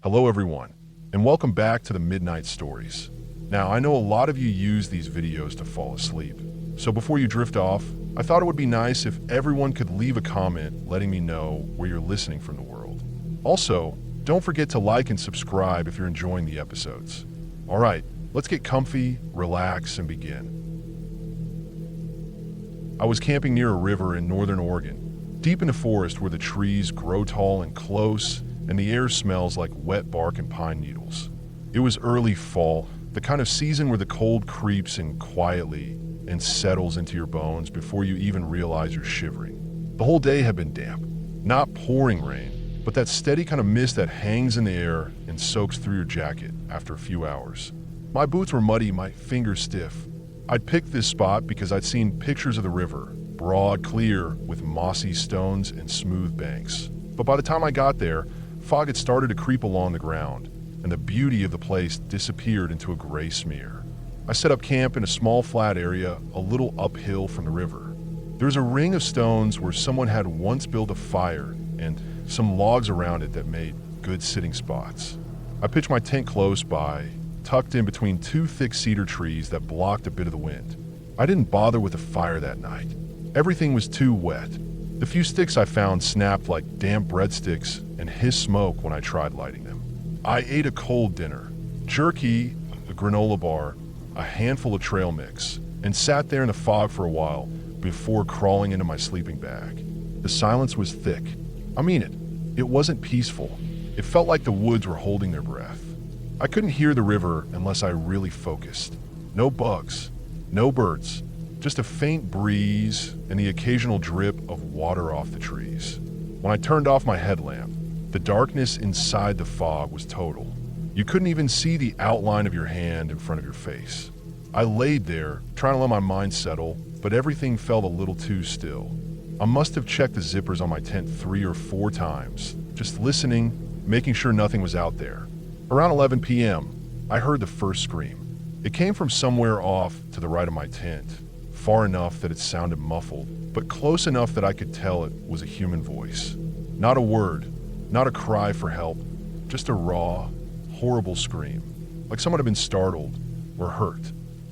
Hello everyone, and welcome back to the Midnight Stories. Now, I know a lot of you use these videos to fall asleep, so before you drift off, I thought it would be nice if everyone could leave a comment letting me know where you're listening from the world. Also, don't forget to like and subscribe if you're enjoying the episodes. Alright, let's get comfy, relax, and begin. I was camping near a river in northern Oregon, deep in a forest where the trees grow tall and close, and the air smells like wet bark and pine needles. It was early fall, the kind of season where the cold creeps in quietly and settles into your bones before you even realize you're shivering. The whole day had been damp, not pouring rain, but that steady kind of mist that hangs in the air and soaks through your jacket after a few hours. My boots were muddy, my fingers stiff. I'd picked this spot because I'd seen pictures of the river, broad, clear, with mossy stones and smooth banks. But by the time I got there, fog had started to creep along the ground, and the beauty of the place disappeared into a gray smear. I set up camp in a small flat area a little uphill from the river. There was a ring of stones where someone had once built a fire and some logs around it that made good sitting spots. I pitched my tent close by, tucked in between two thick cedar trees that blocked a bit of the wind. I didn't bother with the fire that night. Everything was too wet. The few sticks I found snapped like damp breadsticks and hissed smoke when I tried lighting them. I ate a cold dinner, jerky, a granola bar, a handful of trail mix, and sat there in the fog for a while before crawling into my sleeping bag. The silence was thick. I mean it. It wasn't peaceful. It felt like the woods were holding their breath. I couldn't hear the river unless I really focused. No bugs, no birds, just a faint breeze and the occasional drip of water off the trees. When I turned off my headlamp, the darkness inside the fog was total. You couldn't even see the outline of your hand in front of your face. I laid there, trying to let my mind settle, but everything felt a little too still. I must have checked the zippers on my tent 3 or 4 times, just listening, making sure nothing was out there. Around 11 p.m., I heard the first scream. It came from somewhere off to the right of my tent, far enough that it sounded muffled, but close enough that I could tell it was a human voice. Not a word, not a cry for help, just a raw, horrible scream, like someone had been startled or hurt.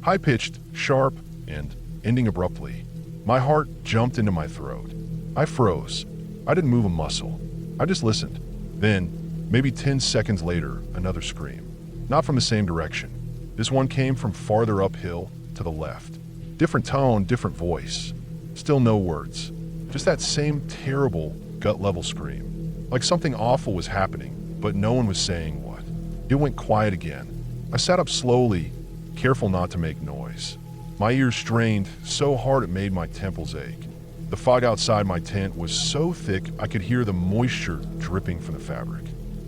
High-pitched, sharp, and ending abruptly. My heart jumped into my throat. I froze. I didn't move a muscle. I just listened. Then, maybe 10 seconds later, another scream. Not from the same direction. This one came from farther uphill to the left. Different tone, different voice. Still no words. Just that same terrible, gut-level scream. Like something awful was happening, but no one was saying what. It went quiet again. I sat up slowly, careful not to make noise. My ears strained so hard it made my temples ache. The fog outside my tent was so thick I could hear the moisture dripping from the fabric.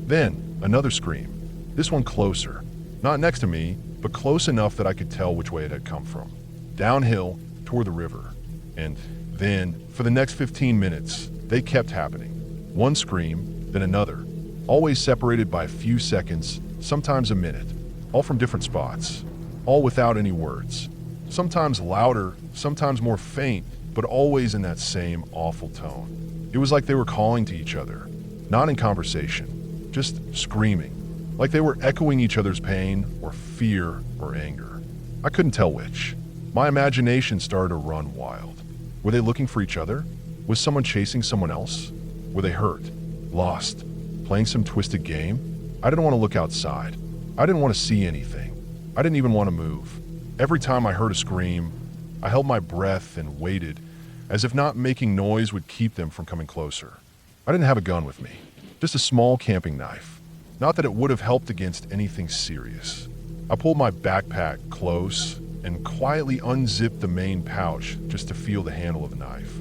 Then, another scream. This one closer. Not next to me, but close enough that I could tell which way it had come from. Downhill, toward the river. And then, for the next 15 minutes, they kept happening. One scream, then another, always separated by a few seconds, sometimes a minute, all from different spots, all without any words. Sometimes louder, sometimes more faint, but always in that same awful tone. It was like they were calling to each other, not in conversation, just screaming, like they were echoing each other's pain or fear or anger. I couldn't tell which. My imagination started to run wild. Were they looking for each other? Was someone chasing someone else? Were they hurt? Lost? Playing some twisted game? I didn't want to look outside. I didn't want to see anything. I didn't even want to move. Every time I heard a scream, I held my breath and waited, as if not making noise would keep them from coming closer. I didn't have a gun with me, just a small camping knife. Not that it would have helped against anything serious. I pulled my backpack close and quietly unzipped the main pouch just to feel the handle of the knife.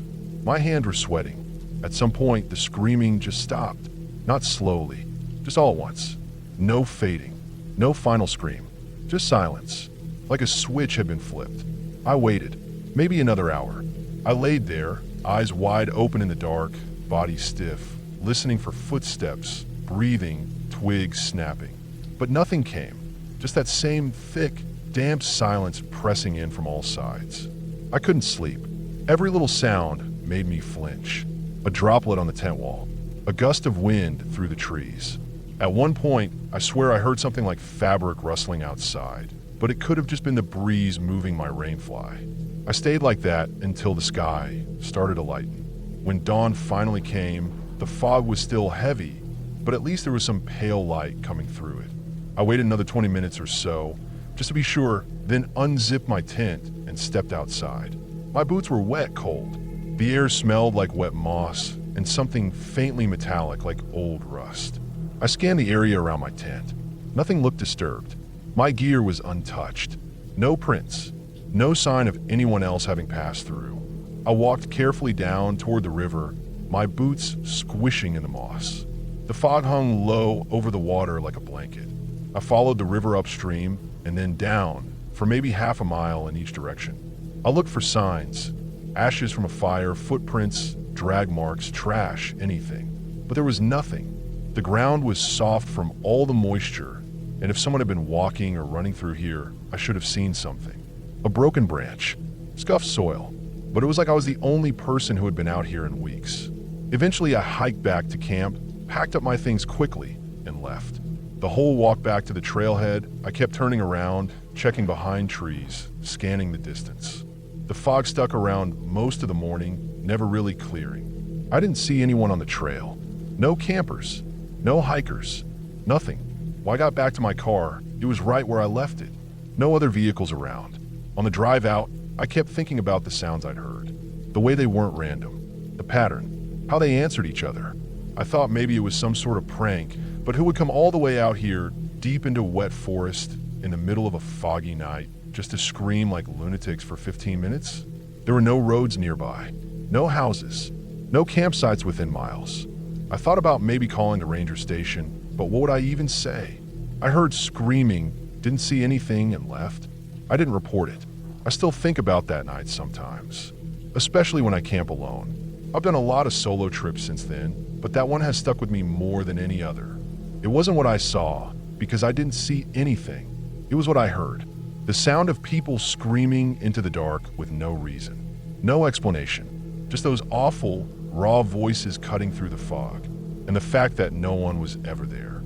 My hands were sweating. At some point, the screaming just stopped. Not slowly, just all at once. No fading, no final scream, just silence, like a switch had been flipped. I waited, maybe another hour. I laid there, eyes wide open in the dark, body stiff, listening for footsteps, breathing, twigs snapping. But nothing came, just that same thick, damp silence pressing in from all sides. I couldn't sleep. Every little sound made me flinch. A droplet on the tent wall, a gust of wind through the trees, At one point, I swear I heard something like fabric rustling outside, but it could have just been the breeze moving my rainfly. I stayed like that until the sky started to lighten. When dawn finally came, the fog was still heavy, but at least there was some pale light coming through it. I waited another 20 minutes or so, just to be sure, then unzipped my tent and stepped outside. My boots were wet cold. The air smelled like wet moss and something faintly metallic like old rust. I scanned the area around my tent. Nothing looked disturbed. My gear was untouched. No prints. No sign of anyone else having passed through. I walked carefully down toward the river, my boots squishing in the moss. The fog hung low over the water like a blanket. I followed the river upstream and then down for maybe half a mile in each direction. I looked for signs, ashes from a fire, footprints, drag marks, trash, anything. But there was nothing. The ground was soft from all the moisture, and if someone had been walking or running through here, I should have seen something. A broken branch, scuffed soil, but it was like I was the only person who had been out here in weeks. Eventually, I hiked back to camp, packed up my things quickly, and left. The whole walk back to the trailhead, I kept turning around, checking behind trees, scanning the distance. The fog stuck around most of the morning, never really clearing. I didn't see anyone on the trail. No campers. No hikers. Nothing. When I got back to my car, it was right where I left it. No other vehicles around. On the drive out, I kept thinking about the sounds I'd heard. The way they weren't random. The pattern. How they answered each other. I thought maybe it was some sort of prank, but who would come all the way out here, deep into wet forest, in the middle of a foggy night, just to scream like lunatics for 15 minutes? There were no roads nearby. No houses. No campsites within miles. I thought about maybe calling the ranger station, but what would I even say? I heard screaming, didn't see anything, and left. I didn't report it. I still think about that night sometimes, especially when I camp alone. I've done a lot of solo trips since then, but that one has stuck with me more than any other. It wasn't what I saw, because I didn't see anything. It was what I heard. The sound of people screaming into the dark with no reason. No explanation. Just those awful, raw voices cutting through the fog, and the fact that no one was ever there.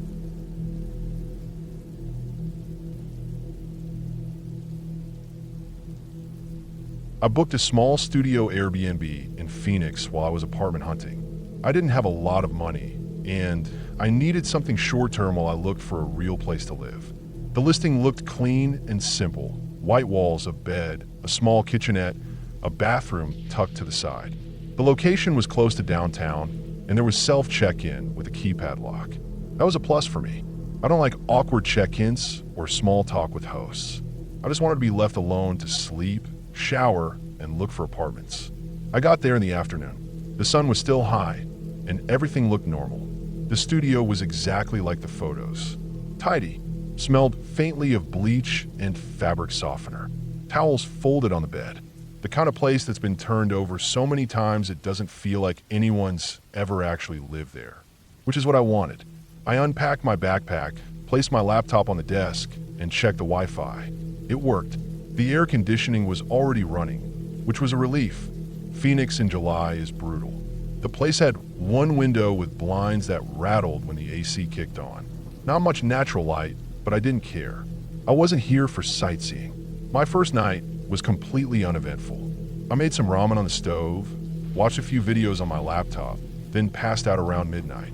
I booked a small studio Airbnb in Phoenix while I was apartment hunting. I didn't have a lot of money, and I needed something short-term while I looked for a real place to live. The listing looked clean and simple. White walls, a bed, a small kitchenette, a bathroom tucked to the side. The location was close to downtown, and there was self-check-in with a keypad lock. That was a plus for me. I don't like awkward check-ins or small talk with hosts. I just wanted to be left alone to sleep, shower, and look for apartments. I got there in the afternoon. The sun was still high, and everything looked normal. The studio was exactly like the photos. Tidy, smelled faintly of bleach and fabric softener. Towels folded on the bed. The kind of place that's been turned over so many times it doesn't feel like anyone's ever actually lived there. Which is what I wanted. I unpacked my backpack, placed my laptop on the desk, and checked the Wi-Fi. It worked. The air conditioning was already running, which was a relief. Phoenix in July is brutal. The place had one window with blinds that rattled when the AC kicked on. Not much natural light, but I didn't care. I wasn't here for sightseeing. My first night was completely uneventful. I made some ramen on the stove, watched a few videos on my laptop, then passed out around midnight.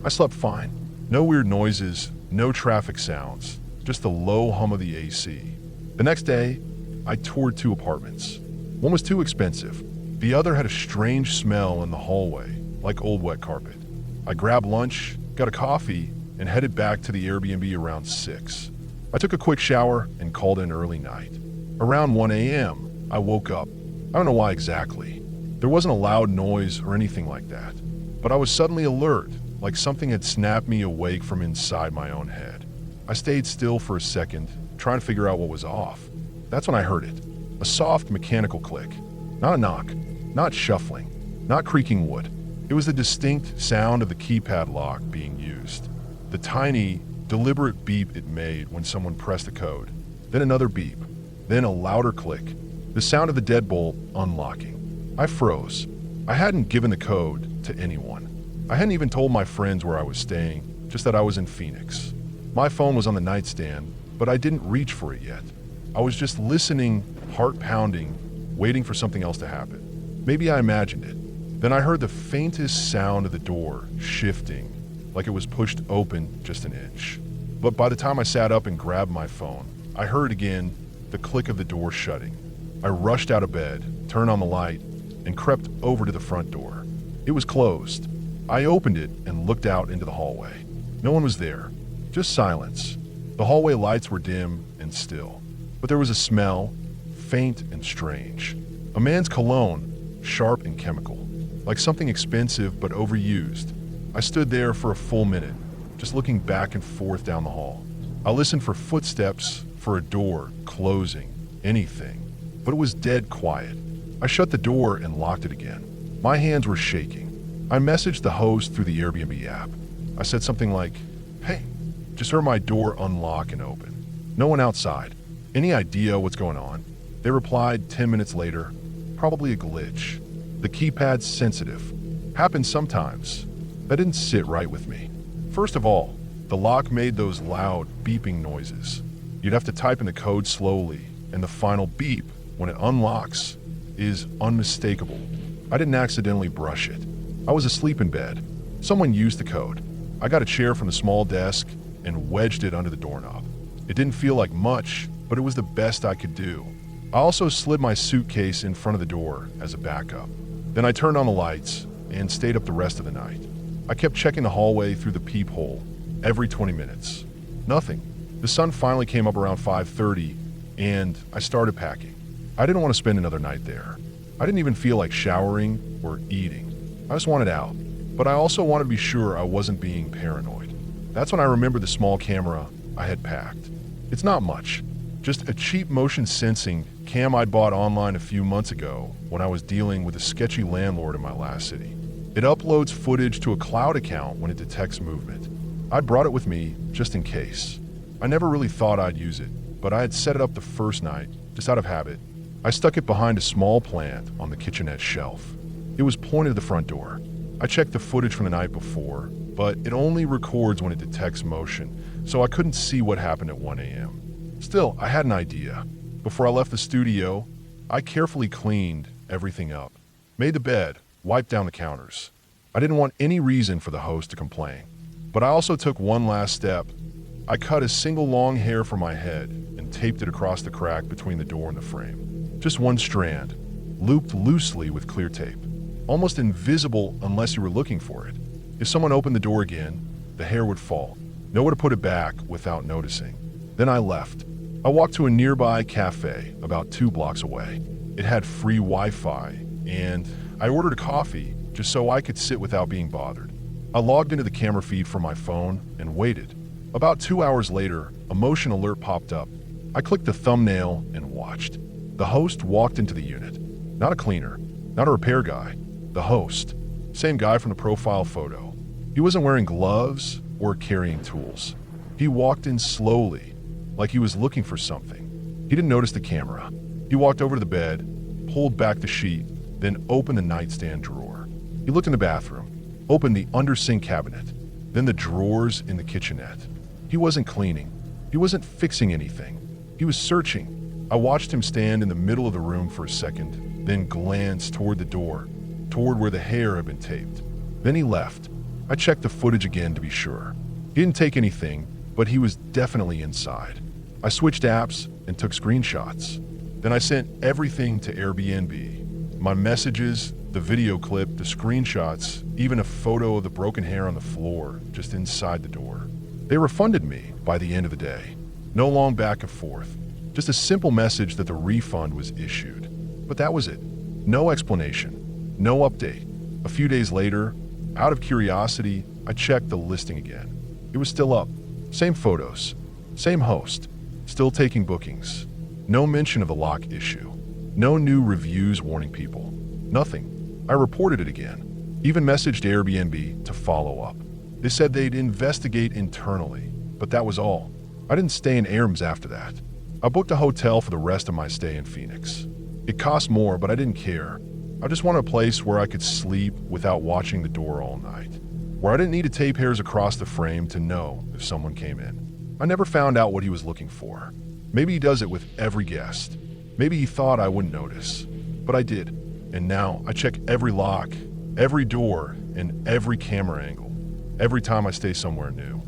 I slept fine. No weird noises, no traffic sounds, just the low hum of the AC. The next day, I toured 2 apartments. One was too expensive. The other had a strange smell in the hallway, like old wet carpet. I grabbed lunch, got a coffee, and headed back to the Airbnb around 6. I took a quick shower and called in early night. Around 1 a.m., I woke up. I don't know why exactly. There wasn't a loud noise or anything like that, but I was suddenly alert, like something had snapped me awake from inside my own head. I stayed still for a second, trying to figure out what was off. That's when I heard it. A soft mechanical click. Not a knock, not shuffling, not creaking wood. It was the distinct sound of the keypad lock being used. The tiny, deliberate beep it made when someone pressed a code. Then another beep. Then a louder click. The sound of the deadbolt unlocking. I froze. I hadn't given the code to anyone. I hadn't even told my friends where I was staying, just that I was in Phoenix. My phone was on the nightstand, but I didn't reach for it yet. I was just listening, heart pounding, waiting for something else to happen. Maybe I imagined it. Then I heard the faintest sound of the door shifting, like it was pushed open just an inch. But by the time I sat up and grabbed my phone, I heard again the click of the door shutting. I rushed out of bed, turned on the light, and crept over to the front door. It was closed. I opened it and looked out into the hallway. No one was there, just silence. The hallway lights were dim and still, but there was a smell, faint and strange. A man's cologne, sharp and chemical, like something expensive but overused. I stood there for a full minute, just looking back and forth down the hall. I listened for footsteps, for a door, closing, anything, but it was dead quiet. I shut the door and locked it again. My hands were shaking. I messaged the host through the Airbnb app. I said something like, "Hey, just heard my door unlock and open. No one outside. Any idea what's going on?" They replied 10 minutes later, "Probably a glitch. The keypad's sensitive. Happens sometimes." That didn't sit right with me. First of all, the lock made those loud beeping noises. You'd have to type in the code slowly, and the final beep, when it unlocks, is unmistakable. I didn't accidentally brush it. I was asleep in bed. Someone used the code. I got a chair from the small desk and wedged it under the doorknob. It didn't feel like much, but it was the best I could do. I also slid my suitcase in front of the door as a backup. Then I turned on the lights and stayed up the rest of the night. I kept checking the hallway through the peephole every 20 minutes. Nothing. The sun finally came up around 5:30 and I started packing. I didn't want to spend another night there. I didn't even feel like showering or eating. I just wanted out. But I also wanted to be sure I wasn't being paranoid. That's when I remembered the small camera I had packed. It's not much, just a cheap motion sensing cam I'd bought online a few months ago when I was dealing with a sketchy landlord in my last city. It uploads footage to a cloud account when it detects movement. I brought it with me just in case. I never really thought I'd use it, but I had set it up the first night, just out of habit. I stuck it behind a small plant on the kitchenette shelf. It was pointed at the front door. I checked the footage from the night before, but it only records when it detects motion, so I couldn't see what happened at 1 a.m. Still, I had an idea. Before I left the studio, I carefully cleaned everything up, made the bed, wiped down the counters. I didn't want any reason for the host to complain. But I also took one last step. I cut a single long hair from my head and taped it across the crack between the door and the frame. Just one strand, looped loosely with clear tape. Almost invisible unless you were looking for it. If someone opened the door again, the hair would fall. Nowhere to put it back without noticing. Then I left. I walked to a nearby cafe about 2 blocks away. It had free Wi-Fi, and I ordered a coffee just so I could sit without being bothered. I logged into the camera feed from my phone and waited. About 2 hours later, a motion alert popped up. I clicked the thumbnail and watched. The host walked into the unit. Not a cleaner, not a repair guy. The host. Same guy from the profile photo. He wasn't wearing gloves or carrying tools. He walked in slowly, like he was looking for something. He didn't notice the camera. He walked over to the bed, pulled back the sheet, then opened the nightstand drawer. He looked in the bathroom, opened the under-sink cabinet, then the drawers in the kitchenette. He wasn't cleaning. He wasn't fixing anything. He was searching. I watched him stand in the middle of the room for a second, then glance toward the door, toward where the hair had been taped. Then he left. I checked the footage again to be sure. He didn't take anything, but he was definitely inside. I switched apps and took screenshots. Then I sent everything to Airbnb. My messages, the video clip, the screenshots, even a photo of the broken hair on the floor just inside the door. They refunded me by the end of the day. No long back and forth. Just a simple message that the refund was issued. But that was it. No explanation. No update. A few days later, out of curiosity, I checked the listing again. It was still up. Same photos. Same host. Still taking bookings. No mention of the lock issue. No new reviews warning people. Nothing. I reported it again. Even messaged Airbnb to follow up. They said they'd investigate internally, but that was all. I didn't stay in Airms after that. I booked a hotel for the rest of my stay in Phoenix. It cost more, but I didn't care. I just wanted a place where I could sleep without watching the door all night. where I didn't need to tape hairs across the frame to know if someone came in. I never found out what he was looking for. Maybe he does it with every guest. Maybe he thought I wouldn't notice, but I did. And now I check every lock, every door, and every camera angle, every time I stay somewhere new.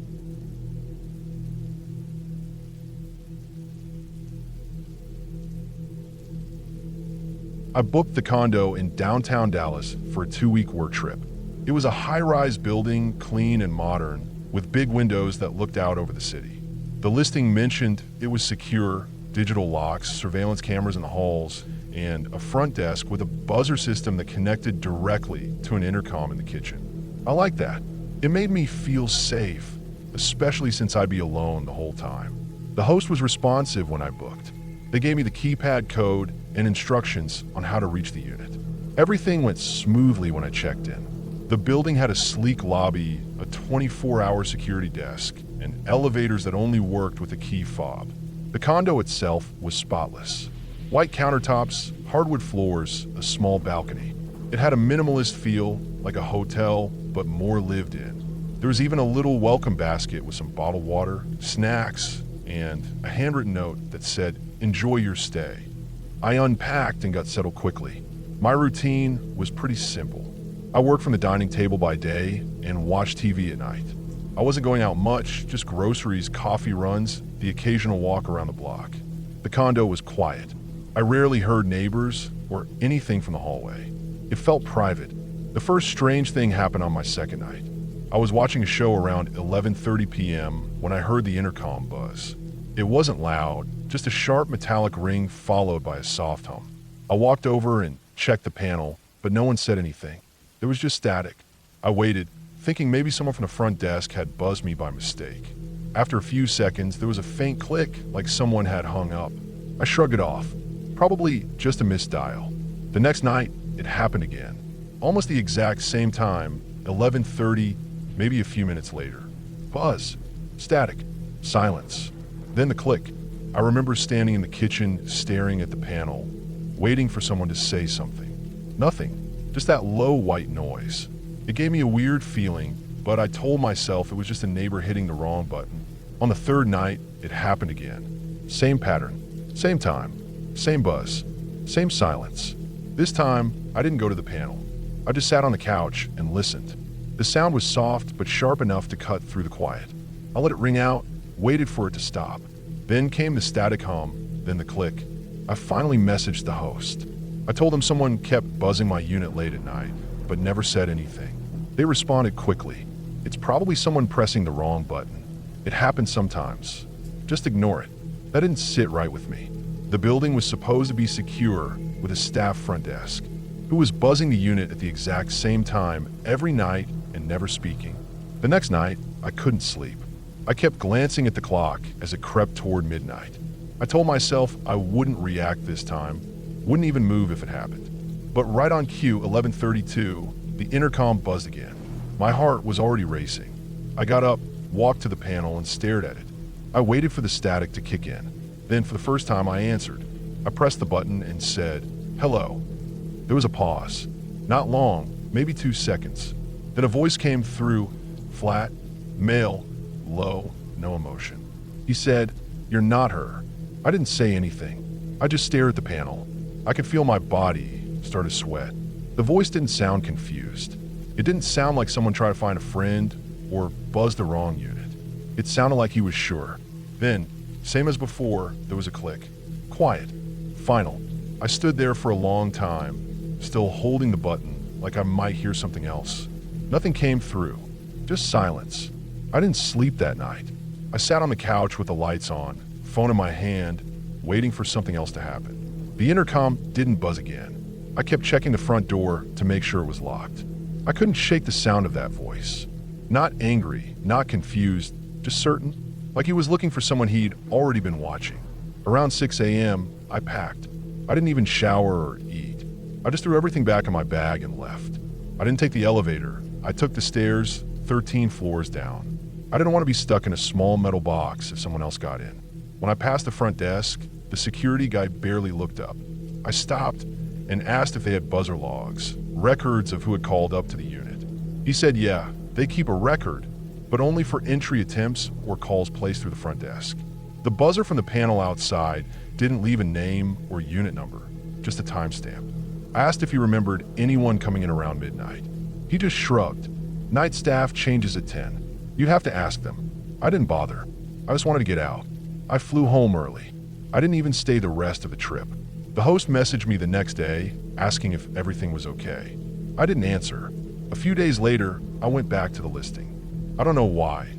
I booked the condo in downtown Dallas for a 2-week work trip. It was a high-rise building, clean and modern, with big windows that looked out over the city. The listing mentioned it was secure, digital locks, surveillance cameras in the halls, and a front desk with a buzzer system that connected directly to an intercom in the kitchen. I liked that. It made me feel safe, especially since I'd be alone the whole time. The host was responsive when I booked. They gave me the keypad code and instructions on how to reach the unit. Everything went smoothly when I checked in. The building had a sleek lobby, a 24-hour security desk, and elevators that only worked with a key fob. The condo itself was spotless. White countertops, hardwood floors, a small balcony. It had a minimalist feel, like a hotel, but more lived in. There was even a little welcome basket with some bottled water, snacks, and a handwritten note that said, "Enjoy your stay." I unpacked and got settled quickly. My routine was pretty simple. I worked from the dining table by day and watched TV at night. I wasn't going out much, just groceries, coffee runs, the occasional walk around the block. The condo was quiet. I rarely heard neighbors or anything from the hallway. It felt private. The first strange thing happened on my second night. I was watching a show around 11:30 p.m. when I heard the intercom buzz. It wasn't loud, just a sharp metallic ring followed by a soft hum. I walked over and checked the panel, but no one said anything. There was just static. I waited, thinking maybe someone from the front desk had buzzed me by mistake. After a few seconds, there was a faint click, like someone had hung up. I shrugged it off. Probably just a missed dial. The next night, it happened again. Almost the exact same time, 11:30, maybe a few minutes later. Buzz, static, silence. Then the click. I remember standing in the kitchen, staring at the panel, waiting for someone to say something. Nothing, just that low white noise. It gave me a weird feeling, but I told myself it was just a neighbor hitting the wrong button. On the third night, it happened again. Same pattern, same time, same buzz, same silence. This time, I didn't go to the panel. I just sat on the couch and listened. The sound was soft but sharp enough to cut through the quiet. I let it ring out, waited for it to stop. Then came the static hum, then the click. I finally messaged the host. I told them someone kept buzzing my unit late at night, but never said anything. They responded quickly. It's probably someone pressing the wrong button. It happens sometimes. Just ignore it. That didn't sit right with me. The building was supposed to be secure with a staff front desk, who was buzzing the unit at the exact same time every night and never speaking. The next night, I couldn't sleep. I kept glancing at the clock as it crept toward midnight. I told myself I wouldn't react this time, wouldn't even move if it happened. But right on cue, 11:32, the intercom buzzed again. My heart was already racing. I got up, walked to the panel, and stared at it. I waited for the static to kick in. Then, for the first time, I answered. I pressed the button and said, "Hello." There was a pause. Not long, maybe 2 seconds. Then a voice came through, flat, male, low, no emotion. He said, "You're not her." I didn't say anything. I just stared at the panel. I could feel my body start to sweat. The voice didn't sound confused. It didn't sound like someone tried to find a friend or buzzed the wrong unit. It sounded like he was sure. Then, same as before, there was a click. Quiet. Final. I stood there for a long time, still holding the button, like I might hear something else. Nothing came through. Just silence. I didn't sleep that night. I sat on the couch with the lights on, phone in my hand, waiting for something else to happen. The intercom didn't buzz again. I kept checking the front door to make sure it was locked. I couldn't shake the sound of that voice. Not angry, not confused, just certain, like he was looking for someone he'd already been watching. Around 6 a.m., I packed. I didn't even shower or eat. I just threw everything back in my bag and left. I didn't take the elevator. I took the stairs 13 floors down. I didn't want to be stuck in a small metal box if someone else got in. When I passed the front desk, the security guy barely looked up. I stopped and asked if they had buzzer logs, records of who had called up to the unit. He said, yeah, They keep a record, but only for entry attempts or calls placed through the front desk. The buzzer from the panel outside didn't leave a name or unit number, just a timestamp. I asked if he remembered anyone coming in around midnight. He just shrugged. Night staff changes at 10. You'd have to ask them. I didn't bother. I just wanted to get out. I flew home early. I didn't even stay the rest of the trip. The host messaged me the next day, asking if everything was okay. I didn't answer. A few days later, I went back to the listing. I don't know why.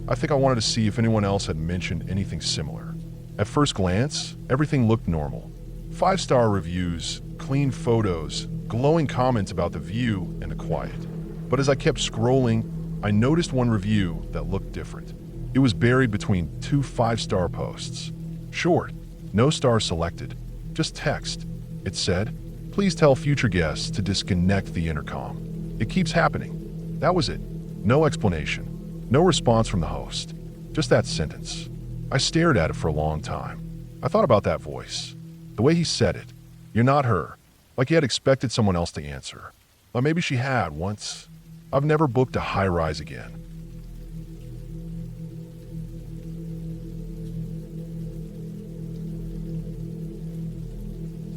I think I wanted to see if anyone else had mentioned anything similar. At first glance, everything looked normal. 5-star reviews, clean photos, glowing comments about the view and the quiet. But as I kept scrolling, I noticed one review that looked different. It was buried between 2 5-star posts. Short, no stars selected, just text. It said, "Please tell future guests to disconnect the intercom. It keeps happening." That was it. No explanation. No response from the host. Just that sentence. I stared at it for a long time. I thought about that voice. The way he said it. "You're not her." Like he had expected someone else to answer. Or maybe she had once. I've never booked a high-rise again.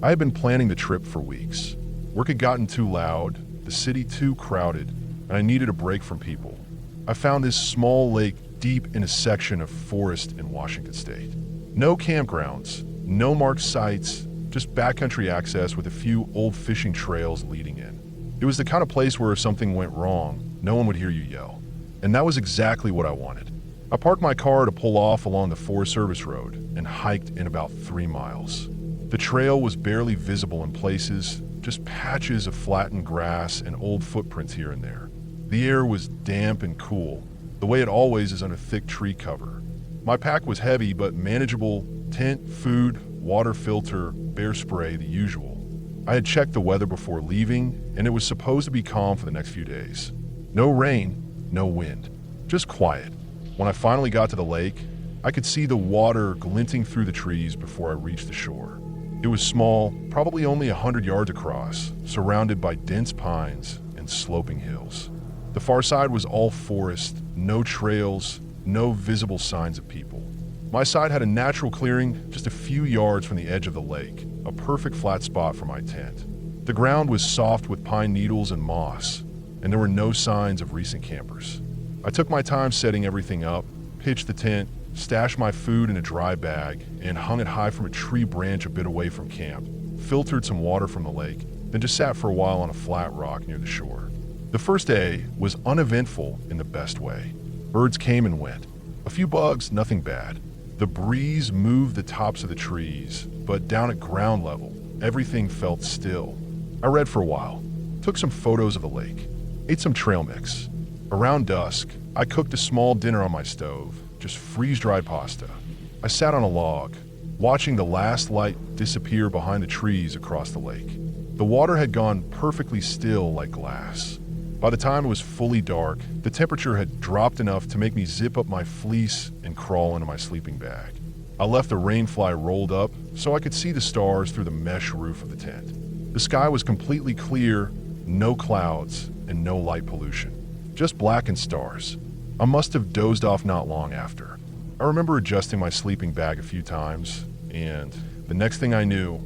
I had been planning the trip for weeks. Work had gotten too loud, the city too crowded, and I needed a break from people. I found this small lake deep in a section of forest in Washington state. No campgrounds, no marked sites, just backcountry access with a few old fishing trails leading in. It was the kind of place where if something went wrong, no one would hear you yell. And that was exactly what I wanted. I parked my car to pull off along the Forest Service Road and hiked in about 3 miles. The trail was barely visible in places, just patches of flattened grass and old footprints here and there. The air was damp and cool, the way it always is under thick tree cover. My pack was heavy but manageable: tent, food, water filter, bear spray, the usual. I had checked the weather before leaving, and it was supposed to be calm for the next few days. No rain, no wind, just quiet. When I finally got to the lake, I could see the water glinting through the trees before I reached the shore. It was small, probably only 100 yards across, surrounded by dense pines and sloping hills. The far side was all forest, no trails, no visible signs of people. My side had a natural clearing just a few yards from the edge of the lake, a perfect flat spot for my tent. The ground was soft with pine needles and moss, and there were no signs of recent campers. I took my time setting everything up, pitched the tent, stashed my food in a dry bag, and hung it high from a tree branch a bit away from camp, filtered some water from the lake, then just sat for a while on a flat rock near the shore. The first day was uneventful in the best way. Birds came and went. A few bugs, nothing bad. The breeze moved the tops of the trees, but down at ground level, everything felt still. I read for a while, took some photos of the lake, ate some trail mix. Around dusk, I cooked a small dinner on my stove, just freeze-dried pasta. I sat on a log, watching the last light disappear behind the trees across the lake. The water had gone perfectly still like glass. By the time it was fully dark, the temperature had dropped enough to make me zip up my fleece and crawl into my sleeping bag. I left the rainfly rolled up so I could see the stars through the mesh roof of the tent. The sky was completely clear, no clouds, and no light pollution. Just black and stars. I must have dozed off not long after. I remember adjusting my sleeping bag a few times, and the next thing I knew,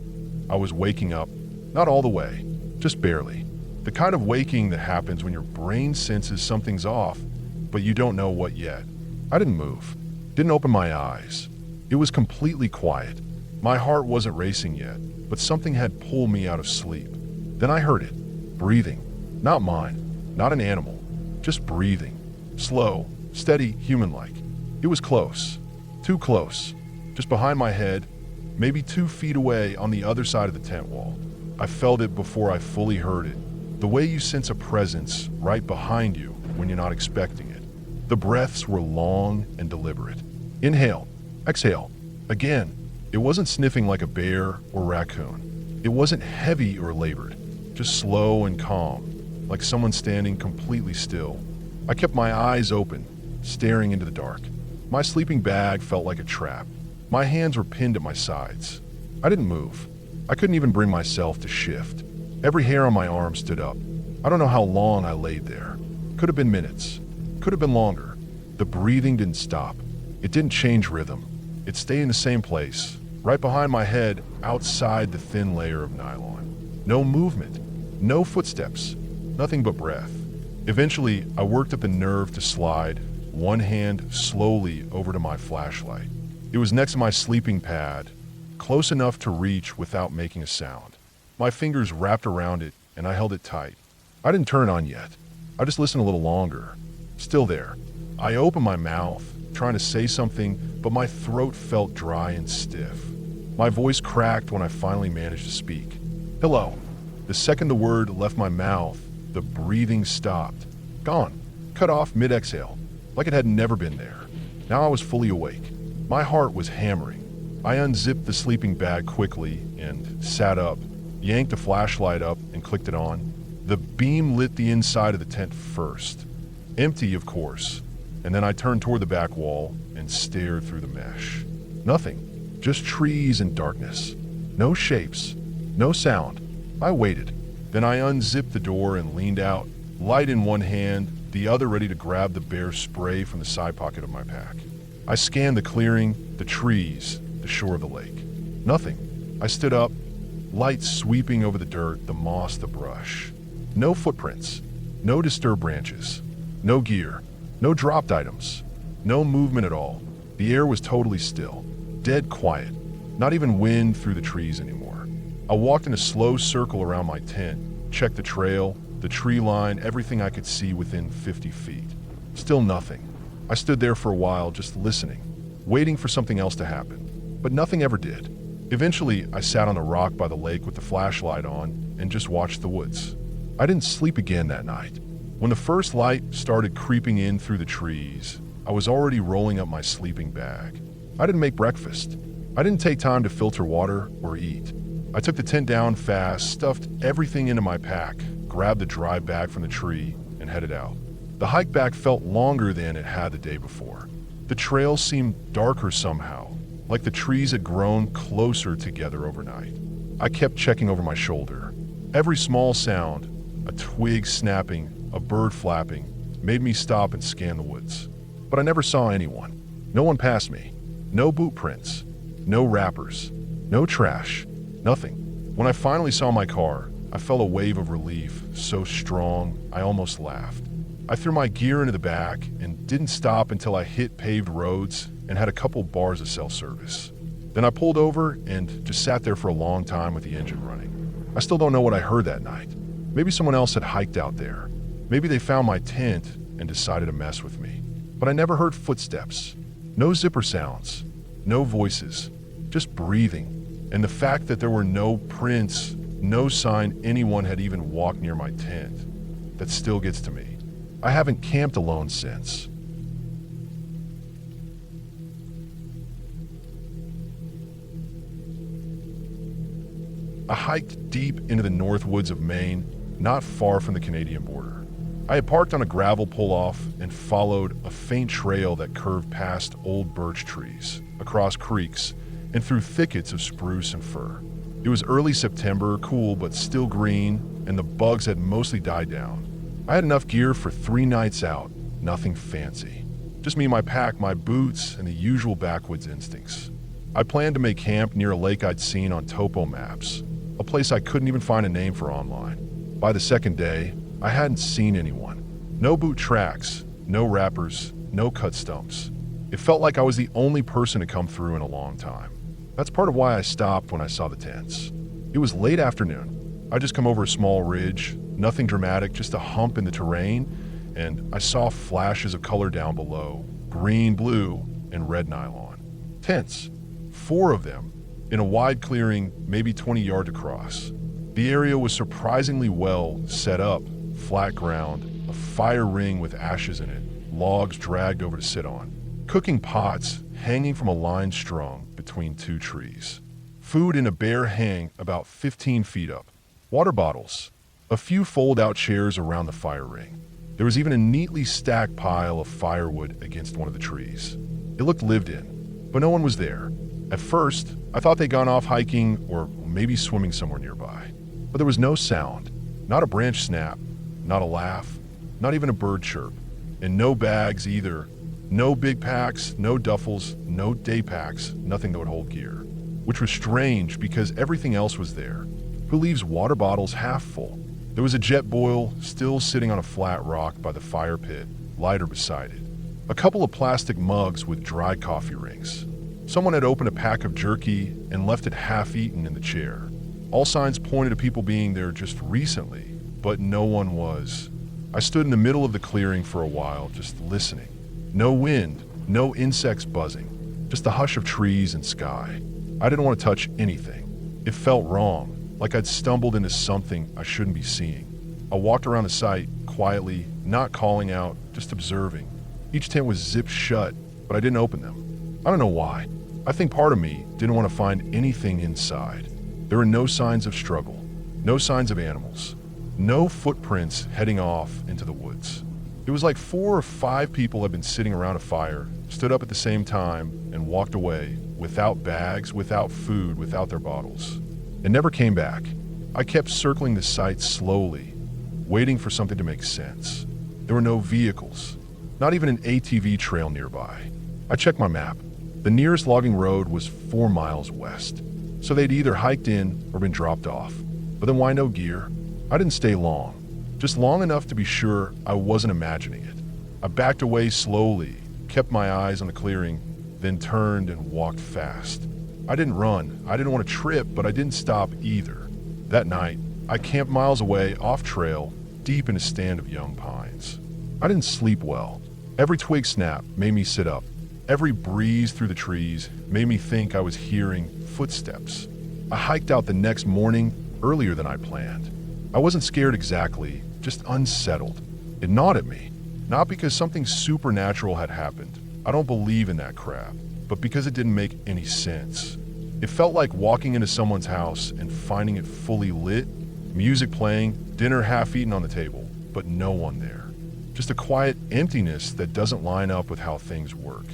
I was waking up, not all the way, just barely. The kind of waking that happens when your brain senses something's off, but you don't know what yet. I didn't move, didn't open my eyes. It was completely quiet. My heart wasn't racing yet, but something had pulled me out of sleep. Then I heard it, breathing. Not mine, not an animal, just breathing. Slow, steady, human-like. It was close, too close, just behind my head, maybe 2 feet away on the other side of the tent wall. I felt it before I fully heard it. The way you sense a presence right behind you when you're not expecting it. The breaths were long and deliberate. Inhale, exhale. Again, it wasn't sniffing like a bear or raccoon. It wasn't heavy or labored, just slow and calm, like someone standing completely still. I kept my eyes open, staring into the dark. My sleeping bag felt like a trap. My hands were pinned at my sides. I didn't move. I couldn't even bring myself to shift. Every hair on my arm stood up. I don't know how long I laid there. Could have been minutes, Could have been longer. The breathing didn't stop. It didn't change rhythm. It stayed in the same place, right behind my head, outside the thin layer of nylon. No movement, no footsteps, nothing but breath. Eventually, I worked up the nerve to slide one hand slowly over to my flashlight. It was next to my sleeping pad, close enough to reach without making a sound. My fingers wrapped around it and I held it tight. I didn't turn it on yet. I just listened a little longer. Still there. I opened my mouth, trying to say something, but my throat felt dry and stiff. My voice cracked when I finally managed to speak. Hello. The second the word left my mouth, the breathing stopped. Gone. Cut off mid-exhale, like it had never been there. Now I was fully awake. My heart was hammering. I unzipped the sleeping bag quickly and sat up, yanked a flashlight up and clicked it on. The beam lit the inside of the tent first. Empty, of course. And then I turned toward the back wall and stared through the mesh. Nothing. Just trees and darkness. No shapes. No sound. I waited. Then I unzipped the door and leaned out, light in one hand, the other ready to grab the bear spray from the side pocket of my pack. I scanned the clearing, the trees, the shore of the lake. Nothing. I stood up, light sweeping over the dirt, the moss, the brush. No footprints. No disturbed branches. No gear. No dropped items. No movement at all. The air was totally still. Dead quiet. Not even wind through the trees anymore. I walked in a slow circle around my tent, checked the trail, the tree line, everything I could see within 50 feet. Still nothing. I stood there for a while just listening, waiting for something else to happen. But nothing ever did. Eventually, I sat on a rock by the lake with the flashlight on and just watched the woods. I didn't sleep again that night. When the first light started creeping in through the trees, I was already rolling up my sleeping bag. I didn't make breakfast. I didn't take time to filter water or eat. I took the tent down fast, stuffed everything into my pack, grabbed the dry bag from the tree, and headed out. The hike back felt longer than it had the day before. The trail seemed darker somehow, like the trees had grown closer together overnight. I kept checking over my shoulder. Every small sound, a twig snapping, a bird flapping, made me stop and scan the woods. But I never saw anyone. No one passed me. No boot prints. No wrappers. No trash. Nothing. When I finally saw my car, I felt a wave of relief, so strong I almost laughed. I threw my gear into the back and didn't stop until I hit paved roads and had a couple bars of cell service. Then I pulled over and just sat there for a long time with the engine running. I still don't know what I heard that night. Maybe someone else had hiked out there. Maybe they found my tent and decided to mess with me. But I never heard footsteps. No zipper sounds. No voices. Just breathing. And the fact that there were no prints, no sign anyone had even walked near my tent, that still gets to me. I haven't camped alone since. I hiked deep into the north woods of Maine, not far from the Canadian border. I had parked on a gravel pull-off and followed a faint trail that curved past old birch trees, across creeks, and through thickets of spruce and fir. It was early September, cool but still green, and the bugs had mostly died down. I had enough gear for 3 nights out, nothing fancy. Just me, my pack, my boots, and the usual backwoods instincts. I planned to make camp near a lake I'd seen on topo maps, a place I couldn't even find a name for online. By the second day, I hadn't seen anyone. No boot tracks, no wrappers, no cut stumps. It felt like I was the only person to come through in a long time. That's part of why I stopped when I saw the tents. It was late afternoon. I'd just come over a small ridge, nothing dramatic, just a hump in the terrain, and I saw flashes of color down below, green, blue, and red nylon. Tents, 4 of them, in a wide clearing, maybe 20 yards across. The area was surprisingly well set up, flat ground, a fire ring with ashes in it, logs dragged over to sit on, cooking pots hanging from a line strung between 2 trees, food in a bare hang about 15 feet up, water bottles, a few fold-out chairs around the fire ring. There was even a neatly stacked pile of firewood against one of the trees. It looked lived in, but no one was there. At first, I thought they'd gone off hiking or maybe swimming somewhere nearby. But there was no sound, not a branch snap, not a laugh, not even a bird chirp. And no bags either. No big packs, no duffels, no day packs, nothing that would hold gear. Which was strange because everything else was there. Who leaves water bottles half full? There was a jet boil still sitting on a flat rock by the fire pit, lighter beside it. A couple of plastic mugs with dry coffee rings. Someone had opened a pack of jerky and left it half-eaten in the chair. All signs pointed to people being there just recently, but no one was. I stood in the middle of the clearing for a while, just listening. No wind, no insects buzzing, just the hush of trees and sky. I didn't want to touch anything. It felt wrong, like I'd stumbled into something I shouldn't be seeing. I walked around the site, quietly, not calling out, just observing. Each tent was zipped shut, but I didn't open them. I don't know why. I think part of me didn't want to find anything inside. There were no signs of struggle, no signs of animals, no footprints heading off into the woods. It was like 4 or 5 people had been sitting around a fire, stood up at the same time, and walked away, without bags, without food, without their bottles. And never came back. I kept circling the site slowly, waiting for something to make sense. There were no vehicles, not even an ATV trail nearby. I checked my map. The nearest logging road was 4 miles west, so they'd either hiked in or been dropped off. But then why no gear? I didn't stay long, just long enough to be sure I wasn't imagining it. I backed away slowly, kept my eyes on the clearing, then turned and walked fast. I didn't run, I didn't want to trip, but I didn't stop either. That night, I camped miles away, off trail, deep in a stand of young pines. I didn't sleep well. Every twig snap made me sit up. Every breeze through the trees made me think I was hearing footsteps. I hiked out the next morning, earlier than I planned. I wasn't scared exactly, just unsettled. It gnawed at me, not because something supernatural had happened. I don't believe in that crap, but because it didn't make any sense. It felt like walking into someone's house and finding it fully lit, music playing, dinner half-eaten on the table, but no one there. Just a quiet emptiness that doesn't line up with how things work.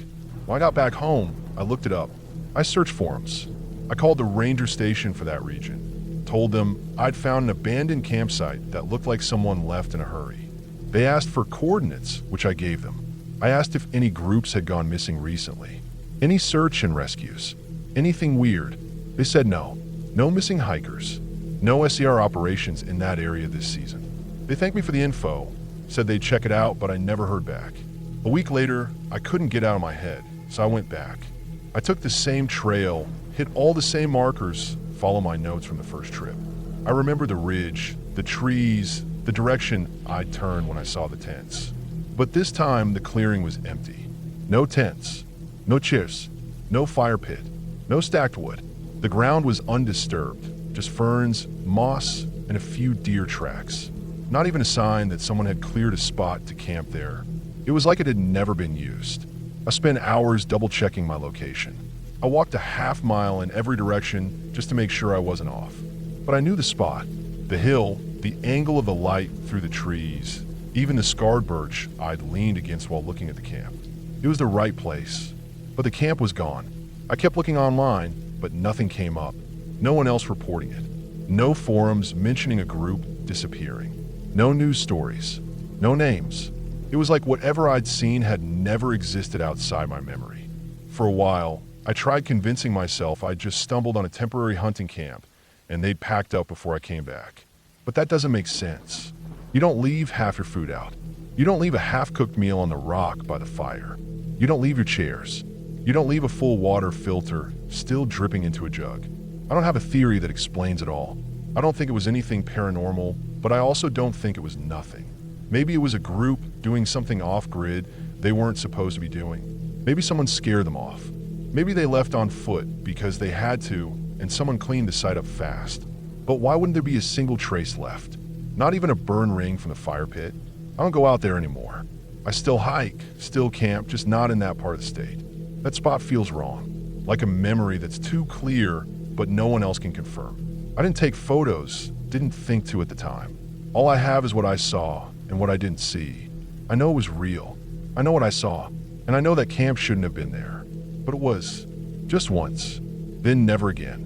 When I got back home, I looked it up. I searched forums. I called the ranger station for that region. Told them I'd found an abandoned campsite that looked like someone left in a hurry. They asked for coordinates, which I gave them. I asked if any groups had gone missing recently. Any search and rescues. Anything weird. They said no. No missing hikers. No SER operations in that area this season. They thanked me for the info, said they'd check it out, but I never heard back. A week later, I couldn't get out of my head, so I went back. I took the same trail, hit all the same markers, followed my notes from the first trip. I remember the ridge, the trees, the direction I'd turn when I saw the tents. But this time, the clearing was empty. No tents, no chairs, no fire pit, no stacked wood. The ground was undisturbed, just ferns, moss, and a few deer tracks. Not even a sign that someone had cleared a spot to camp there. It was like it had never been used. I spent hours double-checking my location. I walked a half mile in every direction just to make sure I wasn't off. But I knew the spot, the hill, the angle of the light through the trees, even the scarred birch I'd leaned against while looking at the camp. It was the right place, but the camp was gone. I kept looking online, but nothing came up. No one else reporting it. No forums mentioning a group disappearing. No news stories. No names. It was like whatever I'd seen had never existed outside my memory. For a while, I tried convincing myself I'd just stumbled on a temporary hunting camp and they'd packed up before I came back. But that doesn't make sense. You don't leave half your food out. You don't leave a half-cooked meal on the rock by the fire. You don't leave your chairs. You don't leave a full water filter still dripping into a jug. I don't have a theory that explains it all. I don't think it was anything paranormal, but I also don't think it was nothing. Maybe it was a group doing something off-grid they weren't supposed to be doing. Maybe someone scared them off. Maybe they left on foot because they had to and someone cleaned the site up fast. But why wouldn't there be a single trace left? Not even a burn ring from the fire pit. I don't go out there anymore. I still hike, still camp, just not in that part of the state. That spot feels wrong, like a memory that's too clear, but no one else can confirm. I didn't take photos, didn't think to at the time. All I have is what I saw and what I didn't see. I know it was real. I know what I saw, and I know that camp shouldn't have been there. But it was. Just once. Then never again.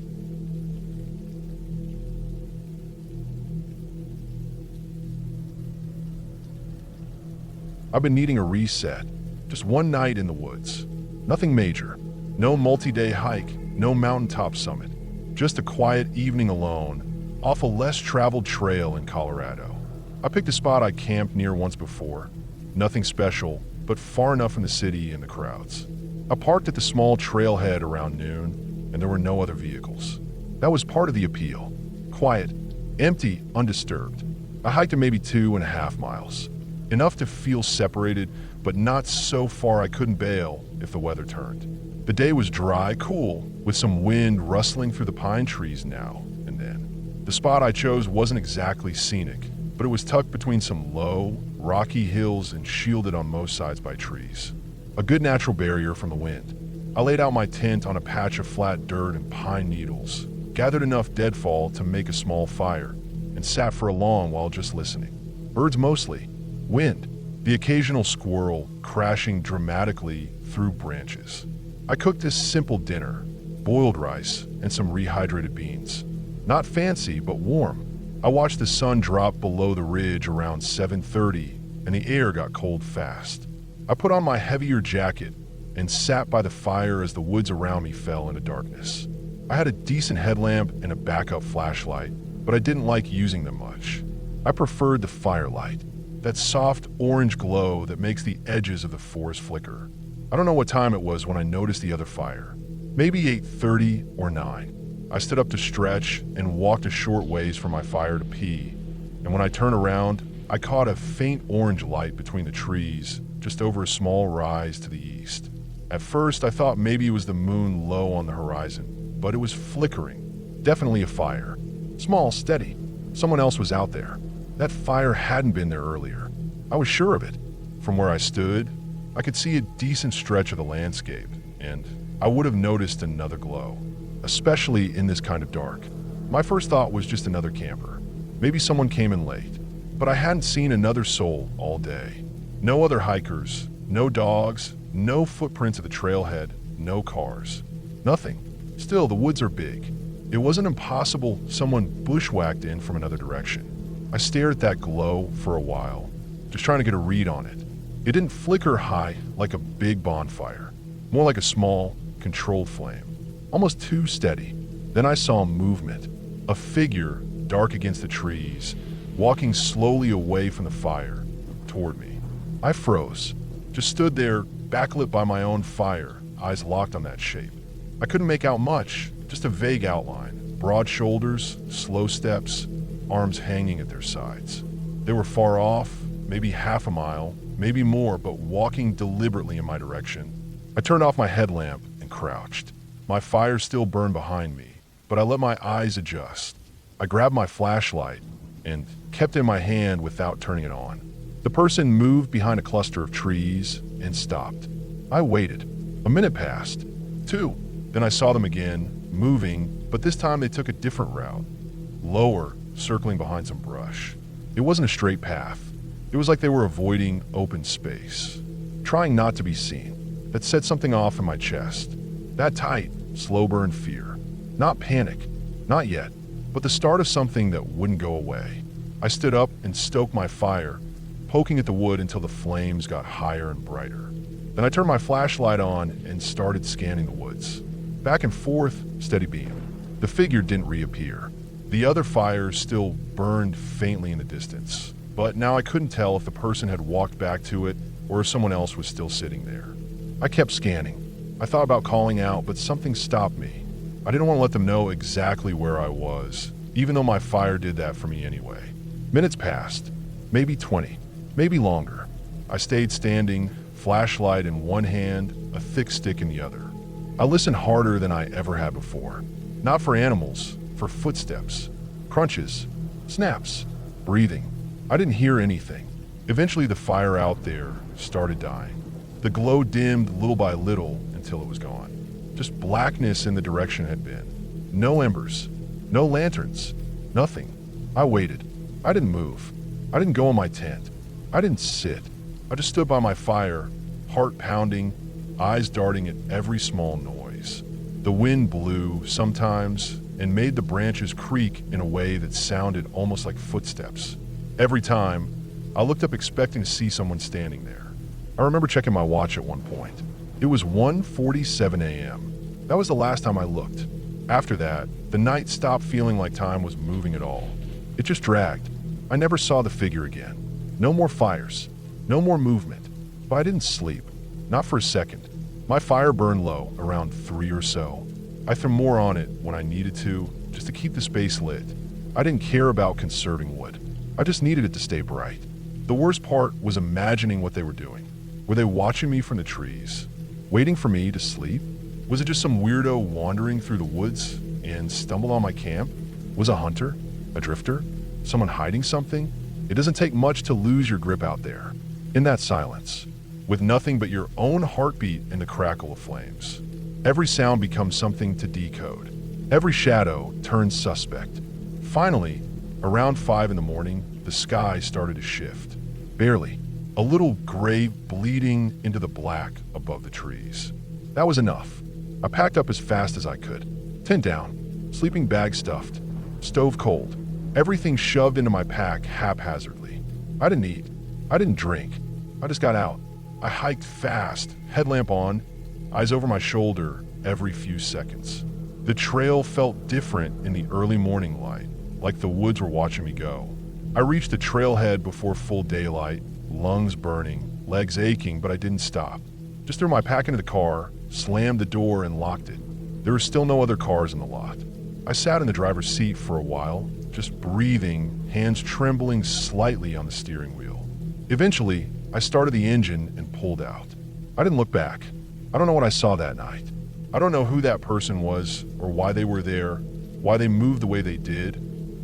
I've been needing a reset. Just one night in the woods. Nothing major. No multi-day hike, no mountaintop summit. Just a quiet evening alone, off a less traveled trail in Colorado. I picked a spot I camped near once before. Nothing special, but far enough from the city and the crowds. I parked at the small trailhead around noon, and there were no other vehicles. That was part of the appeal. Quiet, empty, undisturbed. I hiked it maybe 2.5 miles. Enough to feel separated, but not so far I couldn't bail if the weather turned. The day was dry, cool, with some wind rustling through the pine trees now and then. The spot I chose wasn't exactly scenic, but it was tucked between some low, rocky hills and shielded on most sides by trees. A good natural barrier from the wind. I laid out my tent on a patch of flat dirt and pine needles, gathered enough deadfall to make a small fire, and sat for a long while just listening. Birds mostly. Wind. The occasional squirrel crashing dramatically through branches. I cooked this simple dinner, boiled rice and some rehydrated beans. Not fancy, but warm. I watched the sun drop below the ridge around 7:30, and the air got cold fast. I put on my heavier jacket and sat by the fire as the woods around me fell into darkness. I had a decent headlamp and a backup flashlight, but I didn't like using them much. I preferred the firelight, that soft orange glow that makes the edges of the forest flicker. I don't know what time it was when I noticed the other fire. Maybe 8:30 or 9. I stood up to stretch and walked a short ways from my fire to pee, and when I turned around, I caught a faint orange light between the trees, just over a small rise to the east. At first, I thought maybe it was the moon low on the horizon, but it was flickering. Definitely a fire. Small, steady. Someone else was out there. That fire hadn't been there earlier. I was sure of it. From where I stood, I could see a decent stretch of the landscape, and I would have noticed another glow, especially in this kind of dark. My first thought was just another camper. Maybe someone came in late, but I hadn't seen another soul all day. No other hikers, no dogs, no footprints of the trailhead, no cars. Nothing. Still, the woods are big. It wasn't impossible someone bushwhacked in from another direction. I stared at that glow for a while, just trying to get a read on it. It didn't flicker high like a big bonfire, more like a small, controlled flame, almost too steady. Then I saw movement, a figure dark against the trees, walking slowly away from the fire, toward me. I froze, just stood there, backlit by my own fire, eyes locked on that shape. I couldn't make out much, just a vague outline, broad shoulders, slow steps, arms hanging at their sides. They were far off, maybe half a mile, maybe more, but walking deliberately in my direction. I turned off my headlamp and crouched. My fire still burned behind me, but I let my eyes adjust. I grabbed my flashlight and kept it in my hand without turning it on. The person moved behind a cluster of trees and stopped. I waited. A minute passed. 2. Then I saw them again, moving, but this time they took a different route. Lower, circling behind some brush. It wasn't a straight path. It was like they were avoiding open space, trying not to be seen. That set something off in my chest. That tight, slow burn fear. Not panic, not yet, but the start of something that wouldn't go away. I stood up and stoked my fire, poking at the wood until the flames got higher and brighter. Then I turned my flashlight on and started scanning the woods. Back and forth, steady beam. The figure didn't reappear. The other fires still burned faintly in the distance, but now I couldn't tell if the person had walked back to it or if someone else was still sitting there. I kept scanning. I thought about calling out, but something stopped me. I didn't want to let them know exactly where I was, even though my fire did that for me anyway. Minutes passed, maybe 20, maybe longer. I stayed standing, flashlight in one hand, a thick stick in the other. I listened harder than I ever had before. Not for animals, for footsteps, crunches, snaps, breathing. I didn't hear anything. Eventually the fire out there started dying. The glow dimmed little by little until it was gone. Just blackness in the direction it had been. No embers, no lanterns, nothing. I waited. I didn't move. I didn't go in my tent. I didn't sit. I just stood by my fire, heart pounding, eyes darting at every small noise. The wind blew sometimes and made the branches creak in a way that sounded almost like footsteps. Every time, I looked up expecting to see someone standing there. I remember checking my watch at one point. It was 1:47 a.m. That was the last time I looked. After that, the night stopped feeling like time was moving at all. It just dragged. I never saw the figure again. No more fires. No more movement. But I didn't sleep. Not for a second. My fire burned low, around 3 or so. I threw more on it when I needed to, just to keep the space lit. I didn't care about conserving wood. I just needed it to stay bright. The worst part was imagining what they were doing. Were they watching me from the trees? Waiting for me to sleep? Was it just some weirdo wandering through the woods and stumbled on my camp? Was a hunter? A drifter? Someone hiding something? It doesn't take much to lose your grip out there. In that silence, with nothing but your own heartbeat and the crackle of flames. Every sound becomes something to decode. Every shadow turns suspect. Finally, around 5 in the morning, the sky started to shift. Barely. A little gray bleeding into the black above the trees. That was enough. I packed up as fast as I could. Tent down, sleeping bag stuffed, stove cold, everything shoved into my pack haphazardly. I didn't eat. I didn't drink. I just got out. I hiked fast, headlamp on, eyes over my shoulder every few seconds. The trail felt different in the early morning light, like the woods were watching me go. I reached the trailhead before full daylight, lungs burning, legs aching, but I didn't stop. Just threw my pack into the car, slammed the door, and locked it. There were still no other cars in the lot. I sat in the driver's seat for a while, just breathing, hands trembling slightly on the steering wheel. Eventually, I started the engine and pulled out. I didn't look back. I don't know what I saw that night. I don't know who that person was, or why they were there, why they moved the way they did,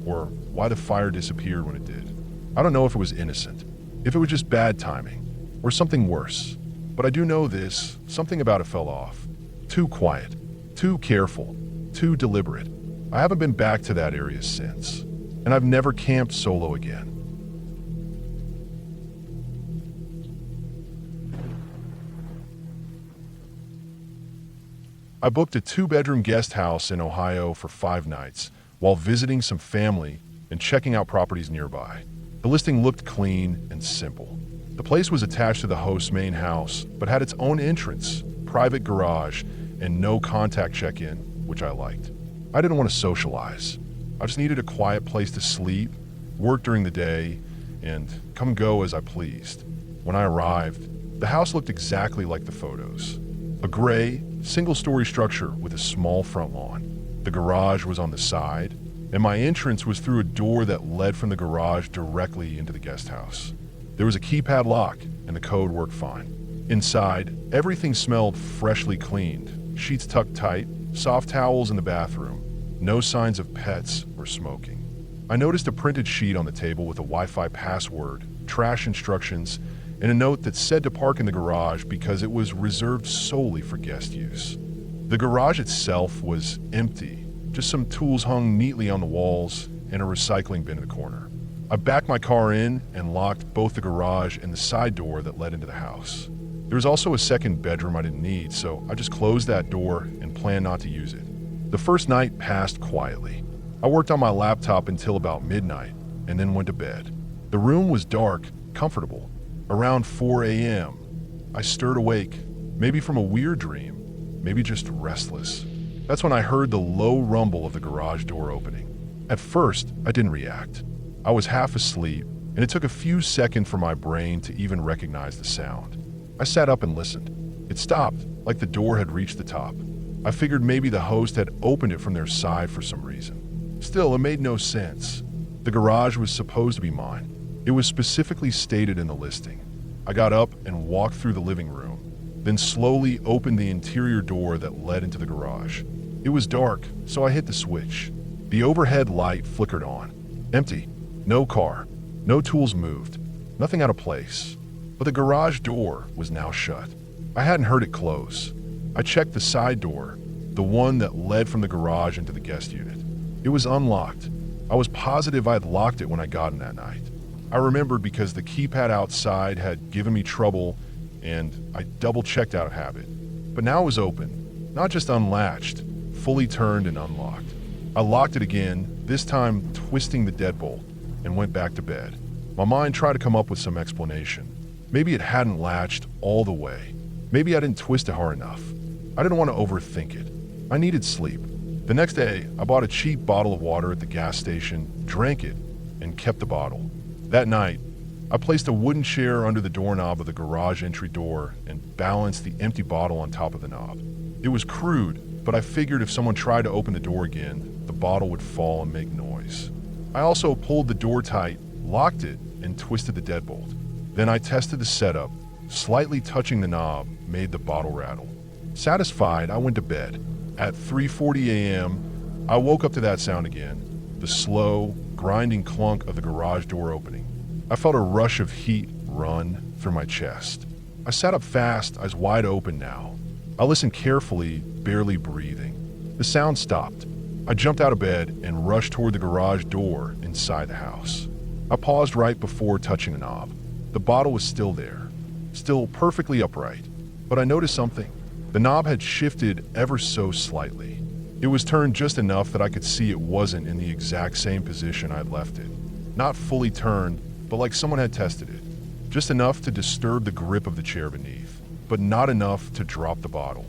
or why the fire disappeared when it did. I don't know if it was innocent, if it was just bad timing, or something worse. But I do know this, something about it fell off. Too quiet, too careful, too deliberate. I haven't been back to that area since, and I've never camped solo again. I booked a 2-bedroom guest house in Ohio for 5 nights while visiting some family and checking out properties nearby. The listing looked clean and simple. The place was attached to the host's main house, but had its own entrance, private garage, and no contact check-in, which I liked. I didn't want to socialize. I just needed a quiet place to sleep, work during the day, and come and go as I pleased. When I arrived, the house looked exactly like the photos. A gray, single-story structure with a small front lawn. The garage was on the side, and my entrance was through a door that led from the garage directly into the guest house. There was a keypad lock, and the code worked fine. Inside, everything smelled freshly cleaned, sheets tucked tight, soft towels in the bathroom, no signs of pets or smoking. I noticed a printed sheet on the table with a Wi-Fi password, trash instructions, and a note that said to park in the garage because it was reserved solely for guest use. The garage itself was empty, just some tools hung neatly on the walls and a recycling bin in the corner. I backed my car in and locked both the garage and the side door that led into the house. There was also a second bedroom I didn't need, so I just closed that door and planned not to use it. The first night passed quietly. I worked on my laptop until about midnight and then went to bed. The room was dark, comfortable. Around 4 a.m., I stirred awake, maybe from a weird dream, maybe just restless. That's when I heard the low rumble of the garage door opening. At first, I didn't react. I was half asleep, and it took a few seconds for my brain to even recognize the sound. I sat up and listened. It stopped, like the door had reached the top. I figured maybe the host had opened it from their side for some reason. Still, it made no sense. The garage was supposed to be mine. It was specifically stated in the listing. I got up and walked through the living room, then slowly opened the interior door that led into the garage. It was dark, so I hit the switch. The overhead light flickered on. Empty. No car. No tools moved. Nothing out of place. But the garage door was now shut. I hadn't heard it close. I checked the side door, the one that led from the garage into the guest unit. It was unlocked. I was positive I had locked it when I got in that night. I remembered because the keypad outside had given me trouble and I double-checked out of habit. But now it was open, not just unlatched, fully turned and unlocked. I locked it again, this time twisting the deadbolt, and went back to bed. My mind tried to come up with some explanation. Maybe it hadn't latched all the way. Maybe I didn't twist it hard enough. I didn't want to overthink it. I needed sleep. The next day, I bought a cheap bottle of water at the gas station, drank it, and kept the bottle. That night, I placed a wooden chair under the doorknob of the garage entry door and balanced the empty bottle on top of the knob. It was crude, but I figured if someone tried to open the door again, the bottle would fall and make noise. I also pulled the door tight, locked it, and twisted the deadbolt. Then I tested the setup. Slightly touching the knob made the bottle rattle. Satisfied, I went to bed. At 3:40 a.m., I woke up to that sound again, the slow, grinding clunk of the garage door opening. I felt a rush of heat run through my chest. I sat up fast, eyes wide open now. I listened carefully, barely breathing. The sound stopped. I jumped out of bed and rushed toward the garage door inside the house. I paused right before touching the knob. The bottle was still there, still perfectly upright, but I noticed something. The knob had shifted ever so slightly. It was turned just enough that I could see it wasn't in the exact same position I'd left it. Not fully turned, but like someone had tested it. Just enough to disturb the grip of the chair beneath, but not enough to drop the bottle.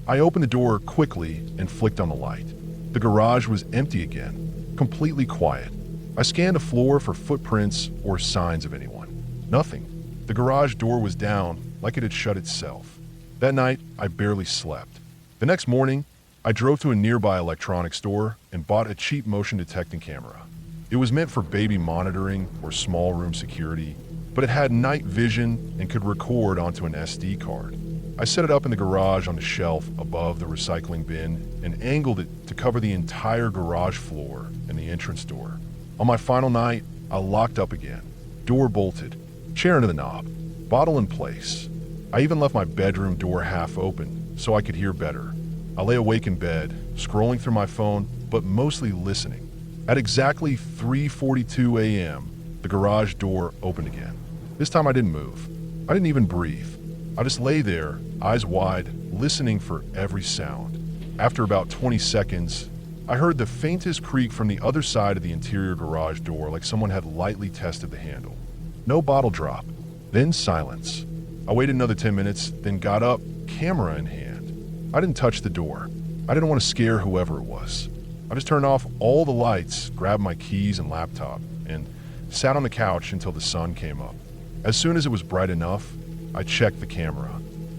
I opened the door quickly and flicked on the light. The garage was empty again, completely quiet. I scanned the floor for footprints or signs of anyone. Nothing. The garage door was down, like it had shut itself. That night, I barely slept. The next morning, I drove to a nearby electronics store and bought a cheap motion detecting camera. It was meant for baby monitoring or small room security, but it had night vision and could record onto an SD card. I set it up in the garage on the shelf above the recycling bin and angled it to cover the entire garage floor and the entrance door. On my final night, I locked up again. Door bolted, chair into the knob, bottle in place. I even left my bedroom door half open so I could hear better. I lay awake in bed, scrolling through my phone, but mostly listening. At exactly 3:42 a.m., the garage door opened again. This time I didn't move. I didn't even breathe. I just lay there, eyes wide, listening for every sound. After about 20 seconds, I heard the faintest creak from the other side of the interior garage door, like someone had lightly tested the handle. No bottle drop. Then silence. I waited another 10 minutes, then got up, camera in hand. I didn't touch the door. I didn't want to scare whoever it was. I just turned off all the lights, grabbed my keys and laptop, and sat on the couch until the sun came up. As soon as it was bright enough, I checked the camera.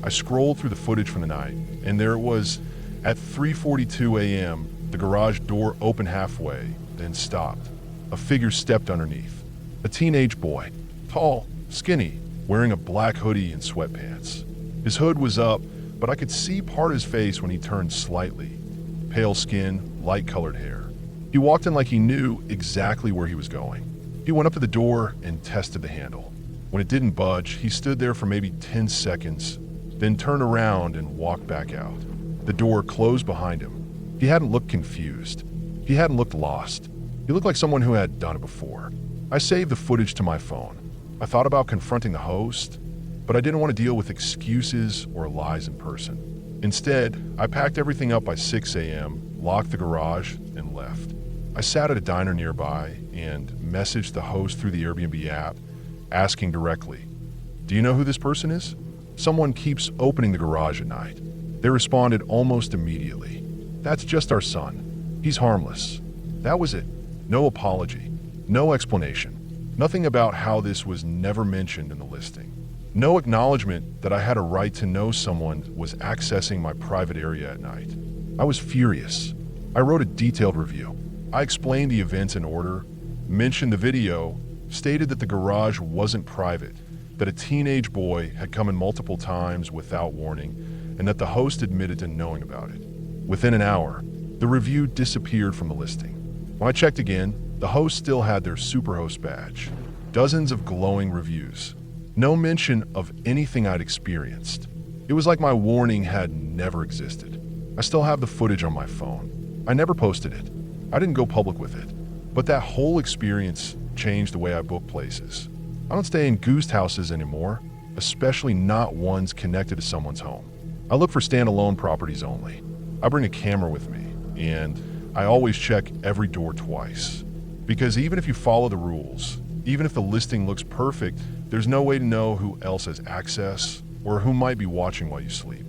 I scrolled through the footage from the night, and there it was. At 3:42 a.m., the garage door opened halfway, then stopped. A figure stepped underneath. A teenage boy, tall, skinny, wearing a black hoodie and sweatpants. His hood was up, but I could see part of his face when he turned slightly. Pale skin, light-colored hair. He walked in like he knew exactly where he was going. He went up to the door and tested the handle. When it didn't budge, he stood there for maybe 10 seconds, then turned around and walked back out. The door closed behind him. He hadn't looked confused. He hadn't looked lost. He looked like someone who had done it before. I saved the footage to my phone. I thought about confronting the host, but I didn't want to deal with excuses or lies in person. Instead, I packed everything up by 6 a.m., locked the garage, and left. I sat at a diner nearby and messaged the host through the Airbnb app, asking directly, "Do you know who this person is? Someone keeps opening the garage at night." They responded almost immediately. "That's just our son. He's harmless." That was it. No apology. No explanation. Nothing about how this was never mentioned in the listing. No acknowledgement that I had a right to know someone was accessing my private area at night. I was furious. I wrote a detailed review. I explained the events in order, mentioned the video, stated that the garage wasn't private, that a teenage boy had come in multiple times without warning, and that the host admitted to knowing about it. Within an hour, the review disappeared from the listing. When I checked again, the host still had their Superhost badge. Dozens of glowing reviews. No mention of anything I'd experienced. It was like my warning had never existed. I still have the footage on my phone. I never posted it. I didn't go public with it. But that whole experience changed the way I book places. I don't stay in ghost houses anymore, especially not ones connected to someone's home. I look for standalone properties only. I bring a camera with me, and I always check every door twice. Because even if you follow the rules, Even if the listing looks perfect, there's no way to know who else has access or who might be watching while you sleep.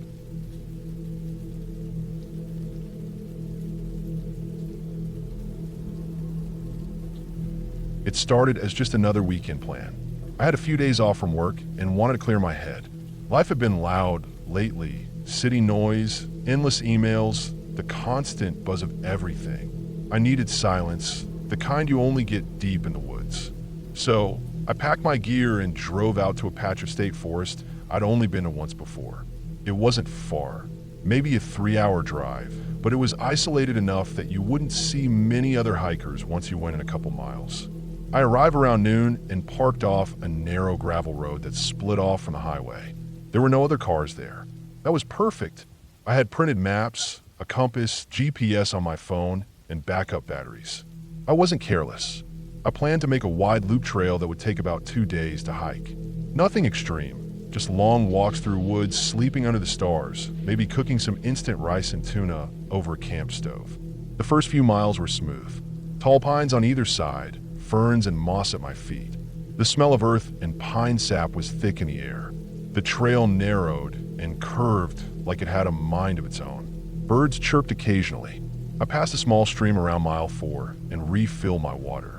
It started as just another weekend plan. I had a few days off from work and wanted to clear my head. Life had been loud lately. City noise, endless emails, the constant buzz of everything. I needed silence, the kind you only get deep in the woods. So, I packed my gear and drove out to a patch of state forest I'd only been to once before. It wasn't far, maybe a 3-hour drive, but it was isolated enough that you wouldn't see many other hikers once you went in a couple miles. I arrived around noon and parked off a narrow gravel road that split off from the highway. There were no other cars there. That was perfect. I had printed maps, a compass, GPS on my phone, and backup batteries. I wasn't careless. I planned to make a wide loop trail that would take about 2 days to hike. Nothing extreme, just long walks through woods, sleeping under the stars, maybe cooking some instant rice and tuna over a camp stove. The first few miles were smooth. Tall pines on either side, ferns and moss at my feet. The smell of earth and pine sap was thick in the air. The trail narrowed and curved like it had a mind of its own. Birds chirped occasionally. I passed a small stream around mile 4 and refilled my water.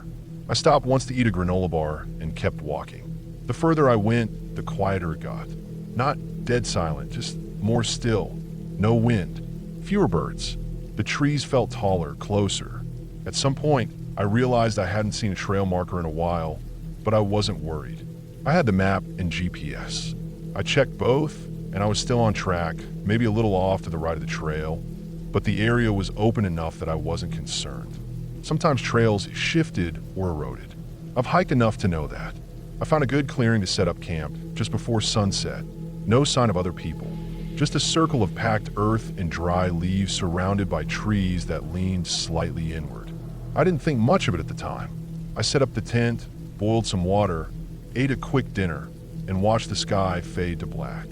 I stopped once to eat a granola bar and kept walking. The further I went, the quieter it got. Not dead silent, just more still. No wind. Fewer birds. The trees felt taller, closer. At some point, I realized I hadn't seen a trail marker in a while, but I wasn't worried. I had the map and GPS. I checked both, and I was still on track, maybe a little off to the right of the trail, but the area was open enough that I wasn't concerned. Sometimes trails shifted or eroded. I've hiked enough to know that. I found a good clearing to set up camp just before sunset. No sign of other people. Just a circle of packed earth and dry leaves surrounded by trees that leaned slightly inward. I didn't think much of it at the time. I set up the tent, boiled some water, ate a quick dinner, and watched the sky fade to black.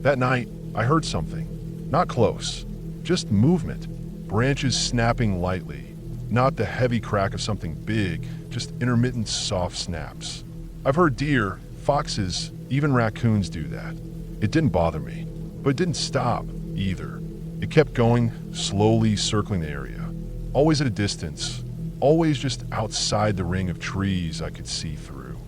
That night, I heard something. Not close, just movement. Branches snapping lightly. Not the heavy crack of something big, just intermittent soft snaps. I've heard deer, foxes, even raccoons do that. It didn't bother me, but it didn't stop either. It kept going, slowly circling the area. Always at a distance, always just outside the ring of trees I could see through.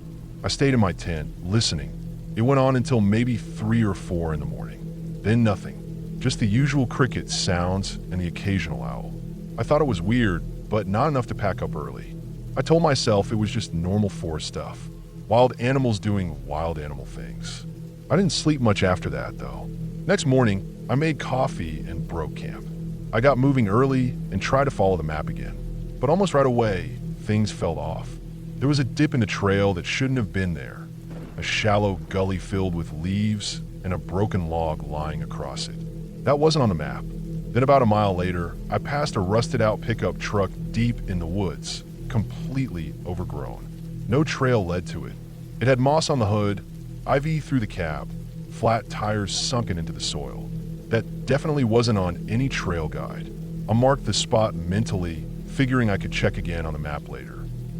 I stayed in my tent, listening. It went on until maybe 3 or 4 in the morning. Then nothing. Just the usual cricket sounds and the occasional owl. I thought it was weird, but not enough to pack up early. I told myself it was just normal forest stuff. Wild animals doing wild animal things. I didn't sleep much after that, though. Next morning, I made coffee and broke camp. I got moving early and tried to follow the map again. But almost right away, things fell off. There was a dip in the trail that shouldn't have been there. A shallow gully filled with leaves and a broken log lying across it. That wasn't on the map. Then about a mile later, I passed a rusted-out pickup truck deep in the woods, completely overgrown. No trail led to it. It had moss on the hood, ivy through the cab, flat tires sunken into the soil. That definitely wasn't on any trail guide. I marked the spot mentally, figuring I could check again on the map later.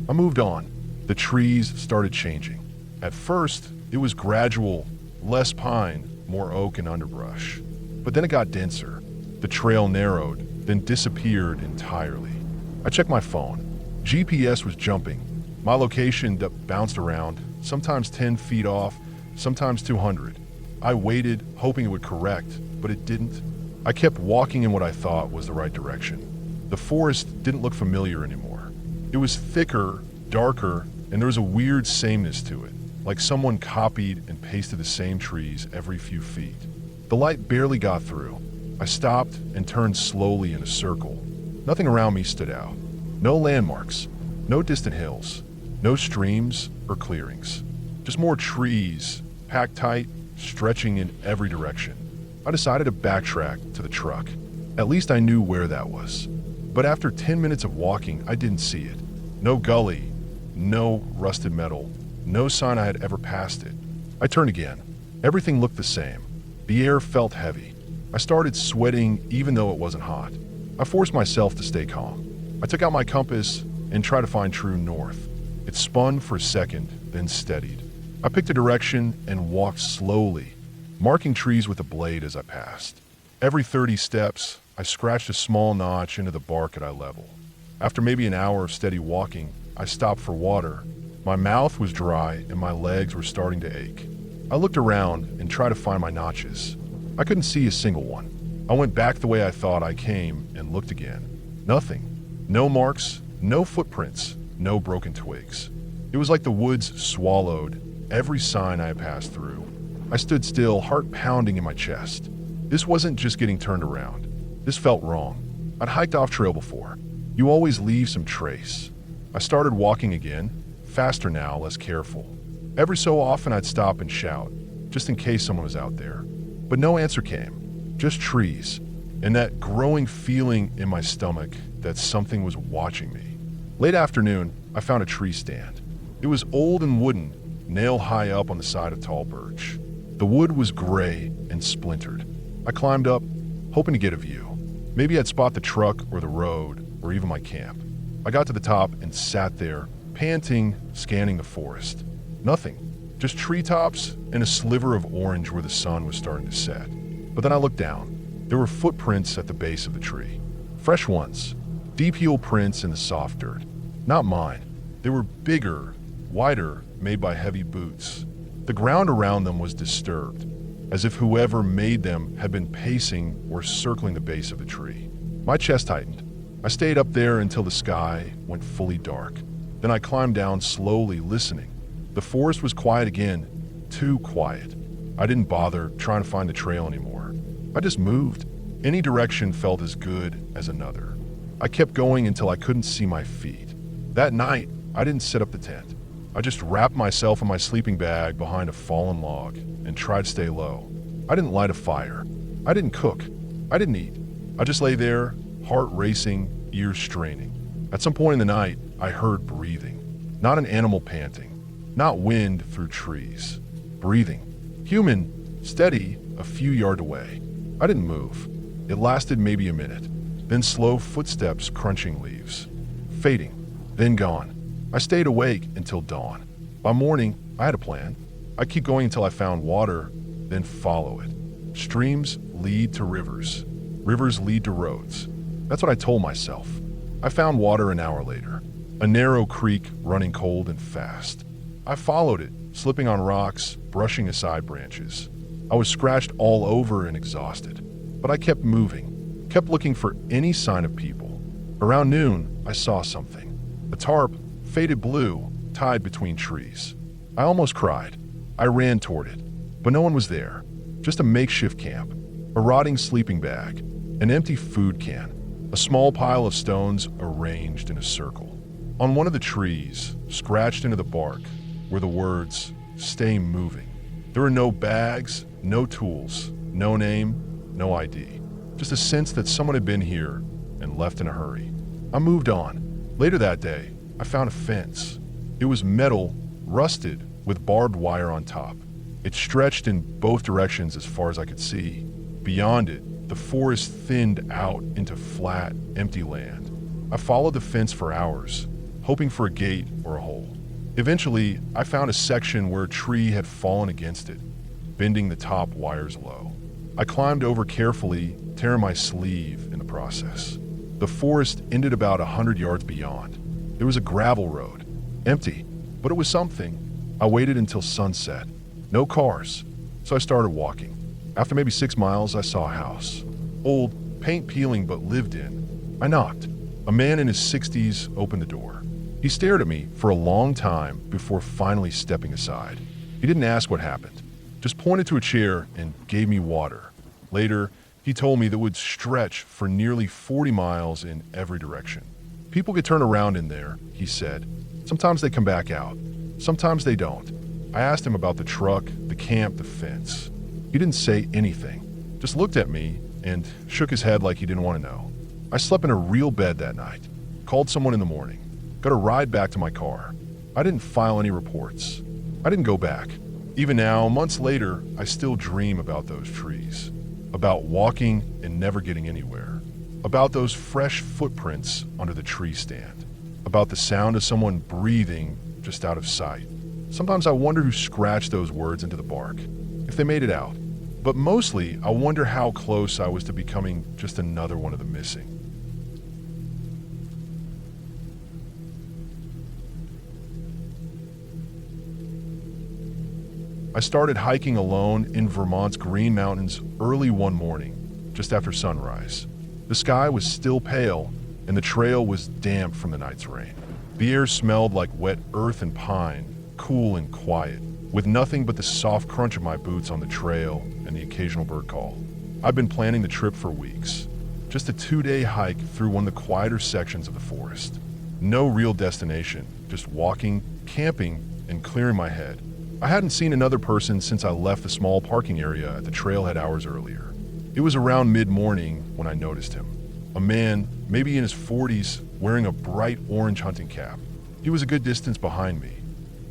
I moved on. The trees started changing. At first, it was gradual, less pine, more oak and underbrush. But then it got denser. The trail narrowed, then disappeared entirely. I checked my phone. GPS was jumping. My location bounced around, sometimes 10 feet off, sometimes 200. I waited, hoping it would correct, but it didn't. I kept walking in what I thought was the right direction. The forest didn't look familiar anymore. It was thicker, darker, and there was a weird sameness to it, like someone copied and pasted the same trees every few feet. The light barely got through. I stopped and turned slowly in a circle. Nothing around me stood out. No landmarks, no distant hills, no streams or clearings. Just more trees, packed tight, stretching in every direction. I decided to backtrack to the truck. At least I knew where that was. But after 10 minutes of walking, I didn't see it. No gully, no rusted metal, no sign I had ever passed it. I turned again. Everything looked the same. The air felt heavy. I started sweating even though it wasn't hot. I forced myself to stay calm. I took out my compass and tried to find true north. It spun for a second, then steadied. I picked a direction and walked slowly, marking trees with a blade as I passed. Every 30 steps, I scratched a small notch into the bark at eye level. After maybe an hour of steady walking, I stopped for water. My mouth was dry and my legs were starting to ache. I looked around and tried to find my notches. I couldn't see a single one. I went back the way I thought I came and looked again. Nothing. No marks, no footprints, no broken twigs. It was like the woods swallowed every sign I had passed through. I stood still, heart pounding in my chest. This wasn't just getting turned around. This felt wrong. I'd hiked off trail before. You always leave some trace. I started walking again, faster now, less careful. Every so often I'd stop and shout, just in case someone was out there. But no answer came, just trees, and that growing feeling in my stomach that something was watching me. Late afternoon, I found a tree stand. It was old and wooden, nail high up on the side of tall birch. The wood was gray and splintered. I climbed up, hoping to get a view. Maybe I'd spot the truck or the road or even my camp. I got to the top and sat there, panting, scanning the forest. Nothing, just treetops and a sliver of orange where the sun was starting to set. But then I looked down. There were footprints at the base of the tree. Fresh ones, deep heel prints in the soft dirt. Not mine. They were bigger, wider, made by heavy boots. The ground around them was disturbed, as if whoever made them had been pacing or circling the base of the tree. My chest tightened. I stayed up there until the sky went fully dark. Then I climbed down slowly, listening. The forest was quiet again, too quiet. I didn't bother trying to find the trail anymore. I just moved. Any direction felt as good as another. I kept going until I couldn't see my feet. That night, I didn't set up the tent. I just wrapped myself in my sleeping bag behind a fallen log and tried to stay low. I didn't light a fire. I didn't cook. I didn't eat. I just lay there, heart racing, ears straining. At some point in the night, I heard breathing. Not an animal panting. Not wind through trees. Breathing. Human, steady, a few yards away. I didn't move. It lasted maybe a minute. Then slow footsteps crunching leaves. Fading. Then gone. I stayed awake until dawn. By morning, I had a plan. I'd keep going until I found water, then follow it. Streams lead to rivers. Rivers lead to roads. That's what I told myself. I found water an hour later. A narrow creek running cold and fast. I followed it, slipping on rocks, brushing aside branches. I was scratched all over and exhausted. But I kept moving, kept looking for any sign of people. Around noon, I saw something. A tarp, faded blue, tied between trees. I almost cried. I ran toward it, but no one was there. Just a makeshift camp, a rotting sleeping bag, an empty food can, a small pile of stones arranged in a circle. On one of the trees, scratched into the bark, were the words, "Stay moving." There were no bags, no tools, no name, no ID. Just a sense that someone had been here and left in a hurry. I moved on. Later that day, I found a fence. It was metal, rusted, with barbed wire on top. It stretched in both directions as far as I could see. Beyond it, the forest thinned out into flat, empty land. I followed the fence for hours, hoping for a gate or a hole. Eventually, I found a section where a tree had fallen against it, bending the top wires low. I climbed over carefully, tearing my sleeve in the process. The forest ended about 100 yards beyond. There was a gravel road, empty, but it was something. I waited until sunset. No cars, so I started walking. After maybe 6 miles, I saw a house. Old, paint peeling, but lived in. I knocked. A man in his 60s opened the door. He stared at me for a long time before finally stepping aside. He didn't ask what happened, just pointed to a chair and gave me water. Later, he told me that it would stretch for nearly 40 miles in every direction. People get turned around in there, he said. Sometimes they come back out. Sometimes they don't. I asked him about the truck, the camp, the fence. He didn't say anything, just looked at me and shook his head like he didn't want to know. I slept in a real bed that night, called someone in the morning, got a ride back to my car. I didn't file any reports. I didn't go back. Even now, months later, I still dream about those trees, about walking and never getting anywhere, about those fresh footprints under the tree stand, about the sound of someone breathing just out of sight. Sometimes I wonder who scratched those words into the bark, if they made it out. But mostly, I wonder how close I was to becoming just another one of the missing. I started hiking alone in Vermont's Green Mountains early one morning, just after sunrise. The sky was still pale, and the trail was damp from the night's rain. The air smelled like wet earth and pine, cool and quiet, with nothing but the soft crunch of my boots on the trail and the occasional bird call. I've been planning the trip for weeks. Just a 2-day hike through one of the quieter sections of the forest. No real destination, just walking, camping, and clearing my head. I hadn't seen another person since I left the small parking area at the trailhead hours earlier. It was around mid-morning when I noticed him. A man, maybe in his 40s, wearing a bright orange hunting cap. He was a good distance behind me,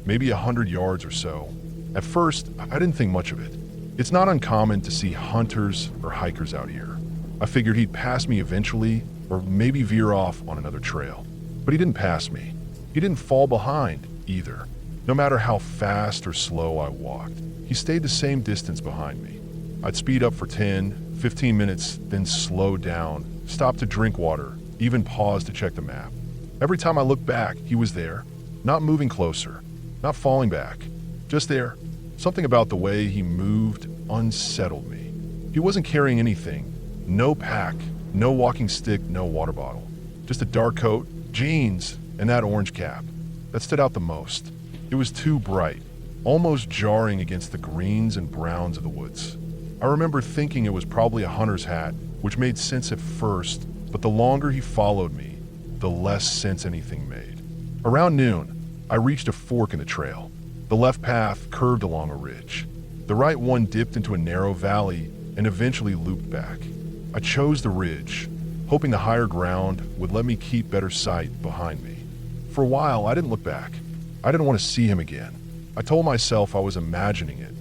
maybe 100 yards or so. At first, I didn't think much of it. It's not uncommon to see hunters or hikers out here. I figured he'd pass me eventually, or maybe veer off on another trail. But he didn't pass me. He didn't fall behind, either. No matter how fast or slow I walked, he stayed the same distance behind me. I'd speed up for 10, 15 minutes, then slow down, stop to drink water, even pause to check the map. Every time I looked back, he was there, not moving closer, not falling back, just there. Something about the way he moved unsettled me. He wasn't carrying anything, no pack, no walking stick, no water bottle. Just a dark coat, jeans, and that orange cap. That stood out the most. It was too bright, almost jarring against the greens and browns of the woods. I remember thinking it was probably a hunter's hat, which made sense at first, but the longer he followed me, the less sense anything made. Around noon, I reached a fork in the trail. The left path curved along a ridge. The right one dipped into a narrow valley and eventually looped back. I chose the ridge, hoping the higher ground would let me keep better sight behind me. For a while, I didn't look back. I didn't want to see him again. I told myself I was imagining it,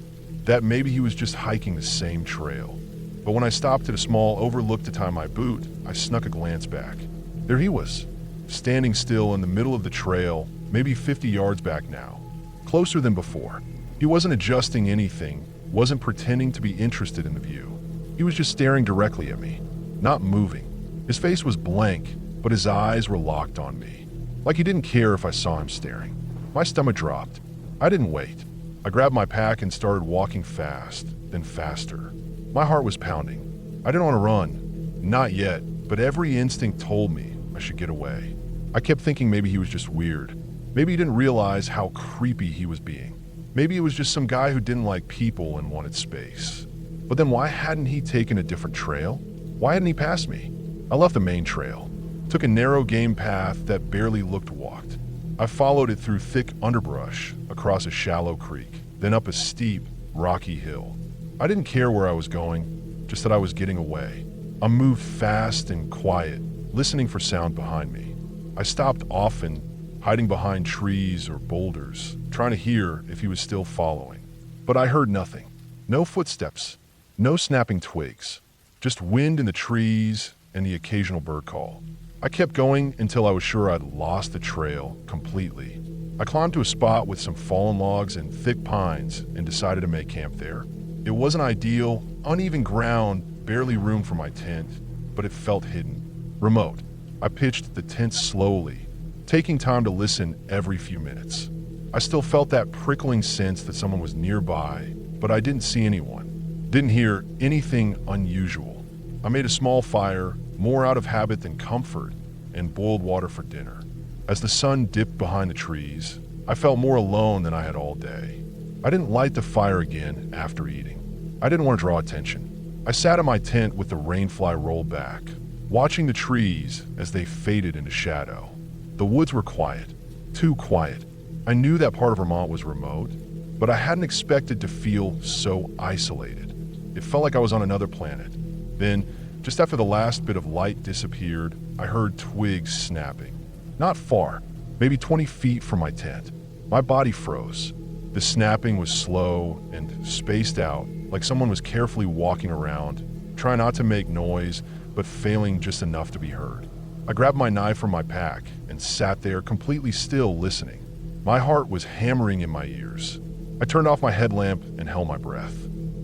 that maybe he was just hiking the same trail. But when I stopped at a small overlook to tie my boot, I snuck a glance back. There he was, standing still in the middle of the trail, maybe 50 yards back now, closer than before. He wasn't adjusting anything, wasn't pretending to be interested in the view. He was just staring directly at me, not moving. His face was blank, but his eyes were locked on me, like he didn't care if I saw him staring. My stomach dropped. I didn't wait. I grabbed my pack and started walking fast, then faster. My heart was pounding. I didn't want to run. Not yet, but every instinct told me I should get away. I kept thinking maybe he was just weird. Maybe he didn't realize how creepy he was being. Maybe it was just some guy who didn't like people and wanted space. But then why hadn't he taken a different trail? Why hadn't he passed me? I left the main trail, took a narrow game path that barely looked walked. I followed it through thick underbrush, across a shallow creek, then up a steep, rocky hill. I didn't care where I was going, just that I was getting away. I moved fast and quiet, listening for sound behind me. I stopped often, hiding behind trees or boulders, trying to hear if he was still following. But I heard nothing. No footsteps, no snapping twigs, just wind in the trees and the occasional bird call. I kept going until I was sure I'd lost the trail completely. I climbed to a spot with some fallen logs and thick pines and decided to make camp there. It wasn't ideal, uneven ground, barely room for my tent, but it felt hidden, remote. I pitched the tent slowly, taking time to listen every few minutes. I still felt that prickling sense that someone was nearby, but I didn't see anyone, didn't hear anything unusual. I made a small fire, more out of habit than comfort, and boiled water for dinner. As the sun dipped behind the trees, I felt more alone than I had all day. I didn't light the fire again after eating. I didn't want to draw attention. I sat in my tent with the rainfly rolled back, watching the trees as they faded into shadow. The woods were quiet, too quiet. I knew that part of Vermont was remote, but I hadn't expected to feel so isolated. It felt like I was on another planet. Then, just after the last bit of light disappeared, I heard twigs snapping. Not far, maybe 20 feet from my tent. My body froze. The snapping was slow and spaced out, like someone was carefully walking around, trying not to make noise, but failing just enough to be heard. I grabbed my knife from my pack and sat there completely still listening. My heart was hammering in my ears. I turned off my headlamp and held my breath.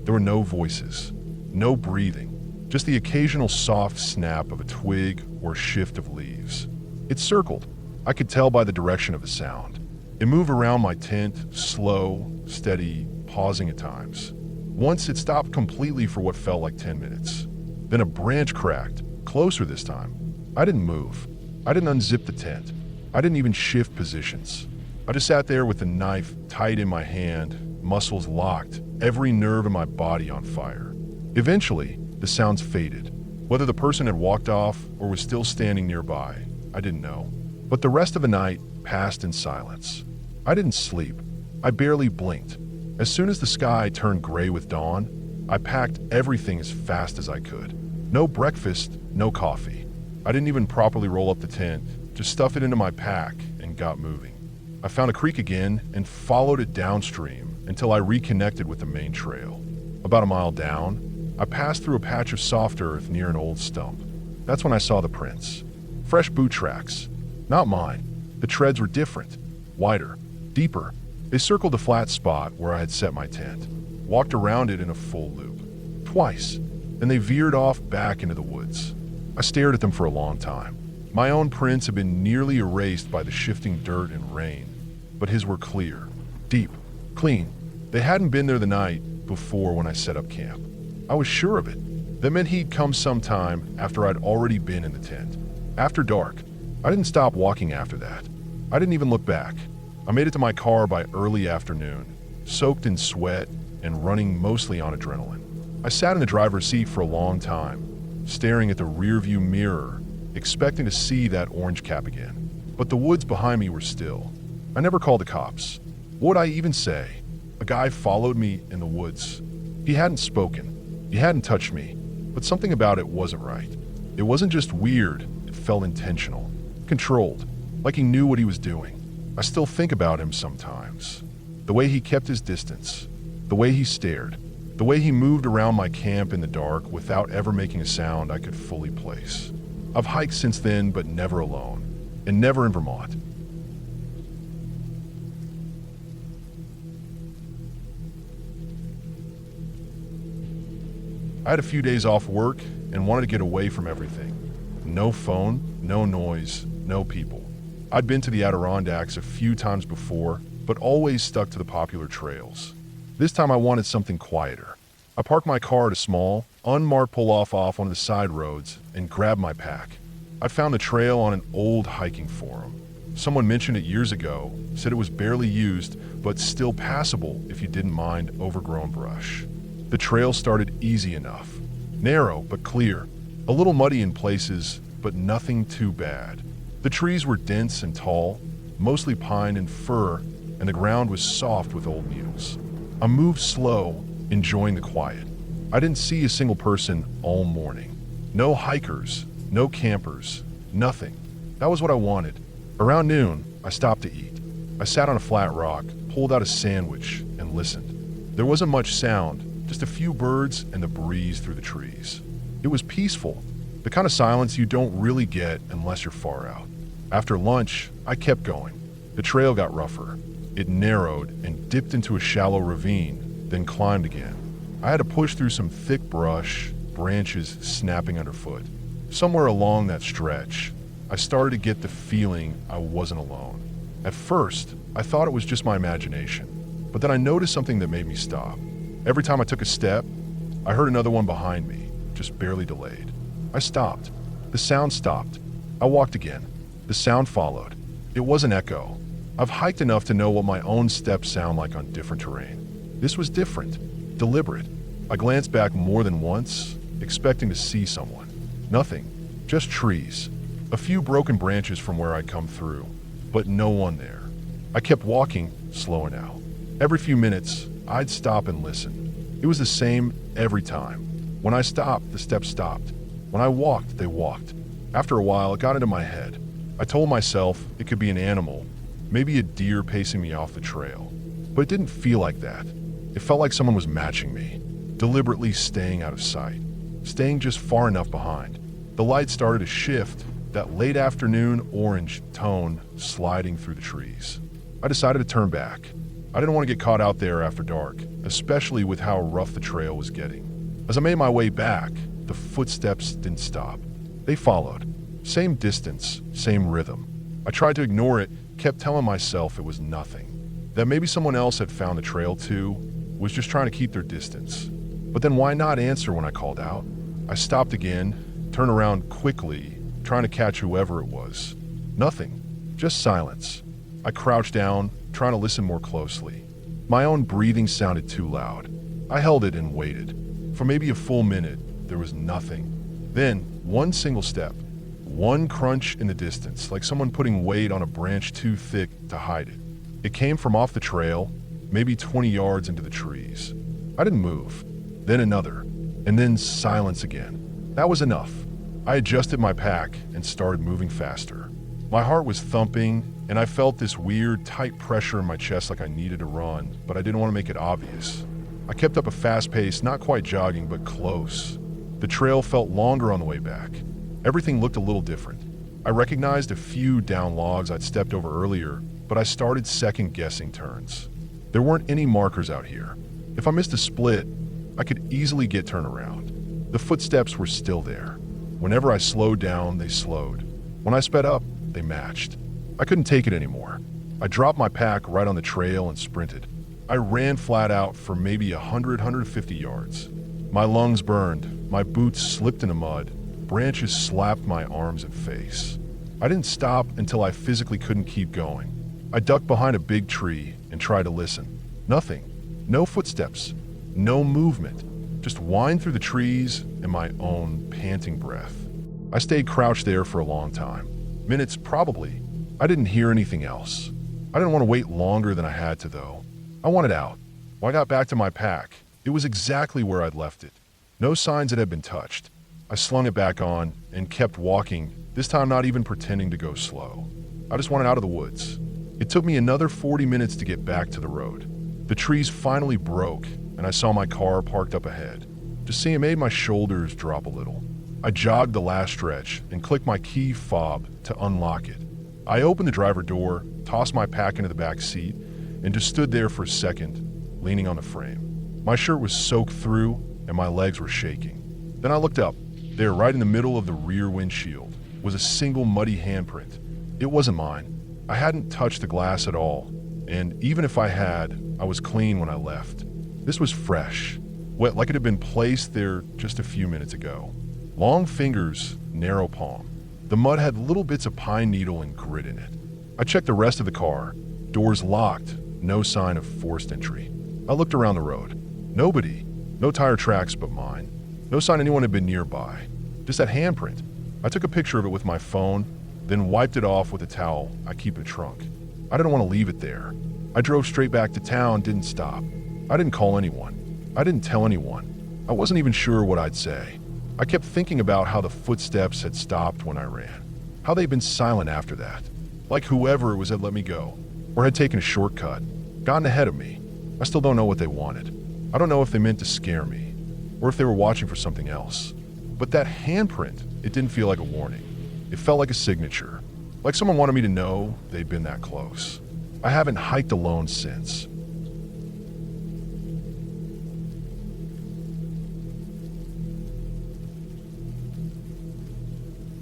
There were no voices, no breathing, just the occasional soft snap of a twig or shift of leaves. It circled. I could tell by the direction of the sound. It moved around my tent, slow, steady, pausing at times. Once it stopped completely for what felt like 10 minutes. Then a branch cracked, closer this time. I didn't move. I didn't unzip the tent. I didn't even shift positions. I just sat there with the knife tight in my hand, muscles locked, every nerve in my body on fire. Eventually, the sounds faded. Whether the person had walked off or was still standing nearby, I didn't know. But the rest of the night passed in silence. I didn't sleep. I barely blinked. As soon as the sky turned gray with dawn, I packed everything as fast as I could. No breakfast, no coffee. I didn't even properly roll up the tent, just stuffed it into my pack and got moving. I found a creek again and followed it downstream until I reconnected with the main trail. About a mile down, I passed through a patch of soft earth near an old stump. That's when I saw the prints. Fresh boot tracks. Not mine. The treads were different, wider, deeper. They circled the flat spot where I had set my tent, walked around it in a full loop. Twice. Then they veered off back into the woods. I stared at them for a long time. My own prints had been nearly erased by the shifting dirt and rain, but his were clear, deep, clean. They hadn't been there the night before when I set up camp. I was sure of it. That meant he'd come sometime after I'd already been in the tent. After dark. I didn't stop walking after that. I didn't even look back. I made it to my car by early afternoon, soaked in sweat and running mostly on adrenaline. I sat in the driver's seat for a long time, staring at the rearview mirror, expecting to see that orange cap again. But the woods behind me were still. I never called the cops. What would I even say? A guy followed me in the woods. He hadn't spoken. He hadn't touched me. But something about it wasn't right. It wasn't just weird, it felt intentional. Controlled. Like he knew what he was doing. I still think about him sometimes. The way he kept his distance. The way he stared. The way he moved around my camp in the dark without ever making a sound I could fully place. I've hiked since then, but never alone. And never in Vermont. I had a few days off work and wanted to get away from everything. No phone, no noise, no people. I'd been to the Adirondacks a few times before, but always stuck to the popular trails. This time I wanted something quieter. I parked my car at a small, unmarked pull-off off one of the side roads and grabbed my pack. I found the trail on an old hiking forum. Someone mentioned it years ago, said it was barely used, but still passable if you didn't mind overgrown brush. The trail started easy enough. Narrow, but clear. A little muddy in places, but nothing too bad. The trees were dense and tall, mostly pine and fir, and the ground was soft with old needles. I moved slow, enjoying the quiet. I didn't see a single person all morning. No hikers, no campers, nothing. That was what I wanted. Around noon, I stopped to eat. I sat on a flat rock, pulled out a sandwich, and listened. There wasn't much sound, just a few birds and the breeze through the trees. It was peaceful, the kind of silence you don't really get unless you're far out. After lunch, I kept going. The trail got rougher. It narrowed and dipped into a shallow ravine, then climbed again. I had to push through some thick brush, branches snapping underfoot. Somewhere along that stretch, I started to get the feeling I wasn't alone. At first, I thought it was just my imagination, but then I noticed something that made me stop. Every time I took a step, I heard another one behind me, just barely delayed. I stopped. The sound stopped. I walked again. The sound followed. It was an echo. I've hiked enough to know what my own steps sound like on different terrain. This was different, deliberate. I glanced back more than once, expecting to see someone. Nothing, just trees. A few broken branches from where I'd come through, but no one there. I kept walking, slower now. Every few minutes, I'd stop and listen. It was the same every time. When I stopped, the steps stopped. When I walked, they walked. After a while, it got into my head. I told myself it could be an animal, maybe a deer pacing me off the trail. But it didn't feel like that. It felt like someone was matching me, deliberately staying out of sight, staying just far enough behind. The light started to shift, that late afternoon orange tone sliding through the trees. I decided to turn back. I didn't want to get caught out there after dark, especially with how rough the trail was getting. As I made my way back, the footsteps didn't stop. They followed. Same distance, same rhythm. I tried to ignore it, kept telling myself it was nothing. That maybe someone else had found the trail too, was just trying to keep their distance. But then why not answer when I called out? I stopped again, turned around quickly, trying to catch whoever it was. Nothing. Just silence. I crouched down, trying to listen more closely. My own breathing sounded too loud. I held it and waited. For maybe a full minute, there was nothing. Then, one single step. One crunch in the distance, like someone putting weight on a branch too thick to hide it. It came from off the trail, maybe 20 yards into the trees. I didn't move. Then another. And then silence again. That was enough. I adjusted my pack and started moving faster. My heart was thumping, and I felt this weird, tight pressure in my chest like I needed to run, but I didn't want to make it obvious. I kept up a fast pace, not quite jogging, but close. The trail felt longer on the way back. Everything looked a little different. I recognized a few down logs I'd stepped over earlier, but I started second-guessing turns. There weren't any markers out here. If I missed a split, I could easily get turned around. The footsteps were still there. Whenever I slowed down, they slowed. When I sped up, they matched. I couldn't take it anymore. I dropped my pack right on the trail and sprinted. I ran flat out for maybe 150 yards. My lungs burned, my boots slipped in the mud, branches slapped my arms and face. I didn't stop until I physically couldn't keep going. I ducked behind a big tree and tried to listen. Nothing. No footsteps. No movement. Just wind through the trees and my own panting breath. I stayed crouched there for a long time. Minutes, probably. I didn't hear anything else. I didn't want to wait longer than I had to, though. I wanted out. When I got back to my pack, it was exactly where I'd left it. No signs it had been touched. I slung it back on and kept walking, this time not even pretending to go slow. I just wanted out of the woods. It took me another 40 minutes to get back to the road. The trees finally broke, and I saw my car parked up ahead. Just seeing it made my shoulders drop a little. I jogged the last stretch and clicked my key fob to unlock it. I opened the driver door, tossed my pack into the back seat, and just stood there for a second, leaning on the frame. My shirt was soaked through, and my legs were shaking. Then I looked up. There, right in the middle of the rear windshield, was a single muddy handprint. It wasn't mine. I hadn't touched the glass at all, and even if I had, I was clean when I left. This was fresh, wet like it had been placed there just a few minutes ago. Long fingers, narrow palm. The mud had little bits of pine needle and grit in it. I checked the rest of the car. Doors locked, no sign of forced entry. I looked around the road. Nobody. No tire tracks but mine. No sign anyone had been nearby. Just that handprint. I took a picture of it with my phone, then wiped it off with a towel I keep in the trunk. I didn't want to leave it there. I drove straight back to town, didn't stop. I didn't call anyone. I didn't tell anyone. I wasn't even sure what I'd say. I kept thinking about how the footsteps had stopped when I ran. How they'd been silent after that. Like whoever it was had let me go. Or had taken a shortcut. Gotten ahead of me. I still don't know what they wanted. I don't know if they meant to scare me. Or if they were watching for something else. But that handprint, it didn't feel like a warning. It felt like a signature. Like someone wanted me to know they'd been that close. I haven't hiked alone since.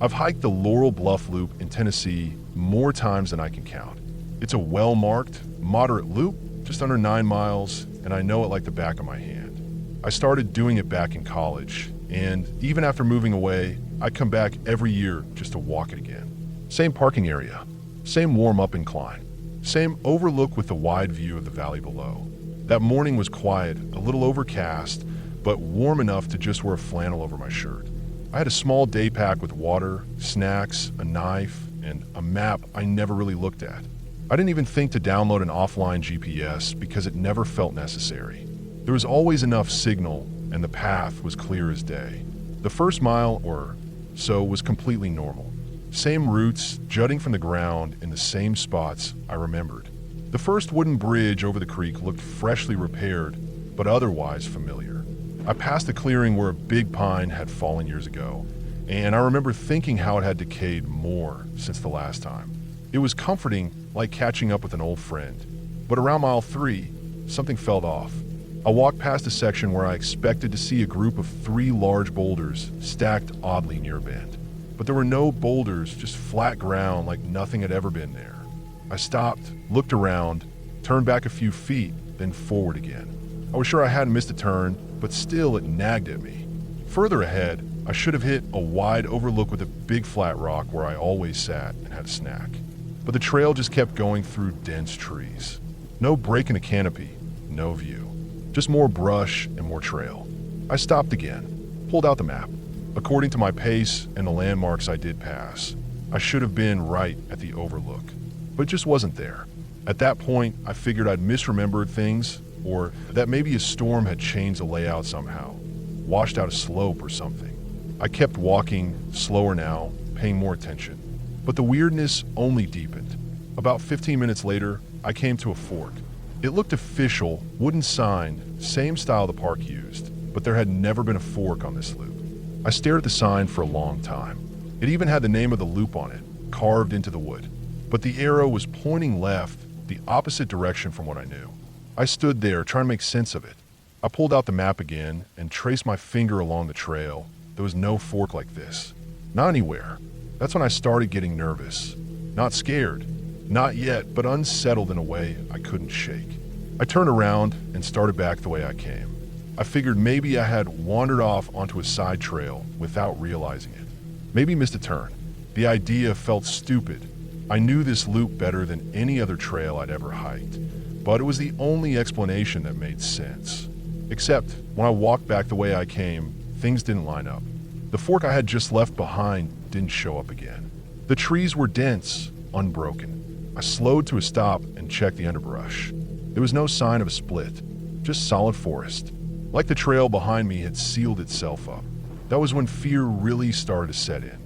I've hiked the Laurel Bluff Loop in Tennessee more times than I can count. It's a well-marked, moderate loop, just under 9 miles, and I know it like the back of my hand. I started doing it back in college, and even after moving away, I'd come back every year just to walk it again. Same parking area, same warm-up incline, same overlook with the wide view of the valley below. That morning was quiet, a little overcast, but warm enough to just wear a flannel over my shirt. I had a small day pack with water, snacks, a knife, and a map I never really looked at. I didn't even think to download an offline GPS because it never felt necessary. There was always enough signal, and the path was clear as day. The first mile or so was completely normal. Same routes jutting from the ground in the same spots I remembered. The first wooden bridge over the creek looked freshly repaired, but otherwise familiar. I passed a clearing where a big pine had fallen years ago, and I remember thinking how it had decayed more since the last time. It was comforting, like catching up with an old friend. But around mile 3, something felt off. I walked past a section where I expected to see a group of 3 large boulders stacked oddly near a bend. But there were no boulders, just flat ground like nothing had ever been there. I stopped, looked around, turned back a few feet, then forward again. I was sure I hadn't missed a turn, but still it nagged at me. Further ahead, I should have hit a wide overlook with a big flat rock where I always sat and had a snack. But the trail just kept going through dense trees. No break in the canopy, no view. Just more brush and more trail. I stopped again, pulled out the map. According to my pace and the landmarks I did pass, I should have been right at the overlook, but it just wasn't there. At that point, I figured I'd misremembered things, or that maybe a storm had changed the layout somehow, washed out a slope or something. I kept walking, slower now, paying more attention. But the weirdness only deepened. About 15 minutes later, I came to a fork. It looked official, wooden sign, same style the park used, but there had never been a fork on this loop. I stared at the sign for a long time. It even had the name of the loop on it, carved into the wood. But the arrow was pointing left, the opposite direction from what I knew. I stood there trying to make sense of it. I pulled out the map again and traced my finger along the trail. There was no fork like this. Not anywhere. That's when I started getting nervous. Not scared. Not yet, but unsettled in a way I couldn't shake. I turned around and started back the way I came. I figured maybe I had wandered off onto a side trail without realizing it. Maybe missed a turn. The idea felt stupid. I knew this loop better than any other trail I'd ever hiked, but it was the only explanation that made sense. Except when I walked back the way I came, things didn't line up. The fork I had just left behind didn't show up again. The trees were dense, unbroken. I slowed to a stop and checked the underbrush. There was no sign of a split, just solid forest. Like the trail behind me had sealed itself up. That was when fear really started to set in.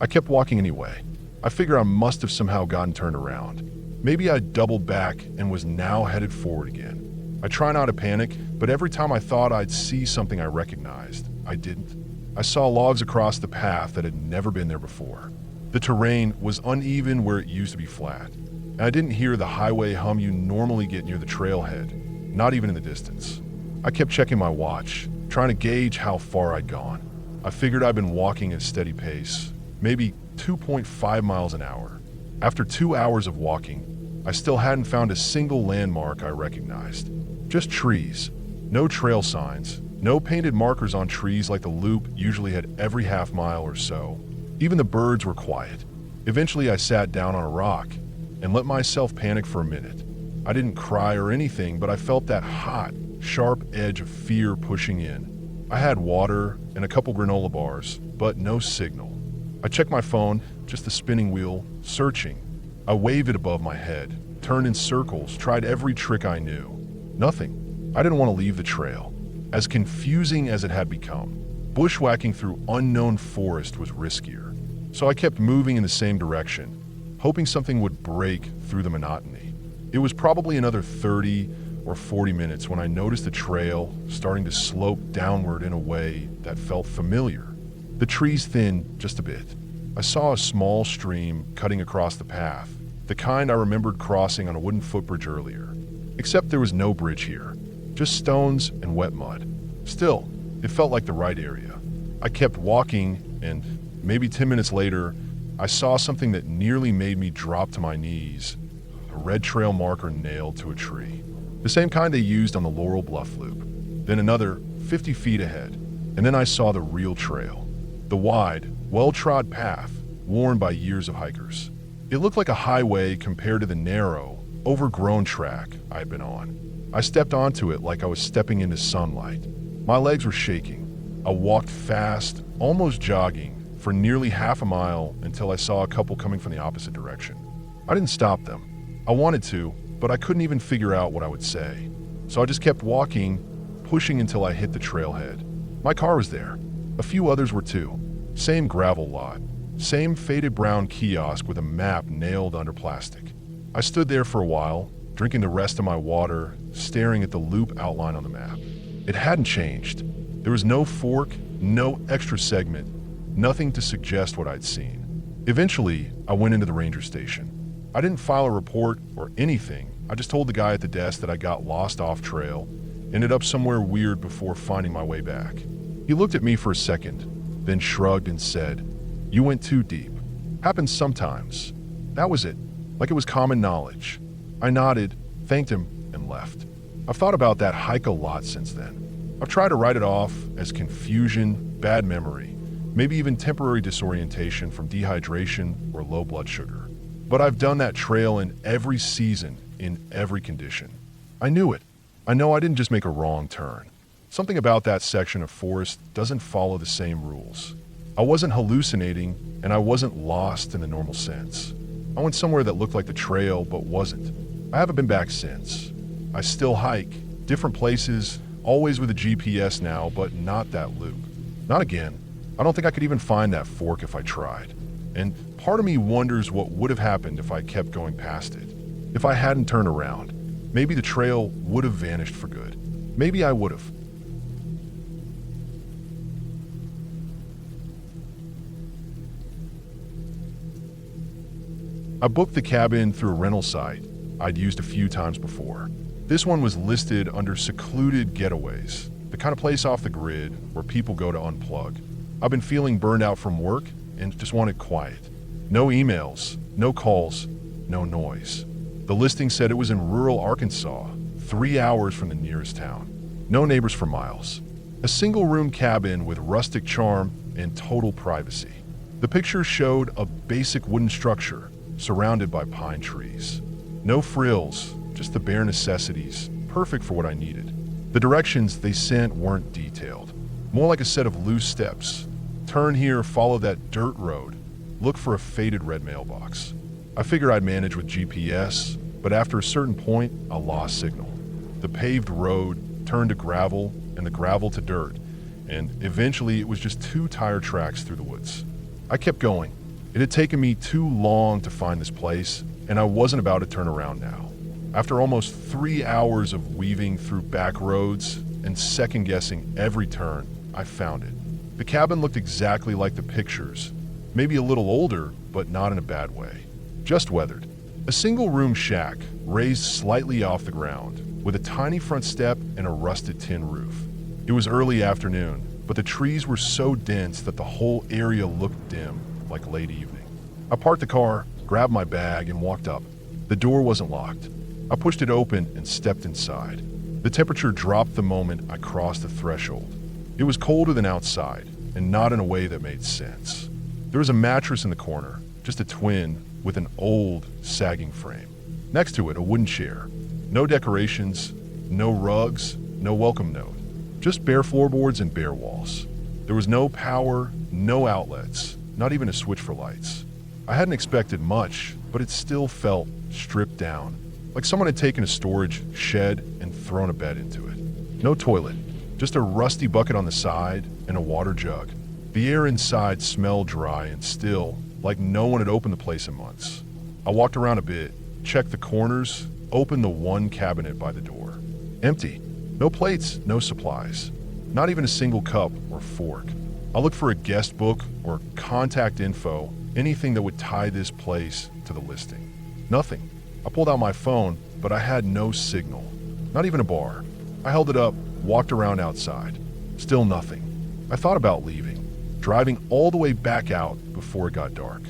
I kept walking anyway. I figured I must have somehow gotten turned around. Maybe I doubled back and was now headed forward again. I try not to panic, but every time I thought I'd see something I recognized, I didn't. I saw logs across the path that had never been there before. The terrain was uneven where it used to be flat, and I didn't hear the highway hum you normally get near the trailhead, not even in the distance. I kept checking my watch, trying to gauge how far I'd gone. I figured I'd been walking at a steady pace, maybe 2.5 miles an hour. After 2 hours of walking, I still hadn't found a single landmark I recognized. Just trees, no trail signs, no painted markers on trees like the loop usually had every half mile or so. Even the birds were quiet. Eventually I sat down on a rock and let myself panic for a minute. I didn't cry or anything, but I felt that hot, sharp edge of fear pushing in. I had water and a couple granola bars, but no signal. I checked my phone, just the spinning wheel, searching. I waved it above my head, turned in circles, tried every trick I knew. Nothing. I didn't want to leave the trail. As confusing as it had become, bushwhacking through unknown forest was riskier. So I kept moving in the same direction, hoping something would break through the monotony. It was probably another 30 or 40 minutes when I noticed the trail starting to slope downward in a way that felt familiar. The trees thinned just a bit. I saw a small stream cutting across the path, the kind I remembered crossing on a wooden footbridge earlier. Except there was no bridge here, just stones and wet mud. Still, it felt like the right area. I kept walking, and maybe 10 minutes later, I saw something that nearly made me drop to my knees. A red trail marker nailed to a tree. The same kind they used on the Laurel Bluff Loop. Then another 50 feet ahead, and then I saw the real trail. The wide, well-trod path, worn by years of hikers. It looked like a highway compared to the narrow, overgrown track I had been on. I stepped onto it like I was stepping into sunlight. My legs were shaking. I walked fast, almost jogging, for nearly half a mile until I saw a couple coming from the opposite direction. I didn't stop them. I wanted to, but I couldn't even figure out what I would say. So I just kept walking, pushing until I hit the trailhead. My car was there. A few others were too. Same gravel lot. Same faded brown kiosk with a map nailed under plastic. I stood there for a while, drinking the rest of my water, staring at the loop outline on the map. It hadn't changed. There was no fork, no extra segment, nothing to suggest what I'd seen. Eventually, I went into the ranger station. I didn't file a report or anything. I just told the guy at the desk that I got lost off trail, ended up somewhere weird before finding my way back. He looked at me for a second, then shrugged and said, "You went too deep. Happens sometimes." That was it, like it was common knowledge. I nodded, thanked him, and left. I've thought about that hike a lot since then. I've tried to write it off as confusion, bad memory, maybe even temporary disorientation from dehydration or low blood sugar. But I've done that trail in every season, in every condition. I knew it. I know I didn't just make a wrong turn. Something about that section of forest doesn't follow the same rules. I wasn't hallucinating, and I wasn't lost in the normal sense. I went somewhere that looked like the trail, but wasn't. I haven't been back since. I still hike, different places, always with a GPS now, but not that loop. Not again. I don't think I could even find that fork if I tried. And part of me wonders what would have happened if I kept going past it. If I hadn't turned around, maybe the trail would have vanished for good. Maybe I would have. I booked the cabin through a rental site I'd used a few times before. This one was listed under secluded getaways, the kind of place off the grid where people go to unplug. I've been feeling burned out from work and just wanted quiet. No emails, no calls, no noise. The listing said it was in rural Arkansas, 3 hours from the nearest town. No neighbors for miles. A single-room cabin with rustic charm and total privacy. The picture showed a basic wooden structure surrounded by pine trees. No frills, just the bare necessities, perfect for what I needed. The directions they sent weren't detailed. More like a set of loose steps. Turn here, follow that dirt road. Look for a faded red mailbox. I figured I'd manage with GPS, but after a certain point, I lost signal. The paved road turned to gravel, and the gravel to dirt, and eventually it was just 2 tire tracks through the woods. I kept going. It had taken me too long to find this place, and I wasn't about to turn around now. After almost 3 hours of weaving through back roads and second-guessing every turn, I found it. The cabin looked exactly like the pictures, maybe a little older, but not in a bad way. Just weathered. A single-room shack raised slightly off the ground, with a tiny front step and a rusted tin roof. It was early afternoon, but the trees were so dense that the whole area looked dim, like late evening. I parked the car, grabbed my bag, and walked up. The door wasn't locked. I pushed it open and stepped inside. The temperature dropped the moment I crossed the threshold. It was colder than outside, and not in a way that made sense. There was a mattress in the corner, just a twin, with an old, sagging frame. Next to it, a wooden chair. No decorations, no rugs, no welcome note. Just bare floorboards and bare walls. There was no power, no outlets, not even a switch for lights. I hadn't expected much, but it still felt stripped down, like someone had taken a storage shed and thrown a bed into it. No toilet, just a rusty bucket on the side and a water jug. The air inside smelled dry and still, like no one had opened the place in months. I walked around a bit, checked the corners, opened the one cabinet by the door. Empty. No plates, no supplies. Not even a single cup or fork. I looked for a guest book or contact info, anything that would tie this place to the listing. Nothing. I pulled out my phone, but I had no signal. Not even a bar. I held it up, walked around outside. Still nothing. I thought about leaving, driving all the way back out before it got dark.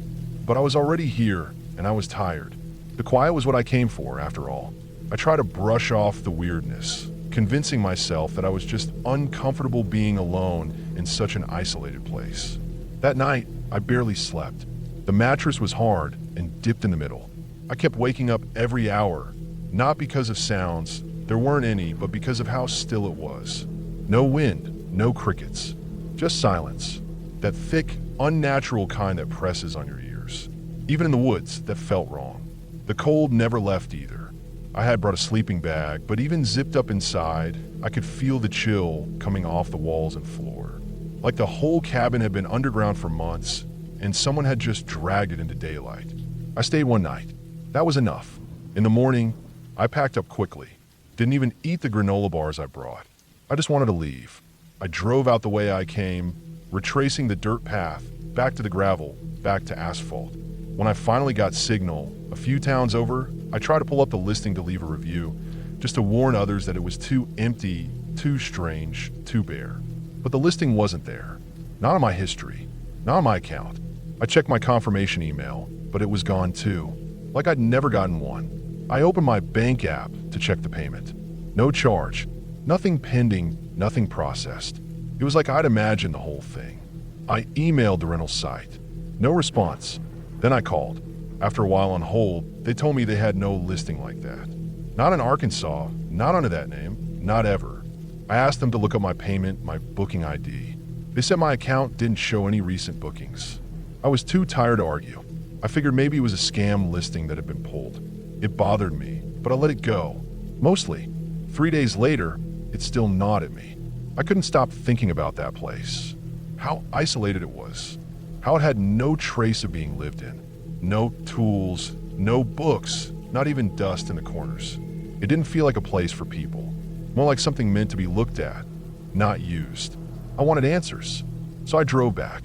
But I was already here, and I was tired. The quiet was what I came for, after all. I tried to brush off the weirdness, convincing myself that I was just uncomfortable being alone in such an isolated place. That night, I barely slept. The mattress was hard and dipped in the middle. I kept waking up every hour, not because of sounds, there weren't any, but because of how still it was. No wind, no crickets, just silence. That thick, unnatural kind that presses on your ears. Even in the woods, that felt wrong. The cold never left either. I had brought a sleeping bag, but even zipped up inside, I could feel the chill coming off the walls and floor. Like the whole cabin had been underground for months, and someone had just dragged it into daylight. I stayed one night. That was enough. In the morning, I packed up quickly. Didn't even eat the granola bars I brought. I just wanted to leave. I drove out the way I came, retracing the dirt path, back to the gravel, back to asphalt. When I finally got signal, a few towns over, I tried to pull up the listing to leave a review, just to warn others that it was too empty, too strange, too bare. But the listing wasn't there. Not on my history, not on my account. I checked my confirmation email, but it was gone too, like I'd never gotten one. I opened my bank app to check the payment. No charge, nothing pending, nothing processed. It was like I'd imagined the whole thing. I emailed the rental site. No response. Then I called. After a while on hold, they told me they had no listing like that. Not in Arkansas, not under that name, not ever. I asked them to look up my payment, my booking ID. They said my account didn't show any recent bookings. I was too tired to argue. I figured maybe it was a scam listing that had been pulled. It bothered me, but I let it go. Mostly. 3 days later, it still gnawed at me. I couldn't stop thinking about that place. How isolated it was. How it had no trace of being lived in. No tools, no books, not even dust in the corners. It didn't feel like a place for people. More like something meant to be looked at, not used. I wanted answers. So I drove back.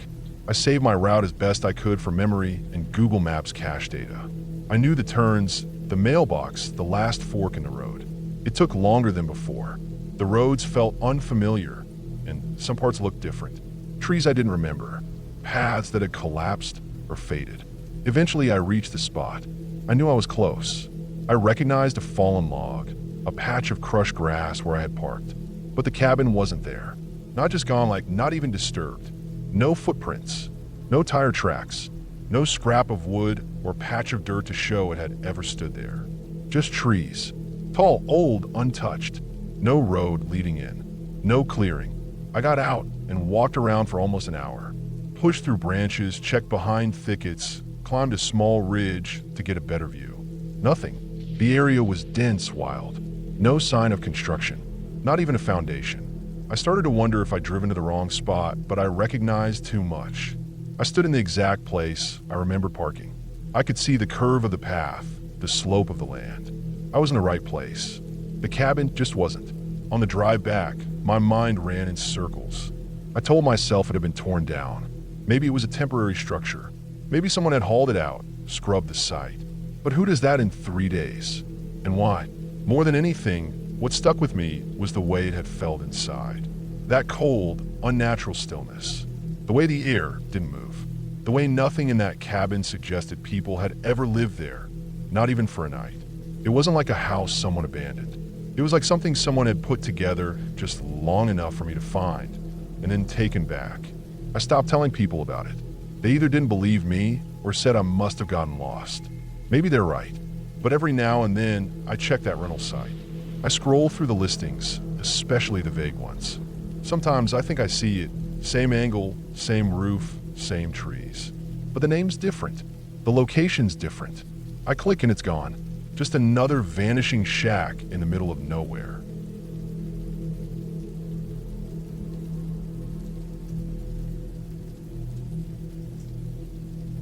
I saved my route as best I could from memory and Google Maps cache data. I knew the turns, the mailbox, the last fork in the road. It took longer than before. The roads felt unfamiliar, and some parts looked different. Trees I didn't remember, paths that had collapsed or faded. Eventually I reached the spot. I knew I was close. I recognized a fallen log, a patch of crushed grass where I had parked. But the cabin wasn't there. Not just gone, like not even disturbed. No footprints, no tire tracks, no scrap of wood or patch of dirt to show it had ever stood there. Just trees, tall, old, untouched. No road leading in, no clearing. I got out and walked around for almost an hour. Pushed through branches, checked behind thickets, climbed a small ridge to get a better view. Nothing. The area was dense, wild. No sign of construction, not even a foundation. I started to wonder if I'd driven to the wrong spot, but I recognized too much. I stood in the exact place I remember parking. I could see the curve of the path, the slope of the land. I was in the right place. The cabin just wasn't. On the drive back, my mind ran in circles. I told myself it had been torn down. Maybe it was a temporary structure. Maybe someone had hauled it out, scrubbed the site. But who does that in 3 days? And why? More than anything, what stuck with me was the way it had felt inside. That cold, unnatural stillness. The way the air didn't move. The way nothing in that cabin suggested people had ever lived there, not even for a night. It wasn't like a house someone abandoned. It was like something someone had put together just long enough for me to find, and then taken back. I stopped telling people about it. They either didn't believe me or said I must have gotten lost. Maybe they're right, but every now and then I check that rental site. I scroll through the listings, especially the vague ones. Sometimes I think I see it, same angle, same roof, same trees. But the name's different. The location's different. I click and it's gone. Just another vanishing shack in the middle of nowhere.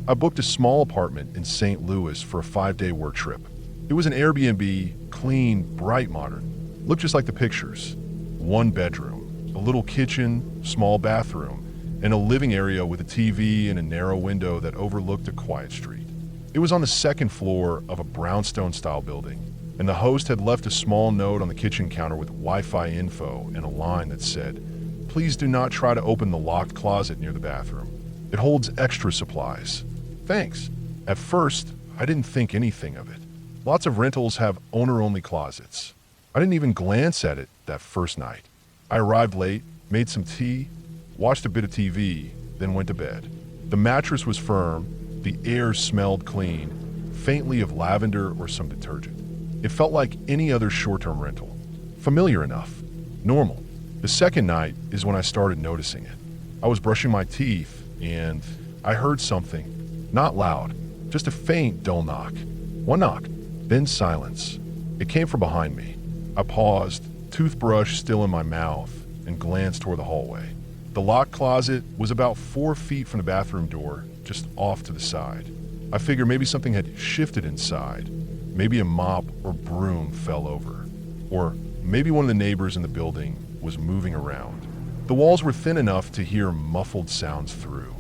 I booked a small apartment in St. Louis for a 5-day work trip. It was an Airbnb, clean, bright, modern. Looked just like the pictures. 1 bedroom, a little kitchen, small bathroom, and a living area with a TV and a narrow window that overlooked a quiet street. It was on the 2nd floor of a brownstone-style building, and the host had left a small note on the kitchen counter with Wi-Fi info and a line that said, "Please do not try to open the locked closet near the bathroom. It holds extra supplies. Thanks." At first, I didn't think anything of it. Lots of rentals have owner-only closets. I didn't even glance at it that first night. I arrived late, made some tea, watched a bit of TV, then went to bed. The mattress was firm, the air smelled clean, faintly of lavender or some detergent. It felt like any other short-term rental. Familiar enough. Normal. The second night is when I started noticing it. I was brushing my teeth, and I heard something. Not loud, just a faint, dull knock. One knock, then silence. It came from behind me. I paused, toothbrush still in my mouth, and glanced toward the hallway. The locked closet was about 4 feet from the bathroom door, just off to the side. I figured maybe something had shifted inside. Maybe a mop or broom fell over. Or maybe one of the neighbors in the building was moving around. The walls were thin enough to hear muffled sounds through.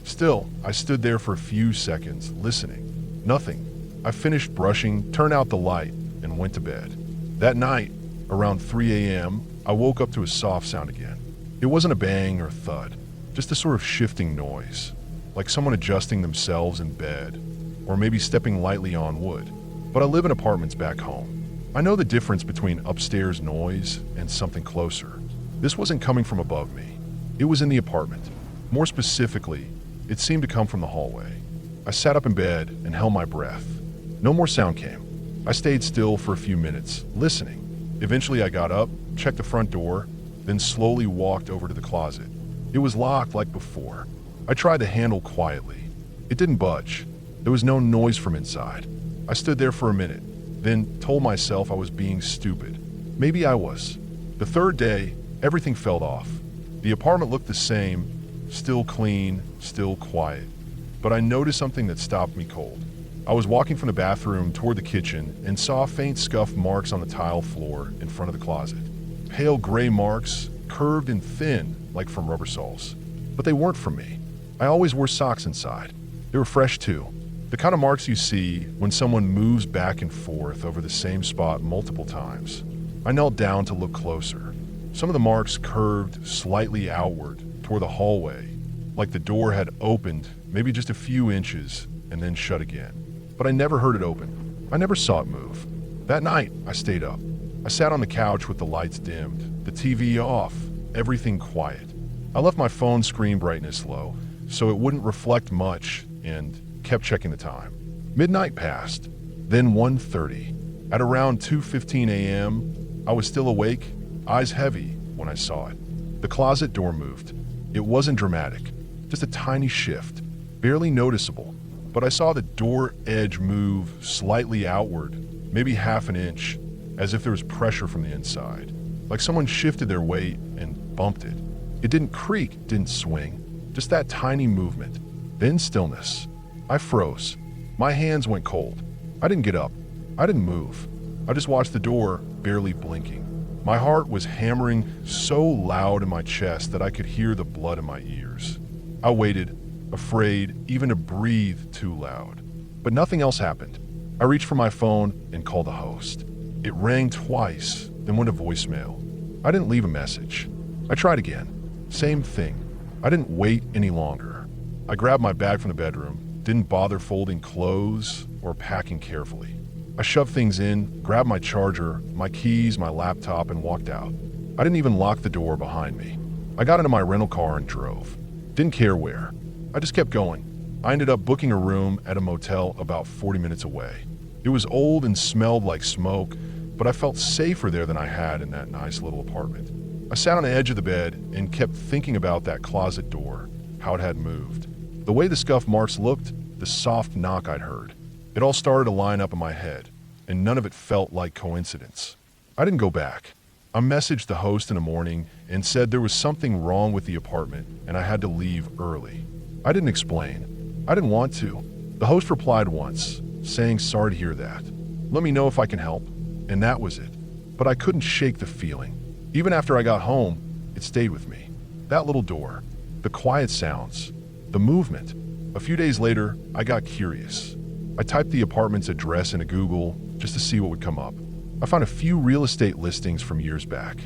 Still, I stood there for a few seconds, listening. Nothing. I finished brushing, turned out the light, and went to bed. That night, around 3 a.m., I woke up to a soft sound again. It wasn't a bang or thud, just a sort of shifting noise, like someone adjusting themselves in bed, or maybe stepping lightly on wood. But I live in apartments back home. I know the difference between upstairs noise and something closer. This wasn't coming from above me. It was in the apartment. More specifically, it seemed to come from the hallway. I sat up in bed and held my breath. No more sound came. I stayed still for a few minutes, listening. Eventually I got up, checked the front door, then slowly walked over to the closet. It was locked like before. I tried the handle quietly. It didn't budge. There was no noise from inside. I stood there for a minute, then told myself I was being stupid. Maybe I was. The third day, everything felt off. The apartment looked the same, still clean, still quiet. But I noticed something that stopped me cold. I was walking from the bathroom toward the kitchen and saw faint scuff marks on the tile floor in front of the closet. Pale gray marks, curved and thin, like from rubber soles. But they weren't from me. I always wore socks inside. They were fresh too. The kind of marks you see when someone moves back and forth over the same spot multiple times. I knelt down to look closer. Some of the marks curved slightly outward toward the hallway, like the door had opened maybe just a few inches and then shut again. But I never heard it open. I never saw it move. That night, I stayed up. I sat on the couch with the lights dimmed, the TV off, everything quiet. I left my phone screen brightness low, so it wouldn't reflect much, and kept checking the time. Midnight passed, then 1:30. At around 2:15 a.m., I was still awake, eyes heavy, when I saw it. The closet door moved. It wasn't dramatic, just a tiny shift, barely noticeable, but I saw the door edge move slightly outward, maybe half an inch, as if there was pressure from the inside, like someone shifted their weight and bumped it. It didn't creak, didn't swing, just that tiny movement. Then stillness. I froze. My hands went cold. I didn't get up. I didn't move. I just watched the door, barely blinking. My heart was hammering so loud in my chest that I could hear the blood in my ears. I waited, afraid even to breathe too loud. But nothing else happened. I reached for my phone and called the host. It rang twice, then went to voicemail. I didn't leave a message. I tried again. Same thing. I didn't wait any longer. I grabbed my bag from the bedroom, didn't bother folding clothes or packing carefully. I shoved things in, grabbed my charger, my keys, my laptop, and walked out. I didn't even lock the door behind me. I got into my rental car and drove. Didn't care where. I just kept going. I ended up booking a room at a motel about 40 minutes away. It was old and smelled like smoke, but I felt safer there than I had in that nice little apartment. I sat on the edge of the bed and kept thinking about that closet door, how it had moved. The way the scuff marks looked, the soft knock I'd heard. It all started to line up in my head, and none of it felt like coincidence. I didn't go back. I messaged the host in the morning and said there was something wrong with the apartment and I had to leave early. I didn't explain. I didn't want to. The host replied once, saying sorry to hear that. Let me know if I can help. And that was it. But I couldn't shake the feeling. Even after I got home, it stayed with me. That little door, the quiet sounds, the movement. A few days later, I got curious. I typed the apartment's address into Google just to see what would come up. I found a few real estate listings from years back.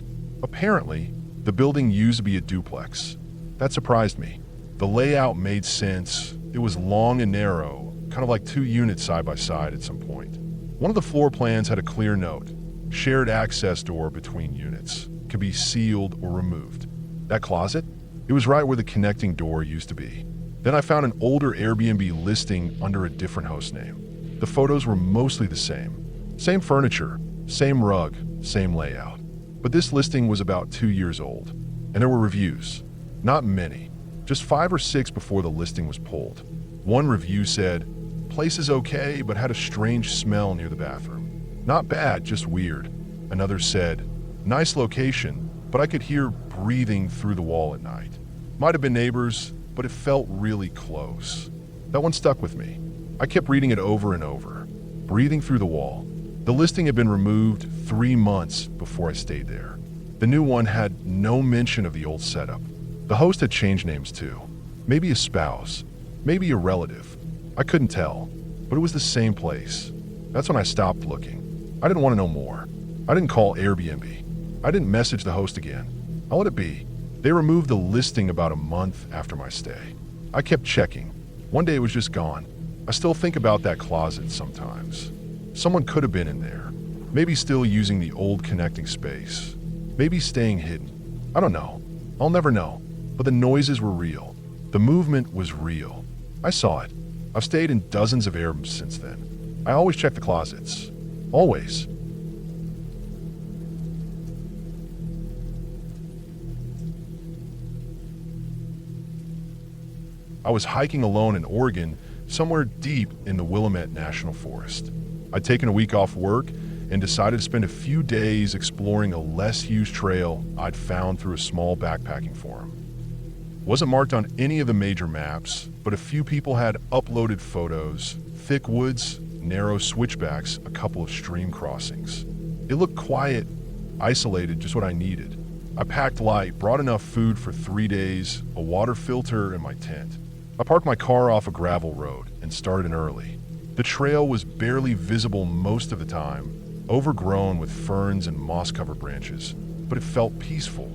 Apparently, the building used to be a duplex. That surprised me. The layout made sense. It was long and narrow, kind of like 2 units side by side at some point. One of the floor plans had a clear note: shared access door between units, could be sealed or removed. That closet? It was right where the connecting door used to be. Then I found an older Airbnb listing under a different host name. The photos were mostly the same. Same furniture, same rug, same layout. But this listing was about 2 years old, and there were reviews. Not many, just 5 or 6 before the listing was pulled. One review said, "Place is okay, but had a strange smell near the bathroom. Not bad, just weird." Another said, "Nice location, but I could hear breathing through the wall at night. Might have been neighbors, but it felt really close." That one stuck with me. I kept reading it over and over. Breathing through the wall. The listing had been removed 3 months before I stayed there. The new one had no mention of the old setup. The host had changed names too. Maybe a spouse, maybe a relative. I couldn't tell, but it was the same place. That's when I stopped looking. I didn't want to know more. I didn't call Airbnb. I didn't message the host again. I let it be. They removed the listing about a month after my stay. I kept checking. One day it was just gone. I still think about that closet sometimes. Someone could have been in there. Maybe still using the old connecting space. Maybe staying hidden. I don't know. I'll never know. But the noises were real. The movement was real. I saw it. I've stayed in dozens of Airbnbs since then. I always check the closets. Always. I was hiking alone in Oregon, somewhere deep in the Willamette National Forest. I'd taken a week off work and decided to spend a few days exploring a less used trail I'd found through a small backpacking forum. It wasn't marked on any of the major maps, but a few people had uploaded photos, thick woods, narrow switchbacks, a couple of stream crossings. It looked quiet, isolated, just what I needed. I packed light, brought enough food for 3 days, a water filter, and my tent. I parked my car off a gravel road and started early. The trail was barely visible most of the time, overgrown with ferns and moss-covered branches, but it felt peaceful.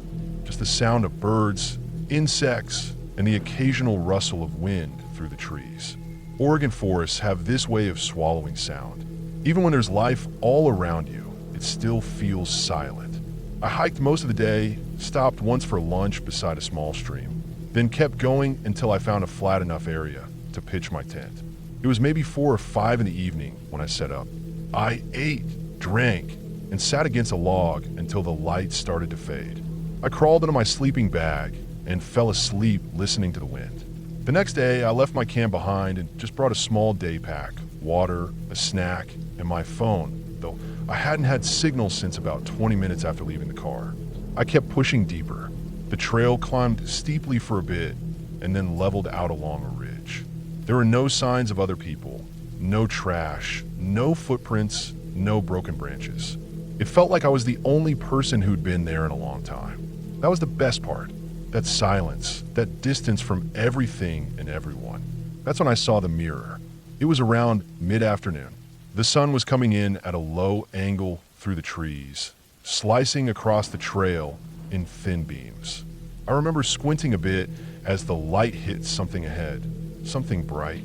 Just the sound of birds, insects, and the occasional rustle of wind through the trees. Oregon forests have this way of swallowing sound. Even when there's life all around you, it still feels silent. I hiked most of the day, stopped once for lunch beside a small stream, then kept going until I found a flat enough area to pitch my tent. It was maybe 4 or 5 in the evening when I set up. I ate, drank, and sat against a log until the light started to fade. I crawled into my sleeping bag and fell asleep listening to the wind. The next day, I left my camp behind and just brought a small day pack, water, a snack, and my phone, though I hadn't had signal since about 20 minutes after leaving the car. I kept pushing deeper. The trail climbed steeply for a bit and then leveled out along a ridge. There were no signs of other people, no trash, no footprints, no broken branches. It felt like I was the only person who'd been there in a long time. That was the best part. That silence, that distance from everything and everyone. That's when I saw the mirror. It was around mid-afternoon. The sun was coming in at a low angle through the trees, slicing across the trail in thin beams. I remember squinting a bit as the light hit something ahead, something bright.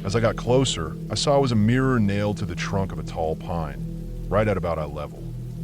As I got closer, I saw it was a mirror nailed to the trunk of a tall pine, right at about eye level.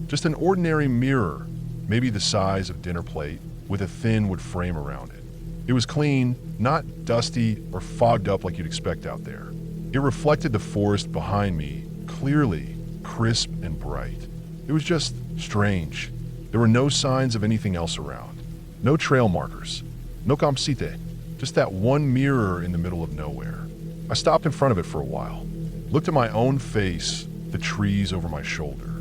Just an ordinary mirror, maybe the size of a dinner plate, with a thin wood frame around it. It was clean, not dusty or fogged up like you'd expect out there. It reflected the forest behind me, clearly, crisp and bright. It was just strange. There were no signs of anything else around. No trail markers. No campsite. Just that one mirror in the middle of nowhere. I stopped in front of it for a while. Looked at my own face, the trees over my shoulder.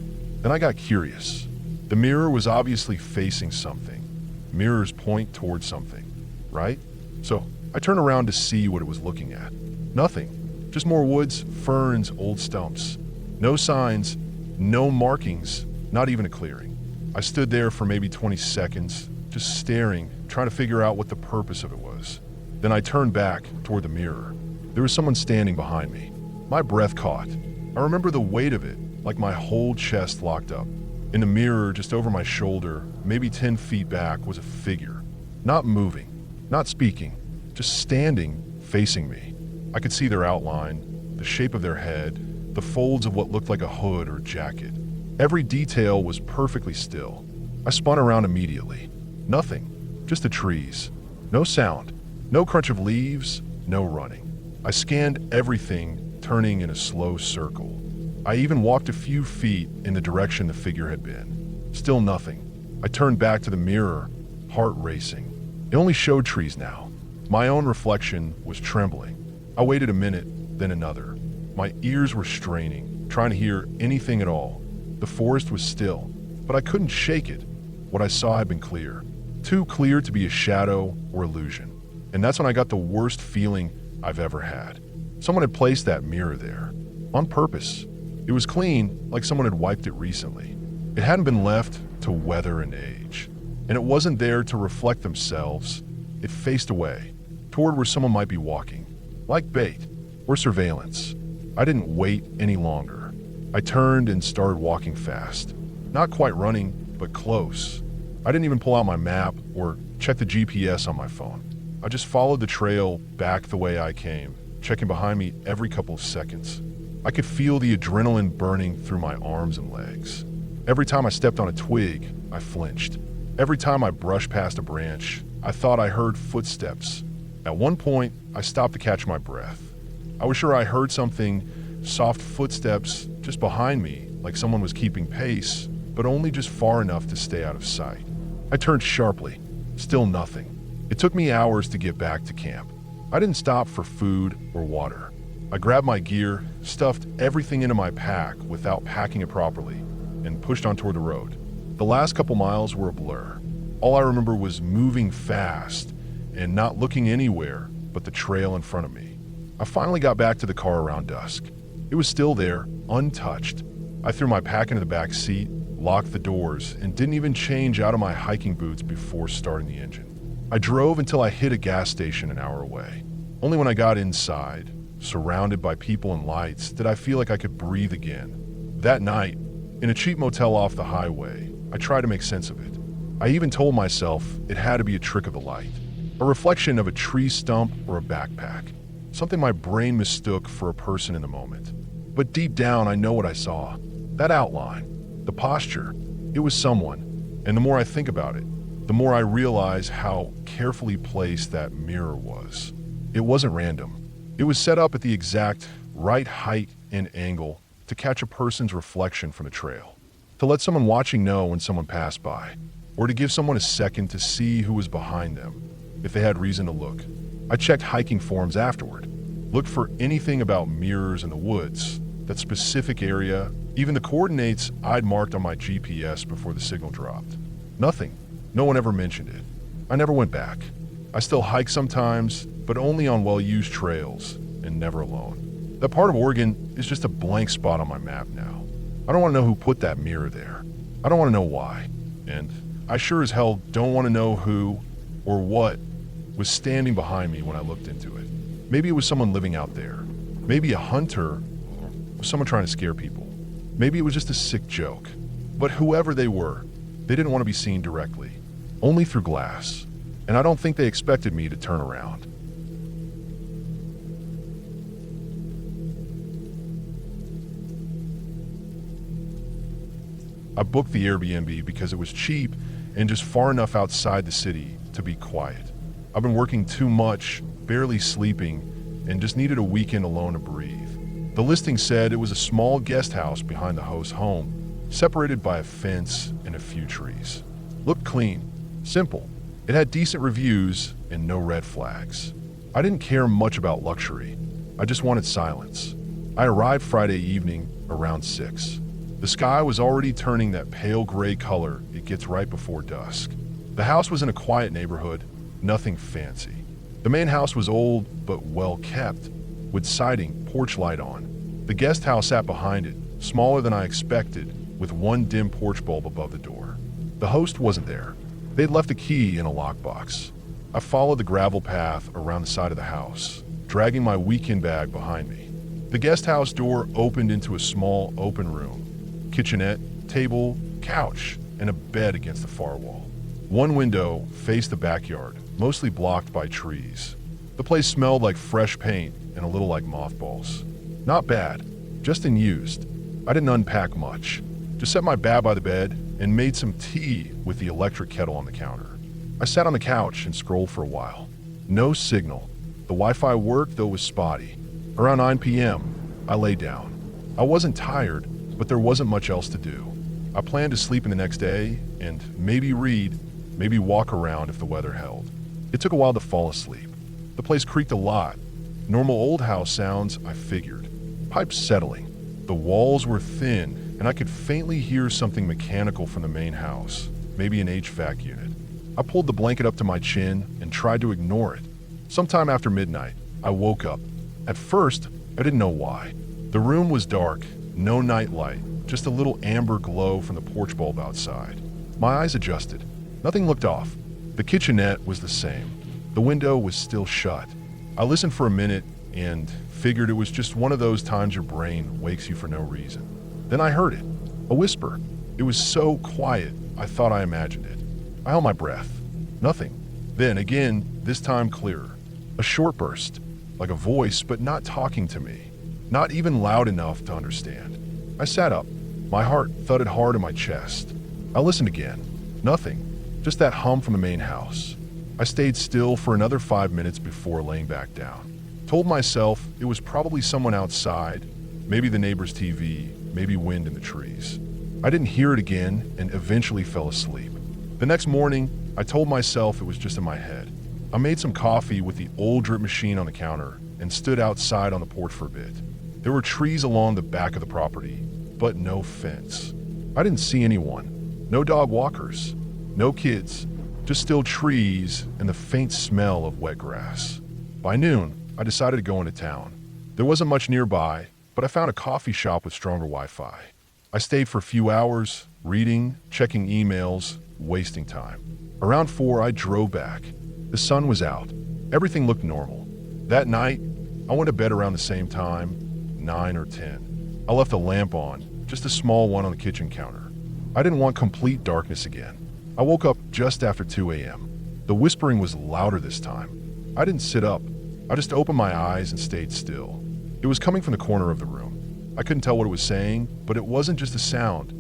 Then I got curious. The mirror was obviously facing something. Mirrors point towards something, right? So I turned around to see what it was looking at. Nothing. Just more woods, ferns, old stumps. No signs, no markings, not even a clearing. I stood there for maybe 20 seconds, just staring, trying to figure out what the purpose of it was. Then I turned back toward the mirror. There was someone standing behind me. My breath caught. I remember the weight of it, like my whole chest locked up. In the mirror, just over my shoulder, maybe 10 feet back, was a figure. Not moving, not speaking, just standing, facing me. I could see their outline, the shape of their head, the folds of what looked like a hood or jacket. Every detail was perfectly still. I spun around immediately. Nothing, just the trees. No sound, no crunch of leaves, no running. I scanned everything, turning in a slow circle. I even walked a few feet in the direction the figure had been. Still nothing. I turned back to the mirror, heart racing. It only showed trees now. My own reflection was trembling. I waited a minute, then another. My ears were straining, trying to hear anything at all. The forest was still, but I couldn't shake it. What I saw had been clear. Too clear to be a shadow or illusion. And that's when I got the worst feeling I've ever had. Someone had placed that mirror there. On purpose. It was clean, like someone had wiped it recently. It hadn't been left to weather and age. And it wasn't there to reflect themselves. It faced away, toward where someone might be walking, like bait or surveillance. I didn't wait any longer. I turned and started walking fast. Not quite running, but close. I didn't even pull out my map or check the GPS on my phone. I just followed the trail back the way I came, checking behind me every couple of seconds. I could feel the adrenaline burning through my arms and legs. Every time I stepped on a twig, I flinched. Every time I brushed past a branch, I thought I heard footsteps. At one point, I stopped to catch my breath. I was sure I heard something, soft footsteps just behind me, like someone was keeping pace, but only just far enough to stay out of sight. I turned sharply. Still nothing. It took me hours to get back to camp. I didn't stop for food or water. I grabbed my gear, stuffed everything into my pack without packing it properly, and pushed on toward the road. The last couple miles were a blur. All I remember was moving fast and not looking anywhere but the trail in front of me. I finally got back to the car around dusk. It was still there, untouched. I threw my pack into the back seat, locked the doors, and didn't even change out of my hiking boots before starting the engine. I drove until I hit a gas station an hour away. Only when I got inside, surrounded by people and lights, did I feel like I could breathe again. That night, in a cheap motel off the highway, I tried to make sense of it. I even told myself it had to be a trick of the light, a reflection of a tree stump or a backpack, something my brain mistook for a person in the moment. But deep down, I know what I saw. That outline, the posture, it was someone. And the more I think about it, the more I realize how carefully placed that mirror was. It wasn't random. It was set up at the exact right height and angle to catch a person's reflection from the trail, to let someone watching know when someone passed by, or to give someone a second to see who was behind them, if they had reason to look. I checked hiking forums afterward, looked for anything about mirrors in the woods, that specific area, even the coordinates I'd marked on my GPS before the signal dropped. Nothing. No one ever mentioned it. I never went back. I still hike sometimes, but only on well-used trails, and never alone. That part of Oregon is just a blank spot on my map now. I don't want to know who put that mirror there. I don't want to know why. And I sure as hell don't want to know who or what was standing behind me when I looked into it. Maybe it was someone living out there. Maybe a hunter or someone trying to scare people. Maybe it was just a sick joke. But whoever they were, they didn't want to be seen directly, only through glass. And I don't think they expected me to turn around. I booked the Airbnb because it was cheap and just far enough outside the city to be quiet. I've been working too much, barely sleeping, and just needed a weekend alone to breathe. The listing said it was a small guest house behind the host's home, separated by a fence and a few trees. Looked clean, simple. It had decent reviews and no red flags. I didn't care much about luxury. I just wanted silence. I arrived Friday evening around 6. The sky was already turning that pale gray color it gets right before dusk. The house was in a quiet neighborhood, nothing fancy. The main house was old but well kept, with siding, porch light on. The guest house sat behind it, smaller than I expected, with one dim porch bulb above the door. The host wasn't there. They'd left a key in a lockbox. I followed the gravel path around the side of the house, dragging my weekend bag behind me. The guest house door opened into a small open room. Kitchenette, table, couch, and a bed against the far wall. One window faced the backyard, mostly blocked by trees. The place smelled like fresh paint and a little like mothballs. Not bad, just unused. I didn't unpack much. Just set my bag by the bed and made some tea with the electric kettle on the counter. I sat on the couch and scrolled for a while. No signal. The Wi-Fi worked, though was spotty. Around 9 p.m., I lay down. I wasn't tired, but there wasn't much else to do. I planned to sleep in the next day and maybe read, maybe walk around if the weather held. It took a while to fall asleep. The place creaked a lot. Normal old house sounds, I figured. Pipes settling. The walls were thin, and I could faintly hear something mechanical from the main house, maybe an HVAC unit. I pulled the blanket up to my chin and tried to ignore it. Sometime after midnight, I woke up. At first, I didn't know why. The room was dark, no night light, just a little amber glow from the porch bulb outside. My eyes adjusted. Nothing looked off. The kitchenette was the same. The window was still shut. I listened for a minute and figured it was just one of those times your brain wakes you for no reason. Then I heard it, a whisper. It was so quiet, I thought I imagined it. I held my breath. Nothing. Then again, this time clearer. A short burst, like a voice, but not talking to me. Not even loud enough to understand. I sat up. My heart thudded hard in my chest. I listened again. Nothing. Just that hum from the main house. I stayed still for another 5 minutes before laying back down. Told myself it was probably someone outside, maybe the neighbor's TV, maybe wind in the trees. I didn't hear it again and eventually fell asleep. The next morning, I told myself it was just in my head. I made some coffee with the old drip machine on the counter and stood outside on the porch for a bit. There were trees along the back of the property, but no fence. I didn't see anyone. No dog walkers. No kids. Just still trees and the faint smell of wet grass. By noon, I decided to go into town. There wasn't much nearby, but I found a coffee shop with stronger Wi-Fi. I stayed for a few hours, reading, checking emails, wasting time. Around 4, I drove back. The sun was out. Everything looked normal. That night, I went to bed around the same time, 9 or 10. I left a lamp on, just a small one on the kitchen counter. I didn't want complete darkness again. I woke up just after 2 a.m. The whispering was louder this time. I didn't sit up. I just opened my eyes and stayed still. It was coming from the corner of the room. I couldn't tell what it was saying, but it wasn't just a sound.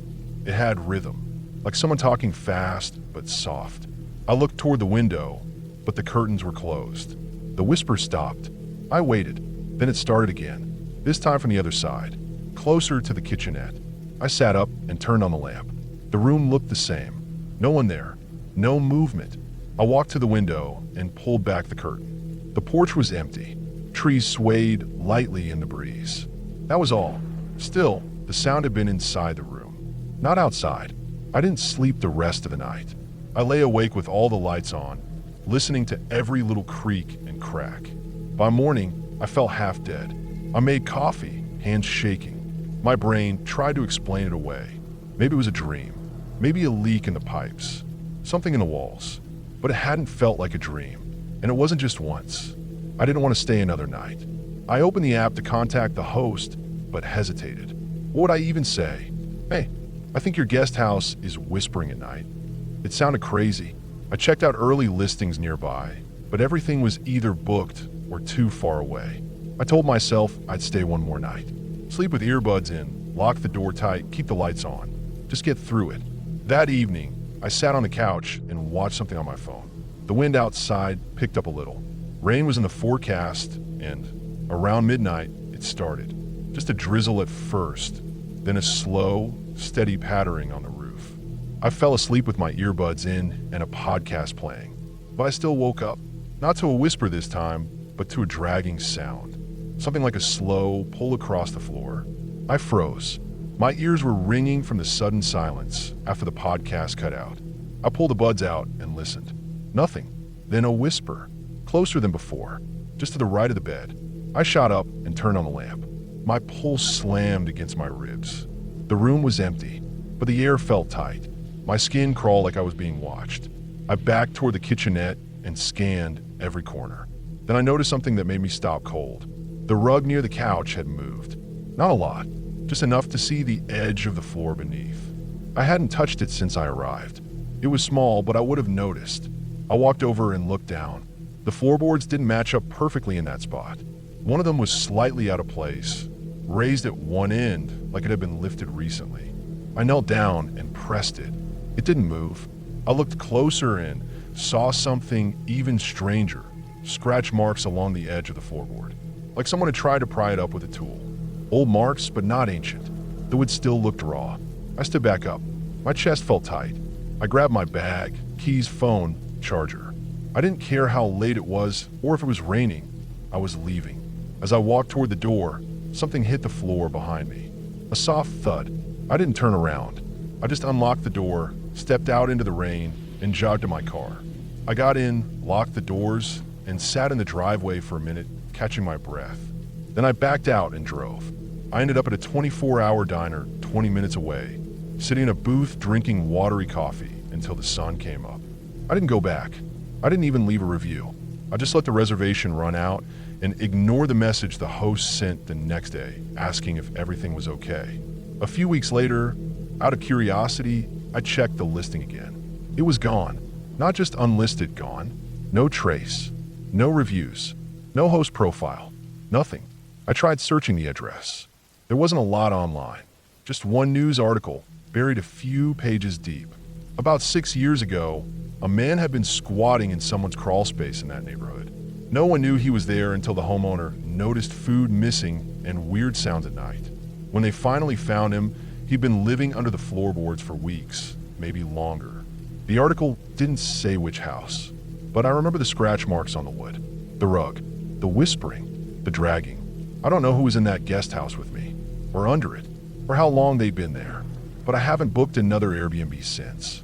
It had rhythm, like someone talking fast but soft. I looked toward the window, but the curtains were closed. The whisper stopped. I waited. Then it started again, this time from the other side, closer to the kitchenette. I sat up and turned on the lamp. The room looked the same. No one there. No movement. I walked to the window and pulled back the curtain. The porch was empty. Trees swayed lightly in the breeze. That was all. Still, the sound had been inside the room, not outside. I didn't sleep the rest of the night. I lay awake with all the lights on, listening to every little creak and crack. By morning, I felt half dead. I made coffee, hands shaking. My brain tried to explain it away. Maybe it was a dream. Maybe a leak in the pipes. Something in the walls. But it hadn't felt like a dream. And it wasn't just once. I didn't want to stay another night. I opened the app to contact the host, but hesitated. What would I even say? Hey, I think your guest house is whispering at night. It sounded crazy. I checked out early listings nearby, but everything was either booked or too far away. I told myself I'd stay one more night. Sleep with earbuds in, lock the door tight, keep the lights on. Just get through it. That evening, I sat on the couch and watched something on my phone. The wind outside picked up a little. Rain was in the forecast, and around midnight, it started. Just a drizzle at first, then a slow, steady pattering on the roof. I fell asleep with my earbuds in and a podcast playing, but I still woke up. Not to a whisper this time, but to a dragging sound. Something like a slow pull across the floor. I froze. My ears were ringing from the sudden silence after the podcast cut out. I pulled the buds out and listened. Nothing. Then a whisper, closer than before, just to the right of the bed. I shot up and turned on the lamp. My pulse slammed against my ribs. The room was empty, but the air felt tight. My skin crawled like I was being watched. I backed toward the kitchenette and scanned every corner. Then I noticed something that made me stop cold. The rug near the couch had moved. Not a lot. Just enough to see the edge of the floor beneath. I hadn't touched it since I arrived. It was small, but I would have noticed. I walked over and looked down. The floorboards didn't match up perfectly in that spot. One of them was slightly out of place, raised at one end like it had been lifted recently. I knelt down and pressed it. It didn't move. I looked closer and saw something even stranger, scratch marks along the edge of the floorboard, like someone had tried to pry it up with a tool. Old marks, but not ancient. The wood still looked raw. I stood back up. My chest felt tight. I grabbed my bag, keys, phone, charger. I didn't care how late it was or if it was raining. I was leaving. As I walked toward the door, something hit the floor behind me. A soft thud. I didn't turn around. I just unlocked the door, stepped out into the rain, and jogged to my car. I got in, locked the doors, and sat in the driveway for a minute, catching my breath. Then I backed out and drove. I ended up at a 24-hour diner 20 minutes away, sitting in a booth drinking watery coffee until the sun came up. I didn't go back. I didn't even leave a review. I just let the reservation run out and ignore the message the host sent the next day asking if everything was okay. A few weeks later, out of curiosity, I checked the listing again. It was gone. Not just unlisted gone. No trace. No reviews. No host profile. Nothing. I tried searching the address. There wasn't a lot online. Just one news article, buried a few pages deep. About 6 years ago, a man had been squatting in someone's crawl space in that neighborhood. No one knew he was there until the homeowner noticed food missing and weird sounds at night. When they finally found him, he'd been living under the floorboards for weeks, maybe longer. The article didn't say which house, but I remember the scratch marks on the wood, the rug, the whispering, the dragging. I don't know who was in that guest house with me, or under it, or how long they'd been there, but I haven't booked another Airbnb since.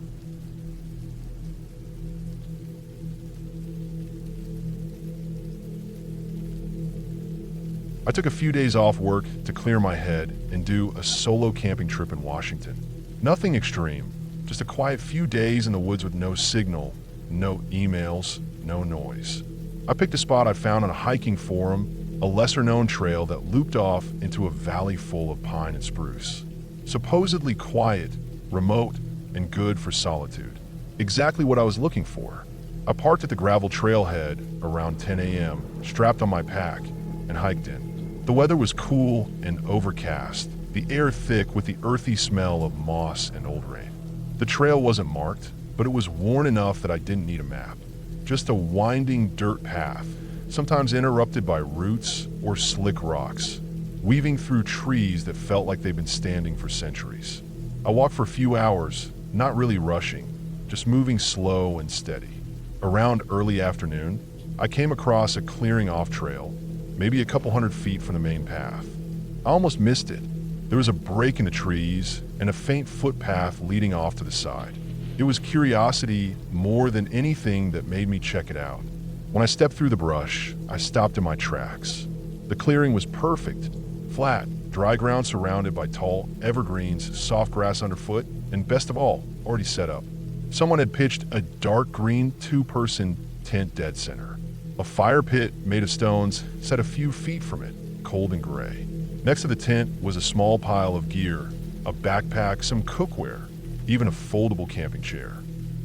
I took a few days off work to clear my head and do a solo camping trip in Washington. Nothing extreme, just a quiet few days in the woods with no signal, no emails, no noise. I picked a spot I found on a hiking forum, a lesser-known trail that looped off into a valley full of pine and spruce. Supposedly quiet, remote, and good for solitude. Exactly what I was looking for. I parked at the gravel trailhead around 10 a.m., strapped on my pack, and hiked in. The weather was cool and overcast, the air thick with the earthy smell of moss and old rain. The trail wasn't marked, but it was worn enough that I didn't need a map. Just a winding dirt path, sometimes interrupted by roots or slick rocks, weaving through trees that felt like they'd been standing for centuries. I walked for a few hours, not really rushing, just moving slow and steady. Around early afternoon, I came across a clearing off trail, maybe a couple hundred feet from the main path. I almost missed it. There was a break in the trees and a faint footpath leading off to the side. It was curiosity more than anything that made me check it out. When I stepped through the brush, I stopped in my tracks. The clearing was perfect. Flat, dry ground surrounded by tall evergreens, soft grass underfoot, and best of all, already set up. Someone had pitched a dark green two-person tent dead center. A fire pit made of stones sat a few feet from it, cold and gray. Next to the tent was a small pile of gear, a backpack, some cookware, even a foldable camping chair.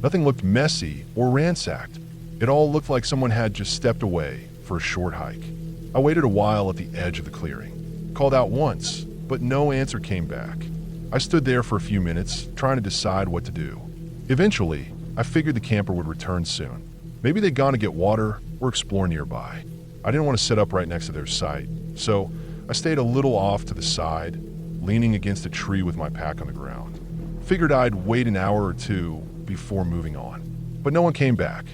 Nothing looked messy or ransacked. It all looked like someone had just stepped away for a short hike. I waited a while at the edge of the clearing, called out once, but no answer came back. I stood there for a few minutes, trying to decide what to do. Eventually, I figured the camper would return soon. Maybe they'd gone to get water or explore nearby. I didn't want to set up right next to their site, so I stayed a little off to the side, leaning against a tree with my pack on the ground. Figured I'd wait an hour or two before moving on. But no one came back.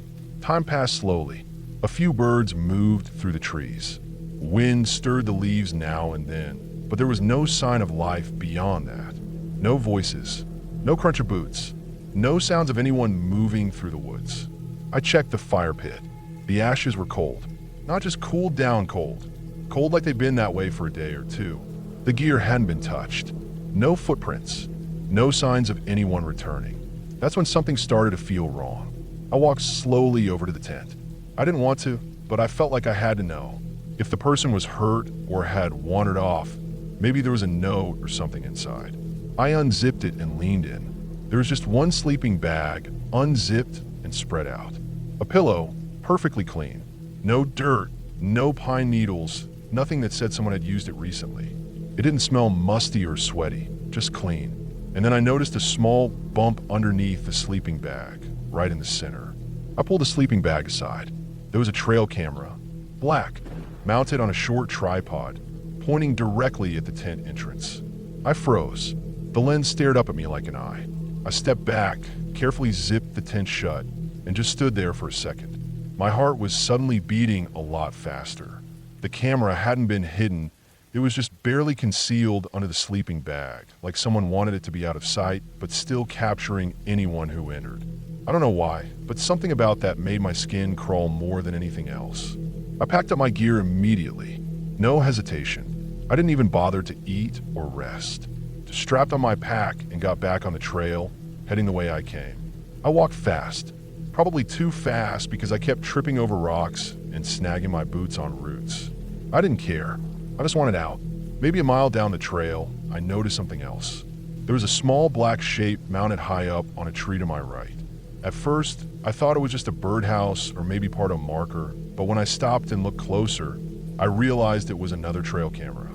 Time passed slowly. A few birds moved through the trees. Wind stirred the leaves now and then, but there was no sign of life beyond that. No voices, no crunch of boots, no sounds of anyone moving through the woods. I checked the fire pit. The ashes were cold. Not just cooled down cold. Cold like they'd been that way for a day or two. The gear hadn't been touched. No footprints. No signs of anyone returning. That's when something started to feel wrong. I walked slowly over to the tent. I didn't want to, but I felt like I had to know. If the person was hurt or had wandered off, maybe there was a note or something inside. I unzipped it and leaned in. There was just one sleeping bag, unzipped and spread out. A pillow, perfectly clean. No dirt, no pine needles, nothing that said someone had used it recently. It didn't smell musty or sweaty, just clean. And then I noticed a small bump underneath the sleeping bag, right in the center. I pulled the sleeping bag aside. There was a trail camera, black, mounted on a short tripod, pointing directly at the tent entrance. I froze. The lens stared up at me like an eye. I stepped back, carefully zipped the tent shut, and just stood there for a second. My heart was suddenly beating a lot faster. The camera hadn't been hidden. It was just barely concealed under the sleeping bag, like someone wanted it to be out of sight, but still capturing anyone who entered. I don't know why, but something about that made my skin crawl more than anything else. I packed up my gear immediately. No hesitation. I didn't even bother to eat or rest. Just strapped on my pack and got back on the trail, heading the way I came. I walked fast. Probably too fast because I kept tripping over rocks and snagging my boots on roots. I didn't care. I just wanted out. Maybe a mile down the trail, I noticed something else. There was a small black shape mounted high up on a tree to my right. At first, I thought it was just a birdhouse or maybe part of a marker, but when I stopped and looked closer, I realized it was another trail camera.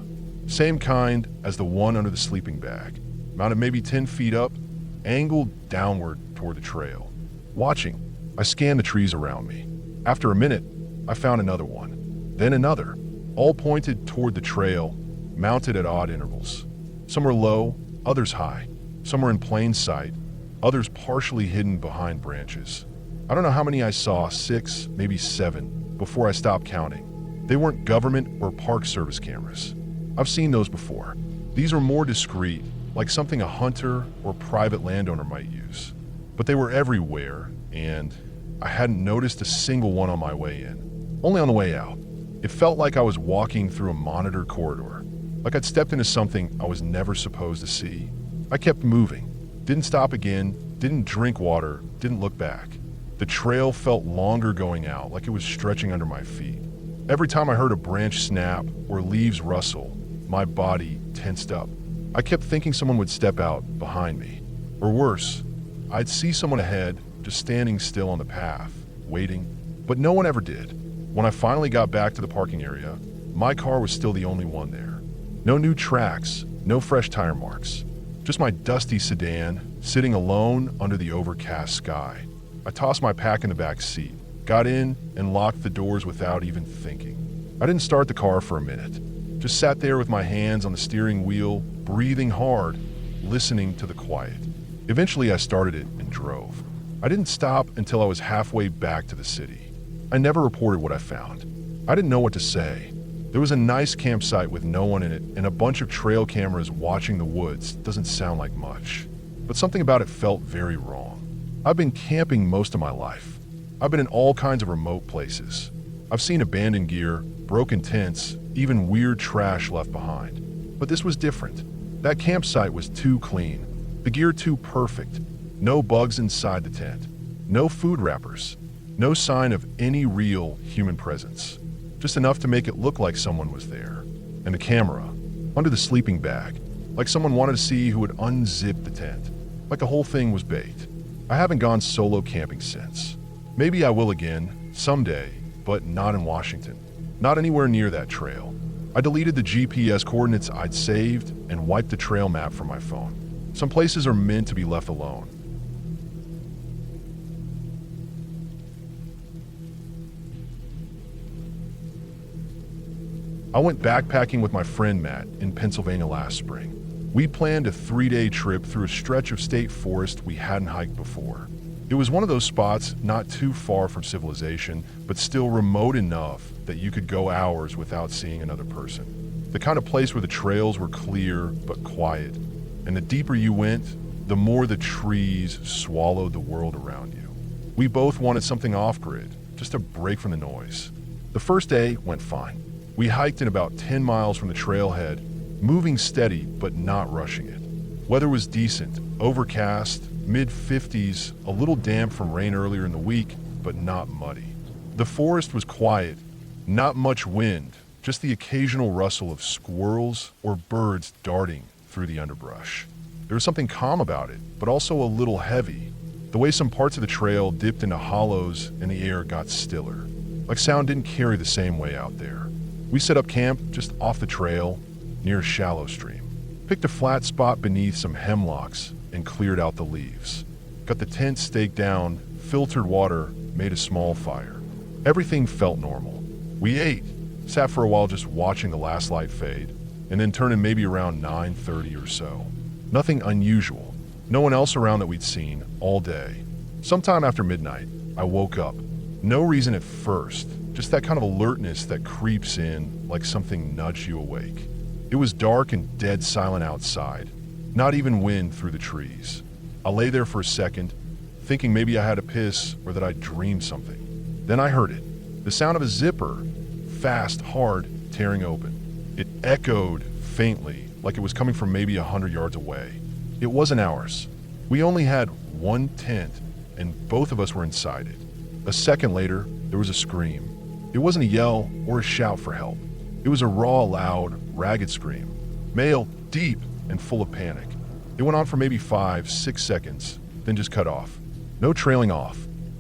Same kind as the one under the sleeping bag, mounted maybe 10 feet up, angled downward toward the trail. Watching, I scanned the trees around me. After a minute, I found another one, then another, all pointed toward the trail, mounted at odd intervals. Some were low, others high. Some were in plain sight, others partially hidden behind branches. I don't know how many I saw, 6, maybe 7, before I stopped counting. They weren't government or park service cameras. I've seen those before. These are more discreet, like something a hunter or private landowner might use. But they were everywhere, and I hadn't noticed a single one on my way in, only on the way out. It felt like I was walking through a monitored corridor, like I'd stepped into something I was never supposed to see. I kept moving, didn't stop again, didn't drink water, didn't look back. The trail felt longer going out, like it was stretching under my feet. Every time I heard a branch snap or leaves rustle, my body tensed up. I kept thinking someone would step out behind me. Or worse, I'd see someone ahead, just standing still on the path, waiting, but no one ever did. When I finally got back to the parking area, my car was still the only one there. No new tracks, no fresh tire marks. Just my dusty sedan, sitting alone under the overcast sky. I tossed my pack in the back seat, got in, and locked the doors without even thinking. I didn't start the car for a minute. Just sat there with my hands on the steering wheel, breathing hard, listening to the quiet. Eventually I started it and drove. I didn't stop until I was halfway back to the city. I never reported what I found. I didn't know what to say. There was a nice campsite with no one in it, and a bunch of trail cameras watching the woods doesn't sound like much. But something about it felt very wrong. I've been camping most of my life. I've been in all kinds of remote places. I've seen abandoned gear, broken tents, even weird trash left behind. But this was different. That campsite was too clean. The gear too perfect. No bugs inside the tent. No food wrappers. No sign of any real human presence. Just enough to make it look like someone was there. And the camera, under the sleeping bag, like someone wanted to see who would unzip the tent. Like the whole thing was bait. I haven't gone solo camping since. Maybe I will again, someday, but not in Washington. Not anywhere near that trail. I deleted the GPS coordinates I'd saved and wiped the trail map from my phone. Some places are meant to be left alone. I went backpacking with my friend Matt in Pennsylvania last spring. We planned a 3-day trip through a stretch of state forest we hadn't hiked before. It was one of those spots not too far from civilization, but still remote enough that you could go hours without seeing another person. The kind of place where the trails were clear but quiet, and the deeper you went, the more the trees swallowed the world around you. We both wanted something off-grid, just a break from the noise. The first day went fine. We hiked in about 10 miles from the trailhead, moving steady but not rushing it. Weather was decent, overcast, mid-50s, a little damp from rain earlier in the week, but not muddy. The forest was quiet, not much wind, just the occasional rustle of squirrels or birds darting through the underbrush. There was something calm about it, but also a little heavy. The way some parts of the trail dipped into hollows and the air got stiller. Like sound didn't carry the same way out there. We set up camp just off the trail, near a shallow stream. Picked a flat spot beneath some hemlocks and cleared out the leaves. Got the tent staked down, filtered water, made a small fire. Everything felt normal. We ate, sat for a while just watching the last light fade, and then turned in maybe around 9:30 or so. Nothing unusual. No one else around that we'd seen all day. Sometime after midnight, I woke up. No reason at first, just that kind of alertness that creeps in like something nudged you awake. It was dark and dead silent outside, not even wind through the trees. I lay there for a second, thinking maybe I had to piss or that I dreamed something. Then I heard it, the sound of a zipper, fast, hard, tearing open. It echoed faintly, like it was coming from maybe 100 yards away. It wasn't ours. We only had one tent, and both of us were inside it. A second later, there was a scream. It wasn't a yell or a shout for help. It was a raw, loud, ragged scream. Male, deep, and full of panic. It went on for maybe 5-6 seconds, then just cut off. No trailing off.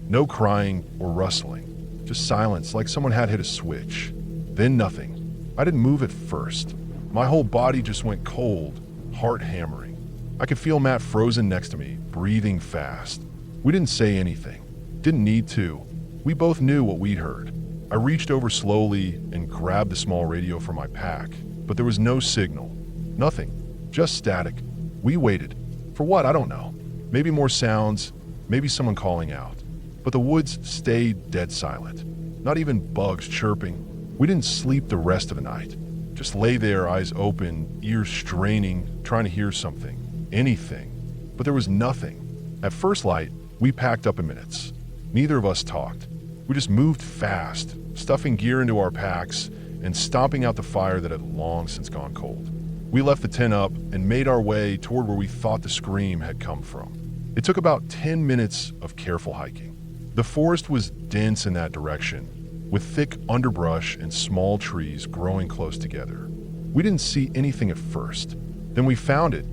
No crying or rustling. Just silence like someone had hit a switch. Then nothing. I didn't move at first. My whole body just went cold, heart hammering. I could feel Matt frozen next to me, breathing fast. We didn't say anything. Didn't need to. We both knew what we'd heard. I reached over slowly and grabbed the small radio from my pack, but there was no signal. Nothing. Just static. We waited. For what? I don't know. Maybe more sounds, maybe someone calling out. But the woods stayed dead silent. Not even bugs chirping. We didn't sleep the rest of the night. Just lay there, eyes open, ears straining, trying to hear something. Anything. But there was nothing. At first light, we packed up in minutes. Neither of us talked. We just moved fast, stuffing gear into our packs and stomping out the fire that had long since gone cold. We left the tent up and made our way toward where we thought the scream had come from. It took about 10 minutes of careful hiking. The forest was dense in that direction, with thick underbrush and small trees growing close together. We didn't see anything at first. Then we found it,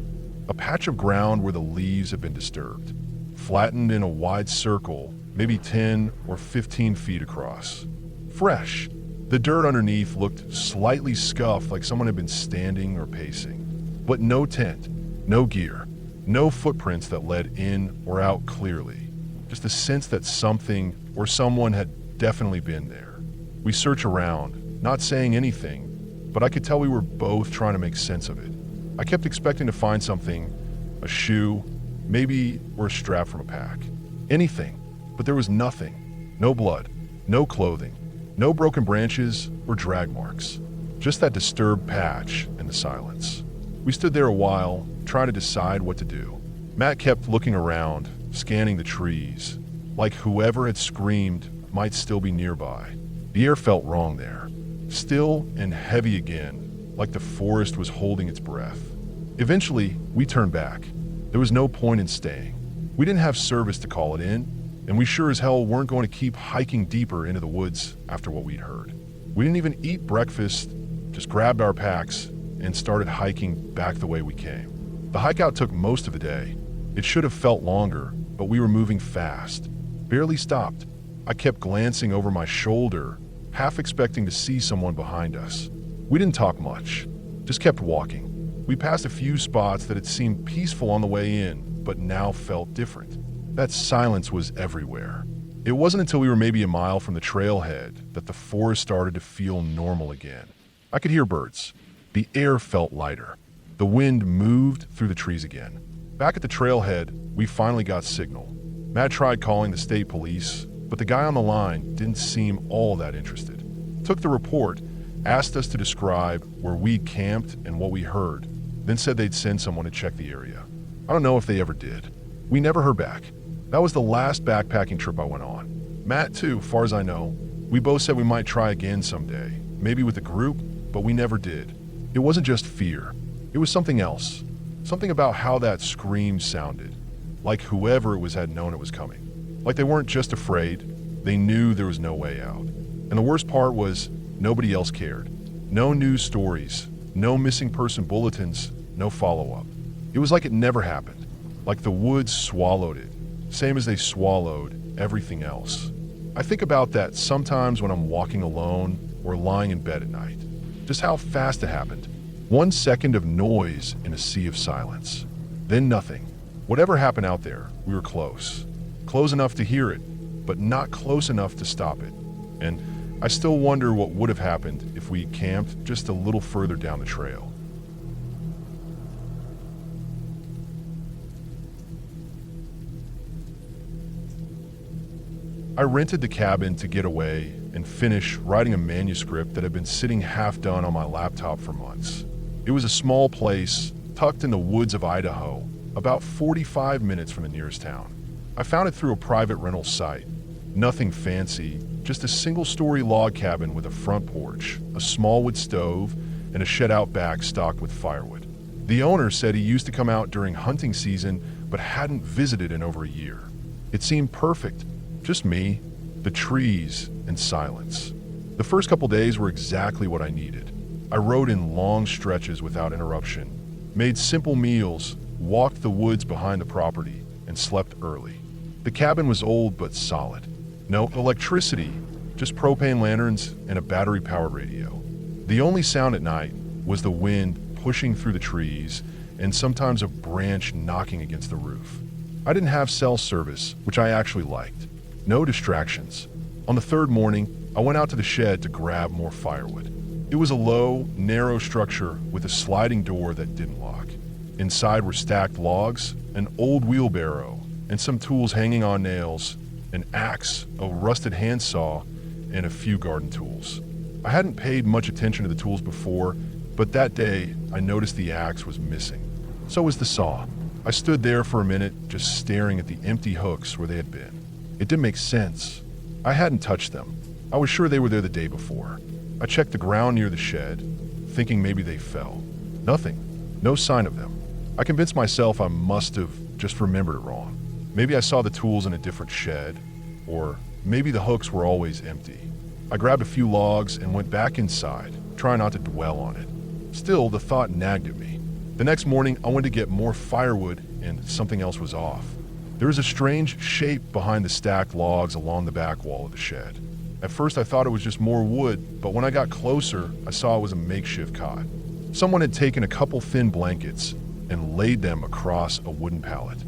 a patch of ground where the leaves had been disturbed, flattened in a wide circle, maybe 10 or 15 feet across. Fresh. The dirt underneath looked slightly scuffed, like someone had been standing or pacing. But no tent, no gear, no footprints that led in or out clearly. Just a sense that something or someone had definitely been there. We searched around, not saying anything, but I could tell we were both trying to make sense of it. I kept expecting to find something, a shoe, maybe, or a strap from a pack. Anything, but there was nothing. No blood, no clothing, no broken branches or drag marks. Just that disturbed patch and the silence. We stood there a while, trying to decide what to do. Matt kept looking around, scanning the trees, like whoever had screamed might still be nearby. The air felt wrong there. Still and heavy again, like the forest was holding its breath. Eventually, we turned back. There was no point in staying. We didn't have service to call it in, and we sure as hell weren't going to keep hiking deeper into the woods after what we'd heard. We didn't even eat breakfast, just grabbed our packs and started hiking back the way we came. The hike out took most of the day. It should have felt longer, but we were moving fast. Barely stopped. I kept glancing over my shoulder, half expecting to see someone behind us. We didn't talk much, just kept walking. We passed a few spots that had seemed peaceful on the way in, but now felt different. That silence was everywhere. It wasn't until we were maybe a mile from the trailhead that the forest started to feel normal again. I could hear birds. The air felt lighter. The wind moved through the trees again. Back at the trailhead, we finally got signal. Matt tried calling the state police, but the guy on the line didn't seem all that interested. Took the report, asked us to describe where we camped and what we heard, then said they'd send someone to check the area. I don't know if they ever did. We never heard back. That was the last backpacking trip I went on. Matt too, far as I know. We both said we might try again someday, maybe with a group, but we never did. It wasn't just fear. It was something else. Something about how that scream sounded. Like whoever it was had known it was coming. Like they weren't just afraid, they knew there was no way out. And the worst part was, nobody else cared. No news stories, no missing person bulletins, no follow-up. It was like it never happened. Like the woods swallowed it, same as they swallowed everything else. I think about that sometimes when I'm walking alone or lying in bed at night. Just how fast it happened. 1 second of noise in a sea of silence. Then nothing. Whatever happened out there, we were close. Close enough to hear it, but not close enough to stop it. And I still wonder what would have happened if we camped just a little further down the trail. I rented the cabin to get away and finish writing a manuscript that had been sitting half done on my laptop for months. It was a small place tucked in the woods of Idaho, about 45 minutes from the nearest town. I found it through a private rental site. Nothing fancy, just a single-story log cabin with a front porch, a small wood stove, and a shed out back stocked with firewood. The owner said he used to come out during hunting season but hadn't visited in over a year. It seemed perfect. Just me, the trees, and silence. The first couple days were exactly what I needed. I rode in long stretches without interruption, made simple meals, walked the woods behind the property, and slept early. The cabin was old but solid. No electricity, just propane lanterns and a battery-powered radio. The only sound at night was the wind pushing through the trees and sometimes a branch knocking against the roof. I didn't have cell service, which I actually liked. No distractions. On the third morning, I went out to the shed to grab more firewood. It was a low, narrow structure with a sliding door that didn't lock. Inside were stacked logs, an old wheelbarrow, and some tools hanging on nails, an axe, a rusted handsaw, and a few garden tools. I hadn't paid much attention to the tools before, but that day I noticed the axe was missing. So was the saw. I stood there for a minute, just staring at the empty hooks where they had been. It didn't make sense. I hadn't touched them. I was sure they were there the day before. I checked the ground near the shed, thinking maybe they fell. Nothing. No sign of them. I convinced myself I must have just remembered it wrong. Maybe I saw the tools in a different shed, or maybe the hooks were always empty. I grabbed a few logs and went back inside, trying not to dwell on it. Still, the thought nagged at me. The next morning, I went to get more firewood, and something else was off. There was a strange shape behind the stacked logs along the back wall of the shed. At first, I thought it was just more wood, but when I got closer, I saw it was a makeshift cot. Someone had taken a couple thin blankets and laid them across a wooden pallet.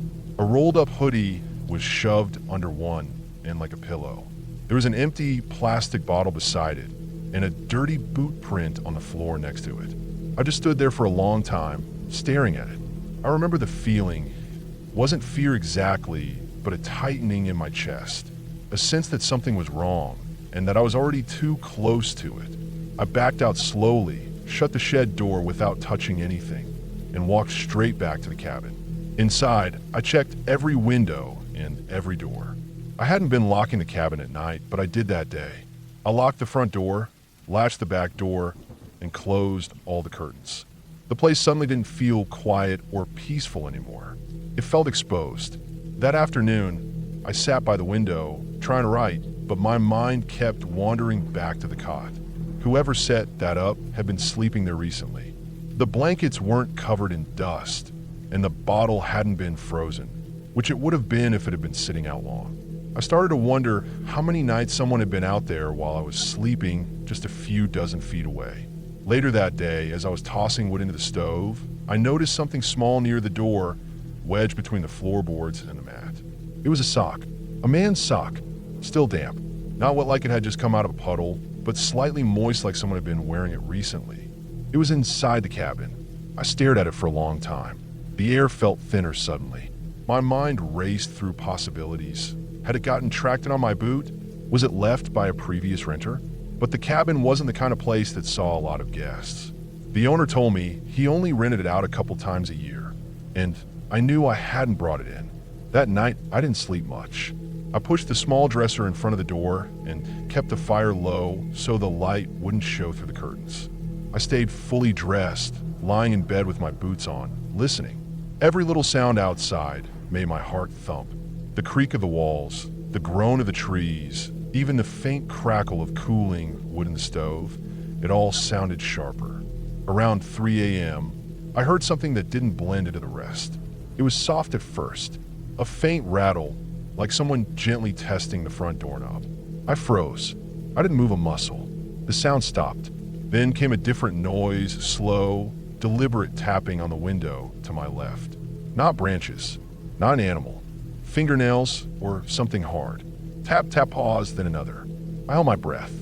A rolled-up hoodie was shoved under one and like a pillow. There was an empty plastic bottle beside it and a dirty boot print on the floor next to it. I just stood there for a long time, staring at it. I remember the feeling. It wasn't fear exactly, but a tightening in my chest, a sense that something was wrong and that I was already too close to it. I backed out slowly, shut the shed door without touching anything, and walked straight back to the cabin. Inside, I checked every window and every door. I hadn't been locking the cabin at night, but I did that day. I locked the front door, latched the back door, and closed all the curtains. The place suddenly didn't feel quiet or peaceful anymore. It felt exposed. That afternoon, I sat by the window, trying to write, but my mind kept wandering back to the cot. Whoever set that up had been sleeping there recently. The blankets weren't covered in dust, and the bottle hadn't been frozen, which it would have been if it had been sitting out long. I started to wonder how many nights someone had been out there while I was sleeping just a few dozen feet away. Later that day, as I was tossing wood into the stove, I noticed something small near the door, wedged between the floorboards and the mat. It was a sock, a man's sock, still damp, not what like it had just come out of a puddle, but slightly moist like someone had been wearing it recently. It was inside the cabin. I stared at it for a long time. The air felt thinner suddenly. My mind raced through possibilities. Had it gotten tracked on my boot? Was it left by a previous renter? But the cabin wasn't the kind of place that saw a lot of guests. The owner told me he only rented it out a couple times a year, and I knew I hadn't brought it in. That night, I didn't sleep much. I pushed the small dresser in front of the door and kept the fire low so the light wouldn't show through the curtains. I stayed fully dressed, lying in bed with my boots on, listening. Every little sound outside made my heart thump. The creak of the walls, the groan of the trees, even the faint crackle of cooling wood in the stove, it all sounded sharper. Around 3 a.m., I heard something that didn't blend into the rest. It was soft at first, a faint rattle, like someone gently testing the front doorknob. I froze. I didn't move a muscle. The sound stopped. Then came a different noise, slow, deliberate tapping on the window to my left. Not branches, not an animal, fingernails or something hard. Tap, tap, pause, then another. I held my breath.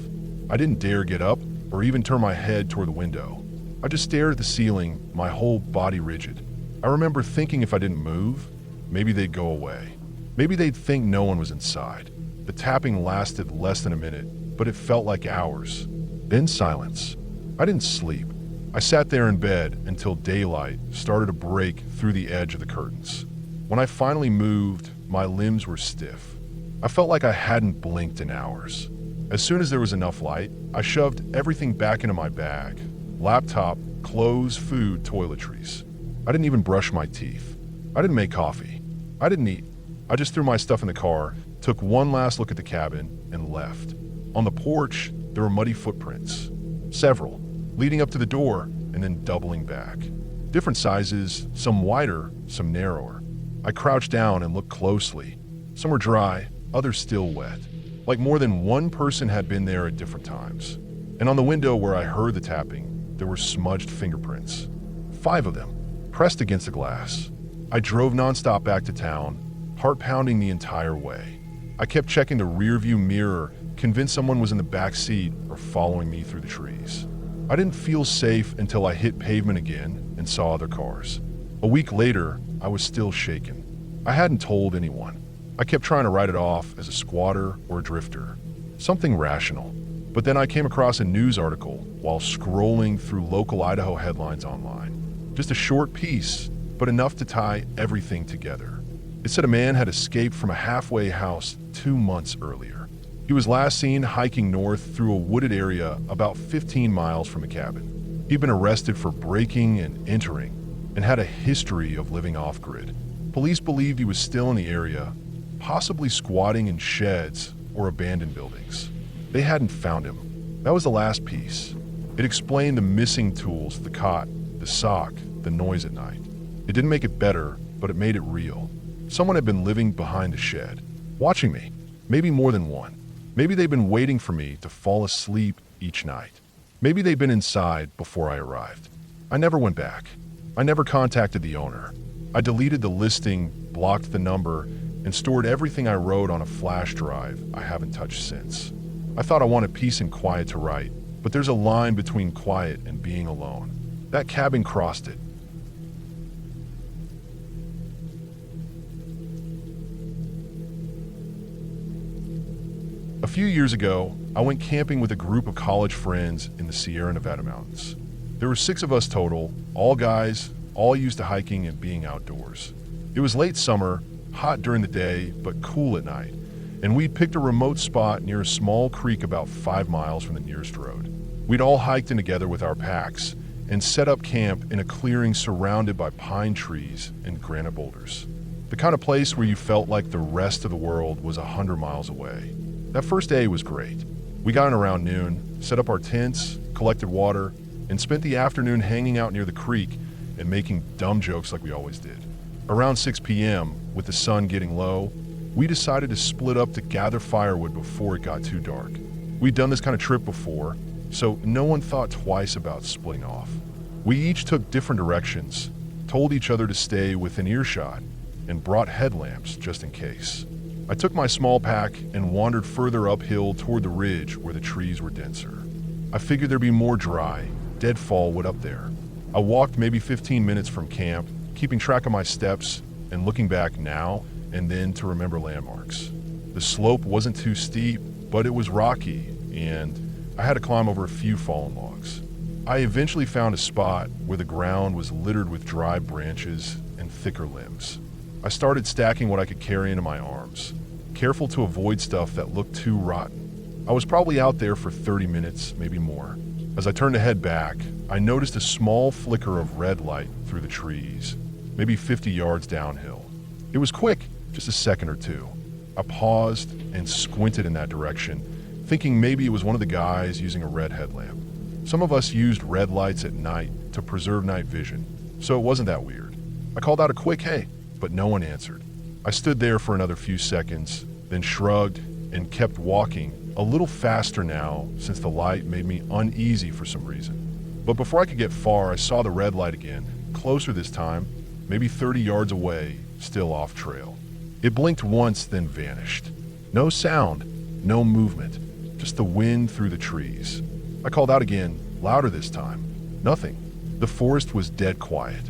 I didn't dare get up or even turn my head toward the window. I just stared at the ceiling, my whole body rigid. I remember thinking if I didn't move, maybe they'd go away. Maybe they'd think no one was inside. The tapping lasted less than a minute, but it felt like hours. Then silence. I didn't sleep. I sat there in bed until daylight started to break through the edge of the curtains. When I finally moved, my limbs were stiff. I felt like I hadn't blinked in hours. As soon as there was enough light, I shoved everything back into my bag. Laptop, clothes, food, toiletries. I didn't even brush my teeth. I didn't make coffee. I didn't eat. I just threw my stuff in the car, took one last look at the cabin, and left. On the porch, there were muddy footprints. Several, leading up to the door and then doubling back. Different sizes, some wider, some narrower. I crouched down and looked closely. Some were dry, others still wet. Like more than one person had been there at different times. And on the window where I heard the tapping, there were smudged fingerprints. 5 of them, pressed against the glass. I drove nonstop back to town, heart pounding the entire way. I kept checking the rearview mirror, convinced someone was in the back seat or following me through the trees. I didn't feel safe until I hit pavement again and saw other cars. A week later, I was still shaken. I hadn't told anyone. I kept trying to write it off as a squatter or a drifter, something rational. But then I came across a news article while scrolling through local Idaho headlines online. Just a short piece, but enough to tie everything together. It said a man had escaped from a halfway house 2 months earlier. He was last seen hiking north through a wooded area about 15 miles from a cabin. He'd been arrested for breaking and entering and had a history of living off-grid. Police believed he was still in the area, possibly squatting in sheds or abandoned buildings. They hadn't found him. That was the last piece. It explained the missing tools, the cot, the sock, the noise at night. It didn't make it better, but it made it real. Someone had been living behind the shed, watching me, maybe more than one. Maybe they'd been waiting for me to fall asleep each night. Maybe they'd been inside before I arrived. I never went back. I never contacted the owner. I deleted the listing, blocked the number, and stored everything I wrote on a flash drive I haven't touched since. I thought I wanted peace and quiet to write, but there's a line between quiet and being alone. That cabin crossed it. A few years ago, I went camping with a group of college friends in the Sierra Nevada mountains. There were 6 of us total, all guys, all used to hiking and being outdoors. It was late summer, hot during the day, but cool at night, and we'd picked a remote spot near a small creek about 5 miles from the nearest road. We'd all hiked in together with our packs and set up camp in a clearing surrounded by pine trees and granite boulders. The kind of place where you felt like the rest of the world was 100 miles away. That first day was great. We got in around noon, set up our tents, collected water, and spent the afternoon hanging out near the creek and making dumb jokes like we always did. Around 6 p.m., with the sun getting low, we decided to split up to gather firewood before it got too dark. We'd done this kind of trip before, so no one thought twice about splitting off. We each took different directions, told each other to stay within earshot, and brought headlamps just in case. I took my small pack and wandered further uphill toward the ridge where the trees were denser. I figured there'd be more dry, deadfall wood up there. I walked maybe 15 minutes from camp, keeping track of my steps and looking back now and then to remember landmarks. The slope wasn't too steep, but it was rocky, and I had to climb over a few fallen logs. I eventually found a spot where the ground was littered with dry branches and thicker limbs. I started stacking what I could carry into my arms, careful to avoid stuff that looked too rotten. I was probably out there for 30 minutes, maybe more. As I turned to head back, I noticed a small flicker of red light through the trees, maybe 50 yards downhill. It was quick, just a second or two. I paused and squinted in that direction, thinking maybe it was one of the guys using a red headlamp. Some of us used red lights at night to preserve night vision, so it wasn't that weird. I called out a quick hey, but no one answered. I stood there for another few seconds, then shrugged and kept walking, a little faster now since the light made me uneasy for some reason. But before I could get far, I saw the red light again, closer this time, maybe 30 yards away, still off trail. It blinked once, then vanished. No sound, no movement, just the wind through the trees. I called out again, louder this time. Nothing. The forest was dead quiet.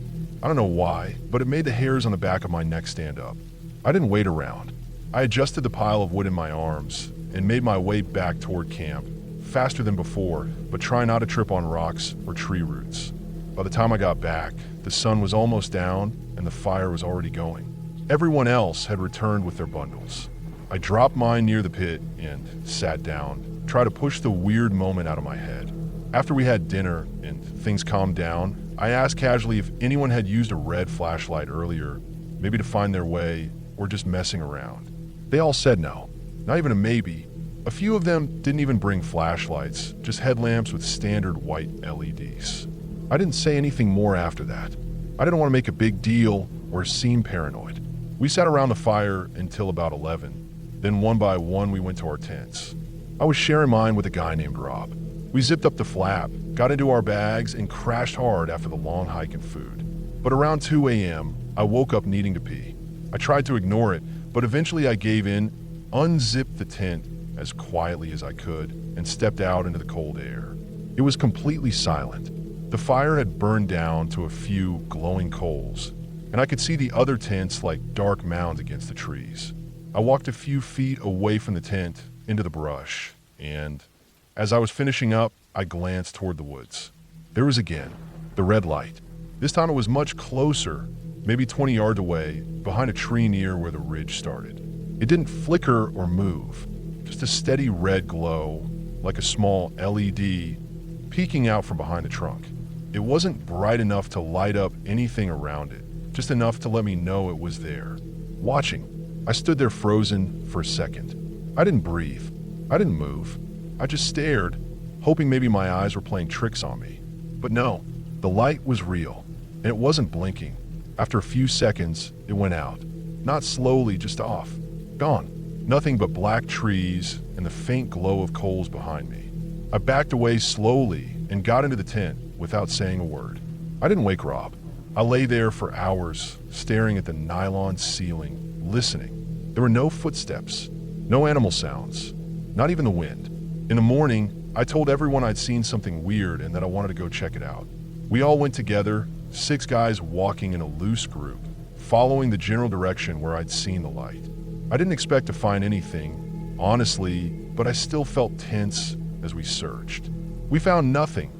I don't know why, but it made the hairs on the back of my neck stand up. I didn't wait around. I adjusted the pile of wood in my arms and made my way back toward camp, faster than before, but trying not to trip on rocks or tree roots. By the time I got back, the sun was almost down and the fire was already going. Everyone else had returned with their bundles. I dropped mine near the pit and sat down, tried to push the weird moment out of my head. After we had dinner and things calmed down, I asked casually if anyone had used a red flashlight earlier, maybe to find their way or just messing around. They all said no, not even a maybe, A few of them didn't even bring flashlights, just headlamps with standard white LEDs. I didn't say anything more after that. I didn't want to make a big deal or seem paranoid. We sat around the fire until about 11. Then one by one we went to our tents. I was sharing mine with a guy named Rob. We zipped up the flap, got into our bags, and crashed hard after the long hike and food. But around 2 a.m., I woke up needing to pee. I tried to ignore it, but eventually I gave in, unzipped the tent as quietly as I could, and stepped out into the cold air. It was completely silent. The fire had burned down to a few glowing coals, and I could see the other tents like dark mounds against the trees. I walked a few feet away from the tent into the brush, and as I was finishing up, I glanced toward the woods. There was again the red light. This time it was much closer, maybe 20 yards away, behind a tree near where the ridge started. It didn't flicker or move, just a steady red glow, like a small LED peeking out from behind the trunk. It wasn't bright enough to light up anything around it, just enough to let me know it was there. Watching, I stood there frozen for a second. I didn't breathe. I didn't move. I just stared, hoping maybe my eyes were playing tricks on me. But no, the light was real, and it wasn't blinking. After a few seconds, it went out. Not slowly, just off. Gone. Nothing but black trees and the faint glow of coals behind me. I backed away slowly and got into the tent without saying a word. I didn't wake Rob. I lay there for hours, staring at the nylon ceiling, listening. There were no footsteps, no animal sounds, not even the wind. In the morning, I told everyone I'd seen something weird and that I wanted to go check it out. We all went together, 6 guys walking in a loose group, following the general direction where I'd seen the light. I didn't expect to find anything, honestly, but I still felt tense as we searched. We found nothing.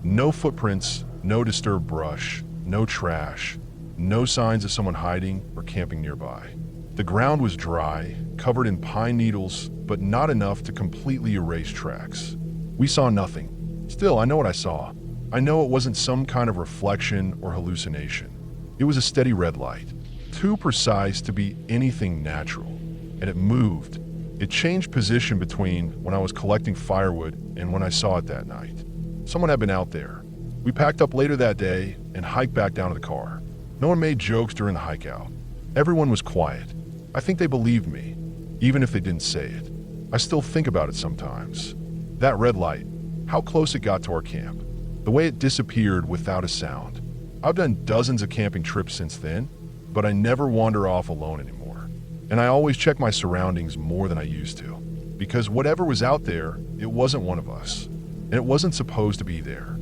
No footprints, no disturbed brush, no trash, no signs of someone hiding or camping nearby. The ground was dry, covered in pine needles, but not enough to completely erase tracks. We saw nothing. Still, I know what I saw. I know it wasn't some kind of reflection or hallucination. It was a steady red light, too precise to be anything natural, and it moved. It changed position between when I was collecting firewood and when I saw it that night. Someone had been out there. We packed up later that day and hiked back down to the car. No one made jokes during the hike out. Everyone was quiet. I think they believed me, even if they didn't say it. I still think about it sometimes. That red light, how close it got to our camp, the way it disappeared without a sound. I've done dozens of camping trips since then, but I never wander off alone anymore. And I always check my surroundings more than I used to, because whatever was out there, it wasn't one of us, and it wasn't supposed to be there.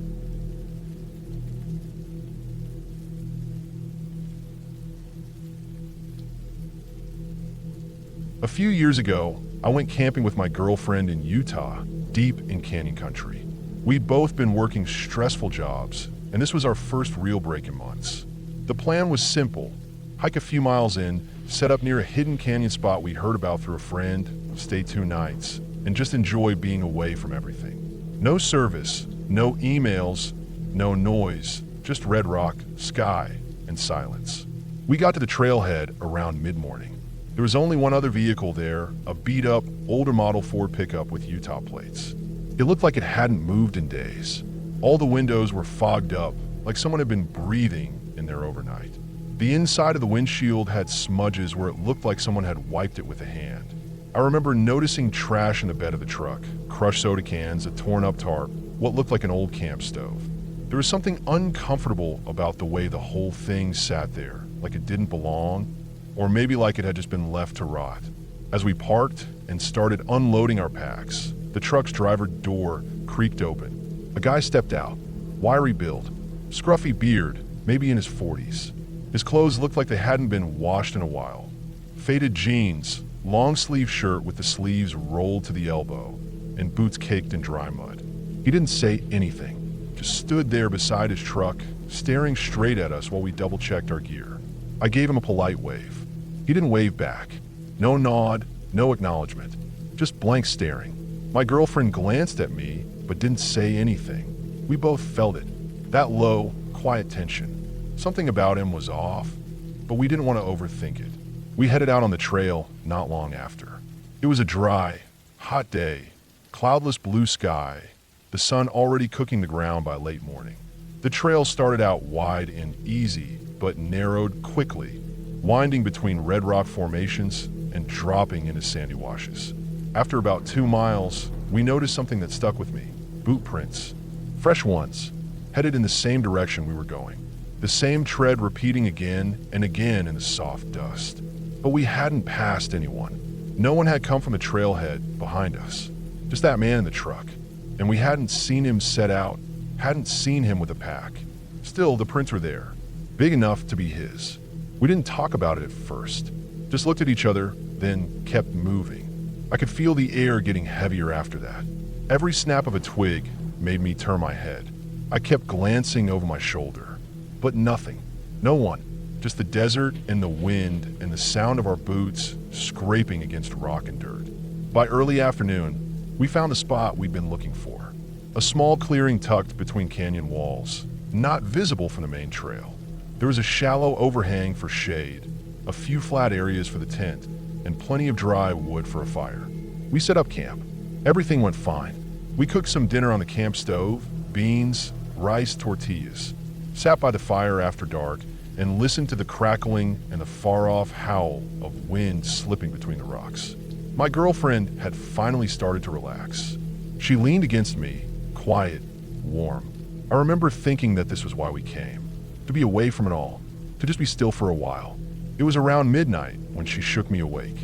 A few years ago, I went camping with my girlfriend in Utah, deep in canyon country. We'd both been working stressful jobs, and this was our first real break in months. The plan was simple: hike a few miles in, set up near a hidden canyon spot we heard about through a friend, stay 2 nights, and just enjoy being away from everything. No service, no emails, no noise, just red rock, sky, and silence. We got to the trailhead around mid-morning. There was only one other vehicle there, a beat-up, older model Ford pickup with Utah plates. It looked like it hadn't moved in days. All the windows were fogged up, like someone had been breathing in there overnight. The inside of the windshield had smudges where it looked like someone had wiped it with a hand. I remember noticing trash in the bed of the truck, crushed soda cans, a torn-up tarp, what looked like an old camp stove. There was something uncomfortable about the way the whole thing sat there, like it didn't belong, or maybe like it had just been left to rot. As we parked and started unloading our packs, the truck's driver door creaked open. A guy stepped out, wiry build, scruffy beard, maybe in his 40s. His clothes looked like they hadn't been washed in a while. Faded jeans, long sleeve shirt with the sleeves rolled to the elbow, and boots caked in dry mud. He didn't say anything, just stood there beside his truck, staring straight at us while we double-checked our gear. I gave him a polite wave. He didn't wave back. No nod, no acknowledgement, just blank staring. My girlfriend glanced at me, but didn't say anything. We both felt it, that low, quiet tension. Something about him was off, but we didn't want to overthink it. We headed out on the trail not long after. It was a dry, Hot day, cloudless blue sky, the sun already cooking the ground by late morning. The trail started out wide and easy, but narrowed quickly, winding between red rock formations and dropping into sandy washes. After about 2 miles, we noticed something that stuck with me. Boot prints. Fresh ones, headed in the same direction we were going. The same tread repeating again and again in the soft dust. But we hadn't passed anyone. No one had come from the trailhead behind us. Just that man in the truck. And we hadn't seen him set out, hadn't seen him with a pack. Still, the prints were there, big enough to be his. We didn't talk about it at first, just looked at each other, then kept moving. I could feel the air getting heavier after that. Every snap of a twig made me turn my head. I kept glancing over my shoulder, but nothing, no one, just the desert and the wind and the sound of our boots scraping against rock and dirt. By early afternoon, we found the spot we'd been looking for. A small clearing tucked between canyon walls, not visible from the main trail. There was a shallow overhang for shade, a few flat areas for the tent, and plenty of dry wood for a fire. We set up camp. Everything went fine. We cooked some dinner on the camp stove, beans, rice, tortillas, sat by the fire after dark, and listened to the crackling and the far-off howl of wind slipping between the rocks. My girlfriend had finally started to relax. She leaned against me, quiet, warm. I remember thinking that this was why we came, to be away from it all, to just be still for a while. It was around midnight when she shook me awake.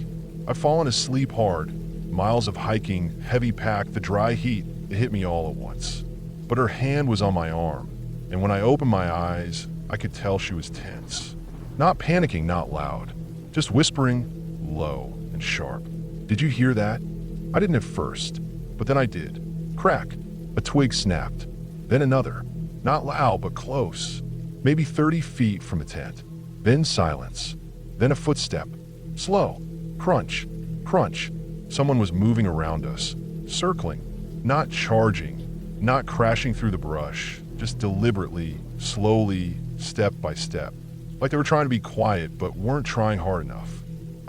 I'd fallen asleep hard, miles of hiking, heavy pack, the dry heat, it hit me all at once. But her hand was on my arm, and when I opened my eyes, I could tell she was tense. Not panicking, not loud, just whispering, low and sharp. Did you hear that? I didn't at first, but then I did. Crack. A twig snapped. Then another. Not loud, but close. Maybe 30 feet from the tent. Then silence. Then a footstep. Slow. Crunch. Crunch. Someone was moving around us. Circling. Not charging. Not crashing through the brush. Just deliberately, slowly, step by step. Like they were trying to be quiet, but weren't trying hard enough.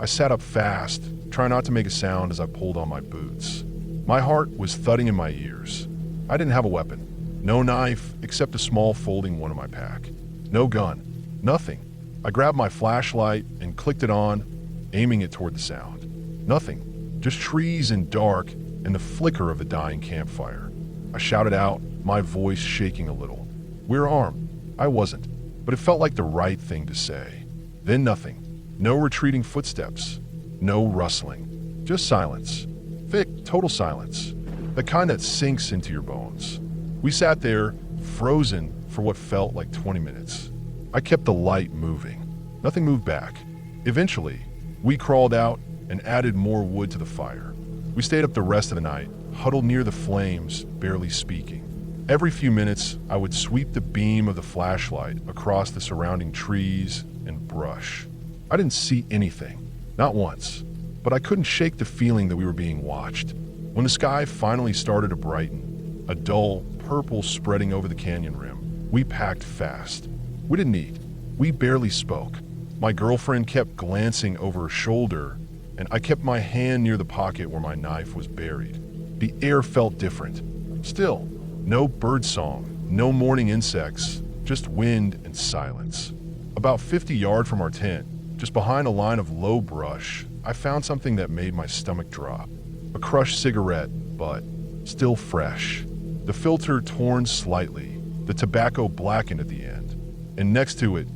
I sat up fast, trying not to make a sound as I pulled on my boots. My heart was thudding in my ears. I didn't have a weapon. No knife, except a small folding one in my pack. No gun. Nothing. I grabbed my flashlight and clicked it on, aiming it toward the sound. Nothing. Just trees and dark and the flicker of the dying campfire. I shouted out, my voice shaking a little. "We're armed." I wasn't, but it felt like the right thing to say. Then nothing. No retreating footsteps. No rustling. Just silence. Thick, total silence. The kind that sinks into your bones. We sat there, frozen for what felt like 20 minutes. I kept the light moving. Nothing moved back. Eventually, we crawled out and added more wood to the fire. We stayed up the rest of the night, huddled near the flames, barely speaking. Every few minutes, I would sweep the beam of the flashlight across the surrounding trees and brush. I didn't see anything, not once, but I couldn't shake the feeling that we were being watched. When the sky finally started to brighten, a dull purple spreading over the canyon rim, we packed fast. We didn't eat. We barely spoke. My girlfriend kept glancing over her shoulder, and I kept my hand near the pocket where my knife was buried. The air felt different. Still, no birdsong, no morning insects, just wind and silence. About 50 yards from our tent, just behind a line of low brush, I found something that made my stomach drop. A crushed cigarette, but still fresh. The filter torn slightly, the tobacco blackened at the end. And next to it,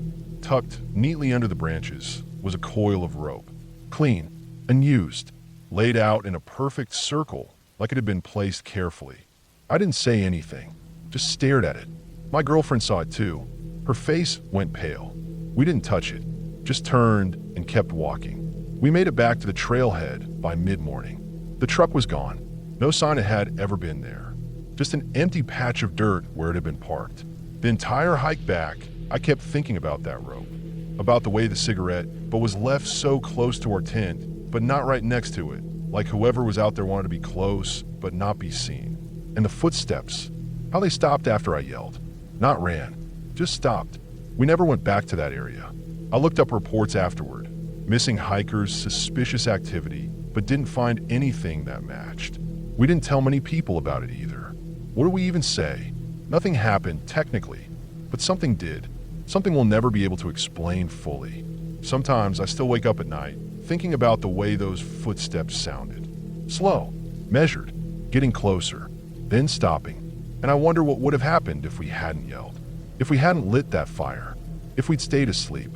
tucked neatly under the branches, was a coil of rope. Clean, unused, laid out in a perfect circle like it had been placed carefully. I didn't say anything, just stared at it. My girlfriend saw it too. Her face went pale. We didn't touch it, just turned and kept walking. We made it back to the trailhead by mid-morning. The truck was gone. No sign it had ever been there. Just an empty patch of dirt where it had been parked. The entire hike back, I kept thinking about that rope, about the way the cigarette, but was left so close to our tent, but not right next to it, like whoever was out there wanted to be close, but not be seen. And the footsteps, how they stopped after I yelled. Not ran, just stopped. We never went back to that area. I looked up reports afterward. Missing hikers, suspicious activity, but didn't find anything that matched. We didn't tell many people about it either. What do we even say? Nothing happened, technically, but something did. Something we'll never be able to explain fully. Sometimes I still wake up at night, thinking about the way those footsteps sounded. Slow, measured, getting closer, then stopping. And I wonder what would have happened if we hadn't yelled, if we hadn't lit that fire, if we'd stayed asleep.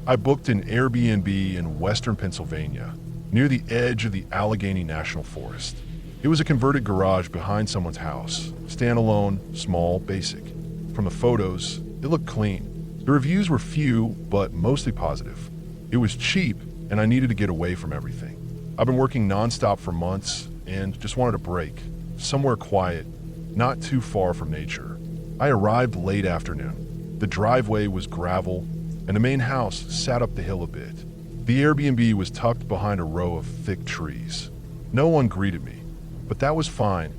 I booked an Airbnb in western Pennsylvania, near the edge of the Allegheny National Forest. It was a converted garage behind someone's house, standalone, small, basic. From the photos, it looked clean. The reviews were few, but mostly positive. It was cheap, and I needed to get away from everything. I've been working nonstop for months and just wanted a break, somewhere quiet, not too far from nature. I arrived late afternoon. The driveway was gravel, and the main house sat up the hill a bit. The Airbnb was tucked behind a row of thick trees. No one greeted me, but that was fine.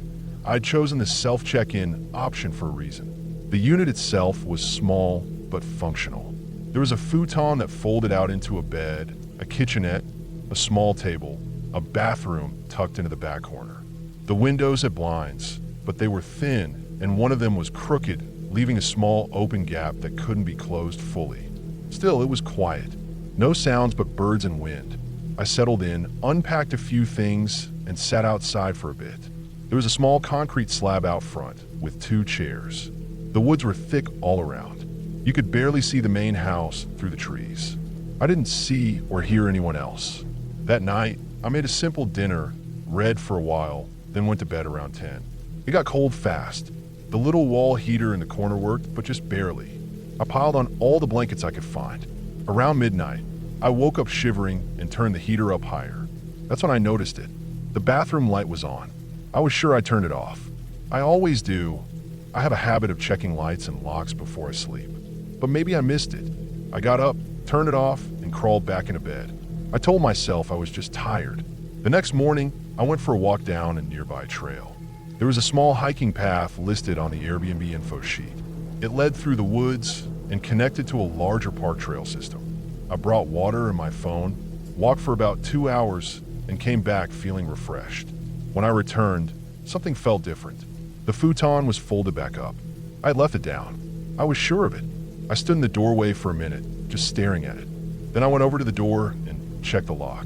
I'd chosen the self-check-in option for a reason. The unit itself was small but functional. There was a futon that folded out into a bed, a kitchenette, a small table, a bathroom tucked into the back corner. The windows had blinds, but they were thin, and one of them was crooked, leaving a small open gap that couldn't be closed fully. Still, it was quiet. No sounds but birds and wind. I settled in, unpacked a few things, and sat outside for a bit. There was a small concrete slab out front, with 2 chairs. The woods were thick all around. You could barely see the main house through the trees. I didn't see or hear anyone else. That night, I made a simple dinner, read for a while, then went to bed around 10. It got cold fast. The little wall heater in the corner worked, but just barely. I piled on all the blankets I could find. Around midnight, I woke up shivering and turned the heater up higher. That's when I noticed it. The bathroom light was on. I was sure I turned it off. I always do. I have a habit of checking lights and locks before I sleep. But maybe I missed it. I got up, turned it off, and crawled back into bed. I told myself I was just tired. The next morning, I went for a walk down a nearby trail. There was a small hiking path listed on the Airbnb info sheet. It led through the woods and connected to a larger park trail system. I brought water and my phone, walked for about 2 hours, and came back feeling refreshed. When I returned, something felt different. The futon was folded back up. I had left it down. I was sure of it. I stood in the doorway for a minute, just staring at it. Then I went over to the door and checked the lock.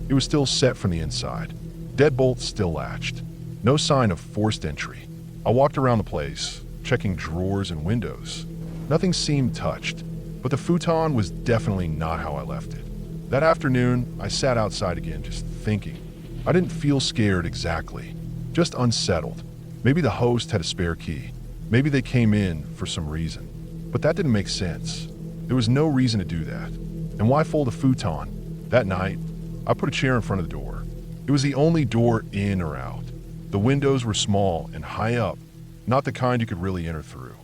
It was still set from the inside. Deadbolt still latched. No sign of forced entry. I walked around the place, checking drawers and windows. Nothing seemed touched, but the futon was definitely not how I left it. That afternoon, I sat outside again, just thinking. I didn't feel scared exactly, just unsettled. Maybe the host had a spare key. Maybe they came in for some reason. But that didn't make sense. There was no reason to do that. And why fold a futon? That night, I put a chair in front of the door. It was the only door in or out. The windows were small and high up, not the kind you could really enter through.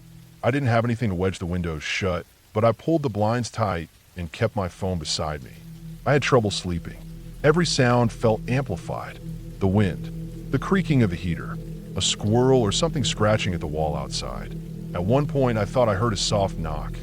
I didn't have anything to wedge the windows shut, but I pulled the blinds tight and kept my phone beside me. I had trouble sleeping. Every sound felt amplified. The wind, the creaking of the heater, a squirrel or something scratching at the wall outside. At one point, I thought I heard a soft knock,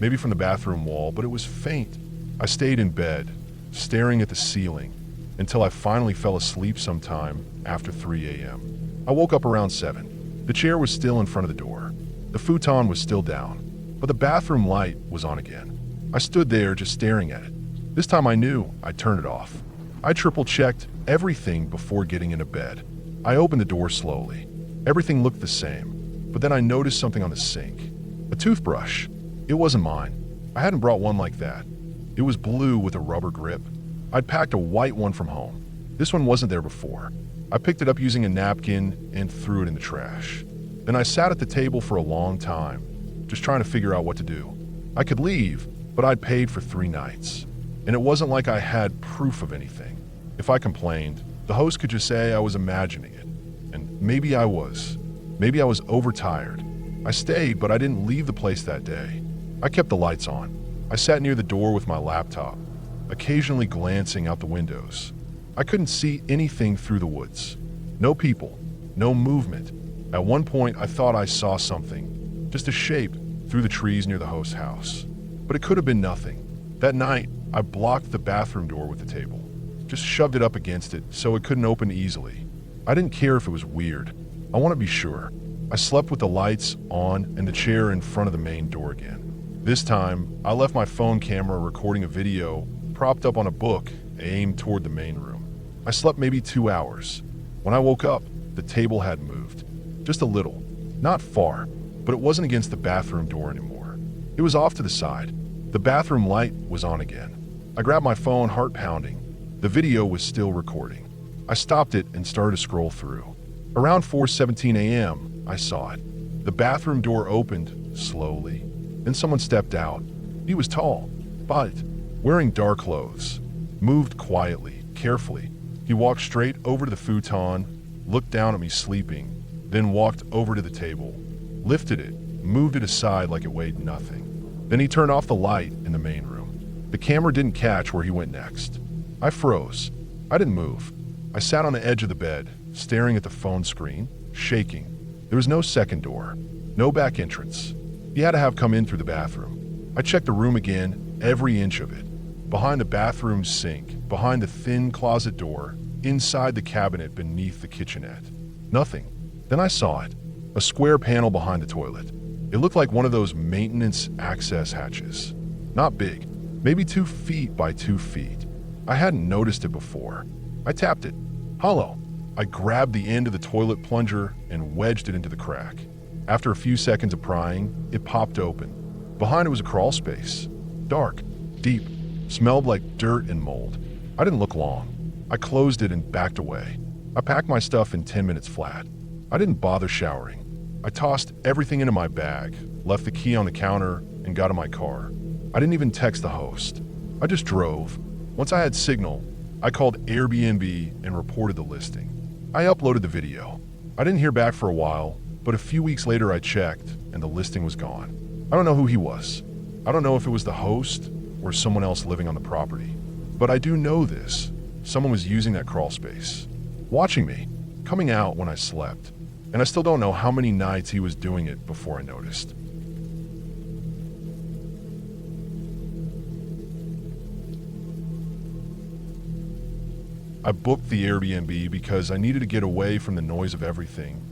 maybe from the bathroom wall, but it was faint. I stayed in bed, staring at the ceiling, until I finally fell asleep sometime after 3 a.m. I woke up around 7. The chair was still in front of the door. The futon was still down, but the bathroom light was on again. I stood there just staring at it. This time I knew I'd turned it off. I triple-checked everything before getting into bed. I opened the door slowly. Everything looked the same, but then I noticed something on the sink. A toothbrush. It wasn't mine. I hadn't brought one like that. It was blue with a rubber grip. I'd packed a white one from home. This one wasn't there before. I picked it up using a napkin and threw it in the trash. Then I sat at the table for a long time, just trying to figure out what to do. I could leave, but I'd paid for 3 nights. And it wasn't like I had proof of anything. If I complained, the host could just say I was imagining it. And maybe I was. Maybe I was overtired. I stayed, but I didn't leave the place that day. I kept the lights on. I sat near the door with my laptop, occasionally glancing out the windows. I couldn't see anything through the woods. No people, no movement. At one point, I thought I saw something, just a shape, through the trees near the host's house. But it could have been nothing. That night, I blocked the bathroom door with the table. Just shoved it up against it so it couldn't open easily. I didn't care if it was weird. I want to be sure. I slept with the lights on and the chair in front of the main door again. This time, I left my phone camera recording a video propped up on a book aimed toward the main room. I slept maybe 2 hours. When I woke up, the table had moved. Just a little. Not far, but it wasn't against the bathroom door anymore. It was off to the side. The bathroom light was on again. I grabbed my phone, heart pounding. The video was still recording. I stopped it and started to scroll through. Around 4:17 a.m., I saw it. The bathroom door opened slowly. Then someone stepped out. He was tall, but wearing dark clothes. Moved quietly, carefully. He walked straight over to the futon, looked down at me sleeping, then walked over to the table, lifted it, moved it aside like it weighed nothing. Then he turned off the light in the main room. The camera didn't catch where he went next. I froze. I didn't move. I sat on the edge of the bed, staring at the phone screen, shaking. There was no second door, no back entrance. He had to have come in through the bathroom. I checked the room again, every inch of it. Behind the bathroom sink, behind the thin closet door, inside the cabinet beneath the kitchenette. Nothing. Then I saw it. A square panel behind the toilet. It looked like one of those maintenance access hatches. Not big, maybe 2 feet by 2 feet. I hadn't noticed it before. I tapped it. Hollow. I grabbed the end of the toilet plunger and wedged it into the crack. After a few seconds of prying, it popped open. Behind it was a crawl space. Dark, deep, smelled like dirt and mold. I didn't look long. I closed it and backed away. I packed my stuff in 10 minutes flat. I didn't bother showering. I tossed everything into my bag, left the key on the counter, and got in my car. I didn't even text the host. I just drove. Once I had signal, I called Airbnb and reported the listing. I uploaded the video. I didn't hear back for a while, but a few weeks later I checked, and the listing was gone. I don't know who he was. I don't know if it was the host or someone else living on the property. But I do know this. Someone was using that crawl space, watching me, coming out when I slept. And I still don't know how many nights he was doing it before I noticed. I booked the Airbnb because I needed to get away from the noise of everything.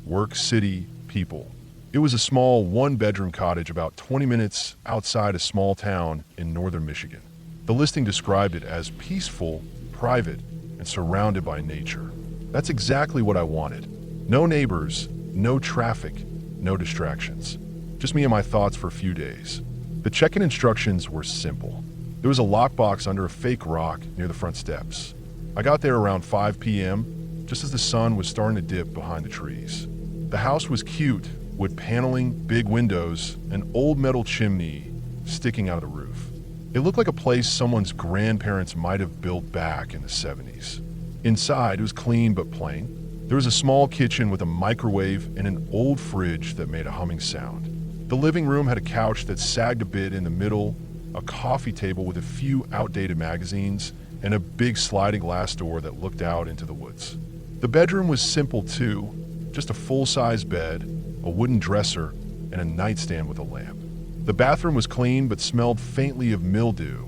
Work, city, people. It was a small one-bedroom cottage about 20 minutes outside a small town in northern Michigan. The listing described it as peaceful, private, and surrounded by nature. That's exactly what I wanted. No neighbors, no traffic, no distractions. Just me and my thoughts for a few days. The check-in instructions were simple. There was a lockbox under a fake rock near the front steps. I got there around 5 p.m., just as the sun was starting to dip behind the trees. The house was cute, wood paneling, big windows, an old metal chimney sticking out of the roof. It looked like a place someone's grandparents might have built back in the 70s. Inside, it was clean but plain. There was a small kitchen with a microwave and an old fridge that made a humming sound. The living room had a couch that sagged a bit in the middle, a coffee table with a few outdated magazines, and a big sliding glass door that looked out into the woods. The bedroom was simple too, just a full-size bed, a wooden dresser, and a nightstand with a lamp. The bathroom was clean but smelled faintly of mildew,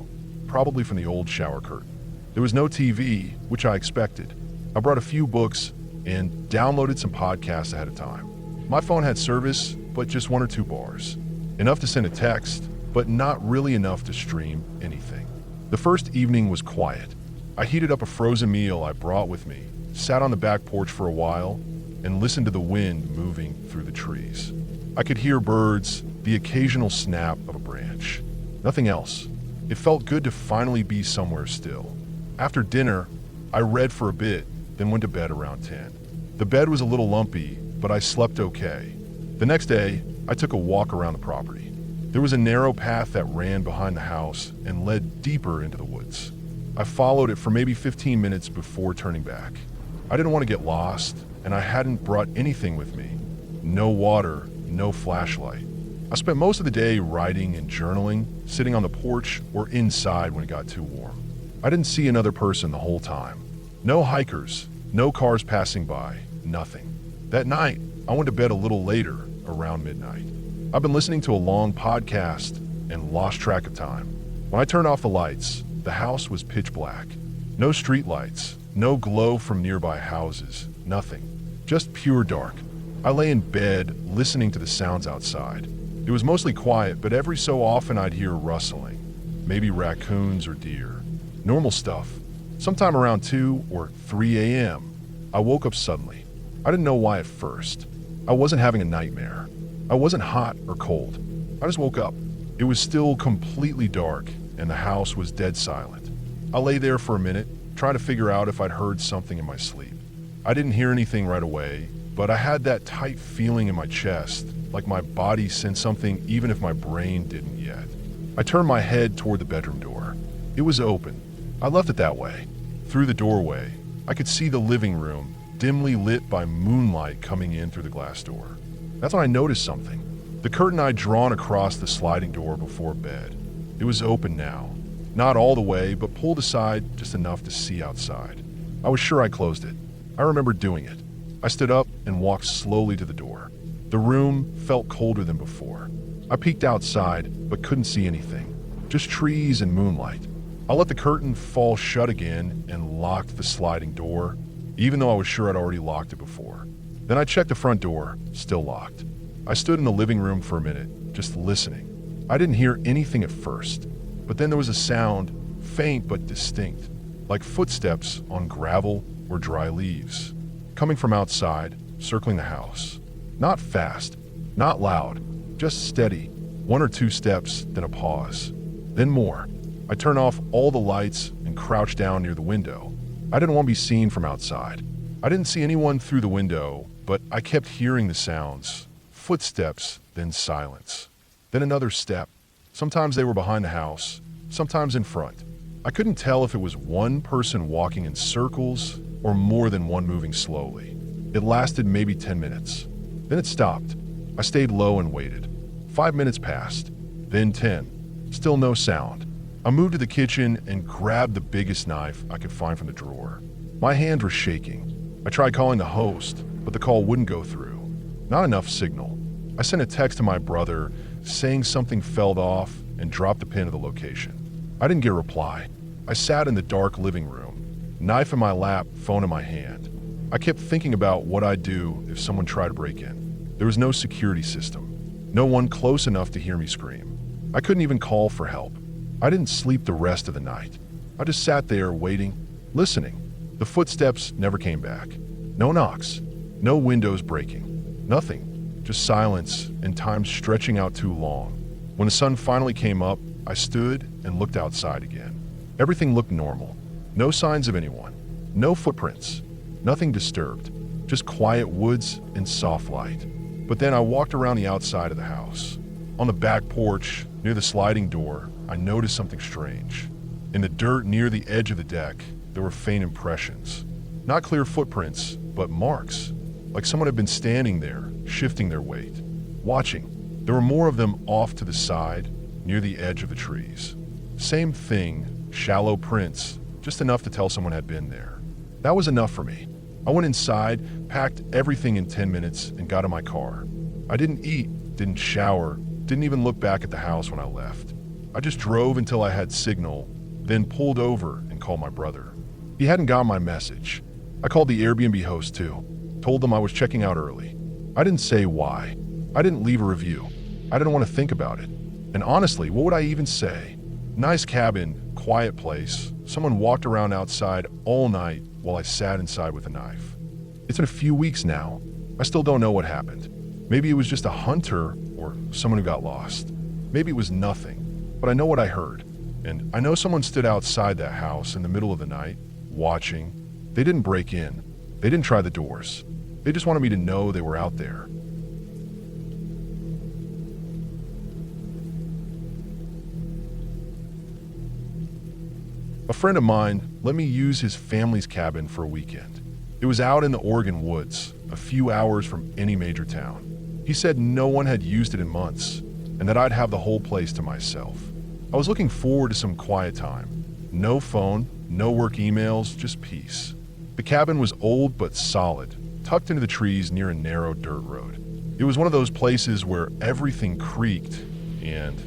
probably from the old shower curtain. There was no TV, which I expected. I brought a few books and downloaded some podcasts ahead of time. My phone had service, but just 1 or 2 bars. Enough to send a text, but not really enough to stream anything. The first evening was quiet. I heated up a frozen meal I brought with me, sat on the back porch for a while, and listened to the wind moving through the trees. I could hear birds, the occasional snap of a branch. Nothing else. It felt good to finally be somewhere still. After dinner, I read for a bit, then went to bed around 10. The bed was a little lumpy, but I slept okay. The next day, I took a walk around the property. There was a narrow path that ran behind the house and led deeper into the woods. I followed it for maybe 15 minutes before turning back. I didn't want to get lost, and I hadn't brought anything with me. No water, no flashlight. I spent most of the day writing and journaling, sitting on the porch or inside when it got too warm. I didn't see another person the whole time. No hikers, no cars passing by, nothing. That night, I went to bed a little later, around midnight. I've been listening to a long podcast and lost track of time. When I turned off the lights, the house was pitch black. No street lights, no glow from nearby houses, nothing. Just pure dark. I lay in bed, listening to the sounds outside. It was mostly quiet, but every so often I'd hear rustling. Maybe raccoons or deer. Normal stuff. Sometime around 2 or 3 a.m., I woke up suddenly. I didn't know why at first. I wasn't having a nightmare. I wasn't hot or cold. I just woke up. It was still completely dark, and the house was dead silent. I lay there for a minute, trying to figure out if I'd heard something in my sleep. I didn't hear anything right away, but I had that tight feeling in my chest, like my body sensed something even if my brain didn't yet. I turned my head toward the bedroom door. It was open. I left it that way. Through the doorway, I could see the living room, dimly lit by moonlight coming in through the glass door. That's when I noticed something. The curtain I'd drawn across the sliding door before bed. It was open now. Not all the way, but pulled aside just enough to see outside. I was sure I closed it. I remember doing it. I stood up and walked slowly to the door. The room felt colder than before. I peeked outside, but couldn't see anything. Just trees and moonlight. I let the curtain fall shut again and locked the sliding door, even though I was sure I'd already locked it before. Then I checked the front door, still locked. I stood in the living room for a minute, just listening. I didn't hear anything at first, but then there was a sound, faint but distinct, like footsteps on gravel or dry leaves, coming from outside, circling the house. Not fast, not loud, just steady, 1 or 2 steps, then a pause, then more. I turned off all the lights and crouched down near the window. I didn't want to be seen from outside. I didn't see anyone through the window, but I kept hearing the sounds. Footsteps, then silence. Then another step. Sometimes they were behind the house, sometimes in front. I couldn't tell if it was one person walking in circles or more than one moving slowly. It lasted maybe 10 minutes. Then it stopped. I stayed low and waited. 5 minutes passed, then 10. Still no sound. I moved to the kitchen and grabbed the biggest knife I could find from the drawer. My hands were shaking. I tried calling the host, but the call wouldn't go through. Not enough signal. I sent a text to my brother saying something fell off and dropped a pin of the location. I didn't get a reply. I sat in the dark living room, knife in my lap, phone in my hand. I kept thinking about what I'd do if someone tried to break in. There was no security system. No one close enough to hear me scream. I couldn't even call for help. I didn't sleep the rest of the night. I just sat there waiting, listening. The footsteps never came back. No knocks, no windows breaking, nothing, just silence and time stretching out too long. When the sun finally came up, I stood and looked outside again. Everything looked normal. No signs of anyone, no footprints, nothing disturbed, just quiet woods and soft light. But then I walked around the outside of the house. On the back porch, near the sliding door, I noticed something strange. In the dirt near the edge of the deck, there were faint impressions. Not clear footprints, but marks, like someone had been standing there, shifting their weight, watching. There were more of them off to the side, near the edge of the trees. Same thing, shallow prints, just enough to tell someone had been there. That was enough for me. I went inside, packed everything in 10 minutes, and got in my car. I didn't eat, didn't shower, didn't even look back at the house when I left. I just drove until I had signal, then pulled over and called my brother. He hadn't got my message. I called the Airbnb host too, told them I was checking out early. I didn't say why. I didn't leave a review. I didn't want to think about it. And honestly, what would I even say? Nice cabin, quiet place. Someone walked around outside all night while I sat inside with a knife. It's been a few weeks now. I still don't know what happened. Maybe it was just a hunter or someone who got lost. Maybe it was nothing. But I know what I heard. And I know someone stood outside that house in the middle of the night, watching. They didn't break in. They didn't try the doors. They just wanted me to know they were out there. A friend of mine let me use his family's cabin for a weekend. It was out in the Oregon woods, a few hours from any major town. He said no one had used it in months, and that I'd have the whole place to myself. I was looking forward to some quiet time. No phone, no work emails, just peace. The cabin was old but solid, tucked into the trees near a narrow dirt road. It was one of those places where everything creaked and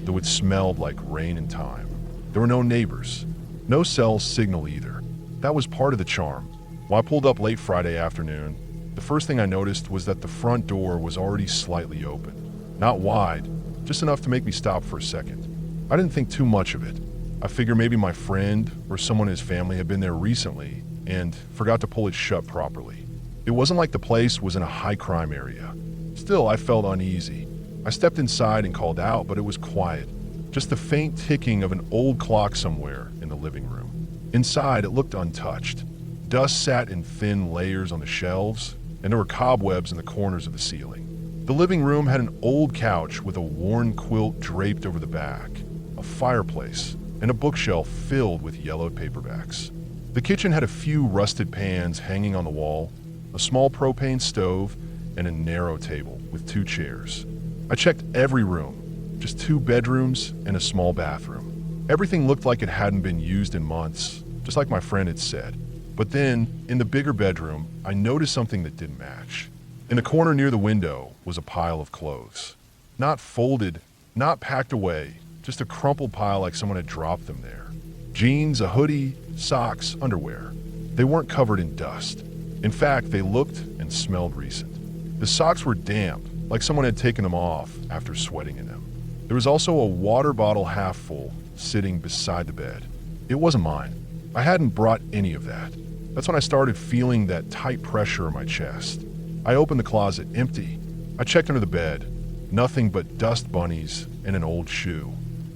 though it smelled like rain and time. There were no neighbors, no cell signal either. That was part of the charm. When I pulled up late Friday afternoon, the first thing I noticed was that the front door was already slightly open. Not wide, just enough to make me stop for a second. I didn't think too much of it. I figured maybe my friend or someone in his family had been there recently and forgot to pull it shut properly. It wasn't like the place was in a high-crime area. Still, I felt uneasy. I stepped inside and called out, but it was quiet. Just the faint ticking of an old clock somewhere in the living room. Inside, it looked untouched. Dust sat in thin layers on the shelves, and there were cobwebs in the corners of the ceiling. The living room had an old couch with a worn quilt draped over the back, a fireplace, and a bookshelf filled with yellowed paperbacks. The kitchen had a few rusted pans hanging on the wall, a small propane stove, and a narrow table with 2 chairs. I checked every room, just 2 bedrooms and a small bathroom. Everything looked like it hadn't been used in months, just like my friend had said. But then, in the bigger bedroom, I noticed something that didn't match. In the corner near the window was a pile of clothes. Not folded, not packed away, just a crumpled pile like someone had dropped them there. Jeans, a hoodie, socks, underwear. They weren't covered in dust. In fact, they looked and smelled recent. The socks were damp, like someone had taken them off after sweating in them. There was also a water bottle half full sitting beside the bed. It wasn't mine. I hadn't brought any of that. That's when I started feeling that tight pressure in my chest. I opened the closet, empty. I checked under the bed. Nothing but dust bunnies and an old shoe.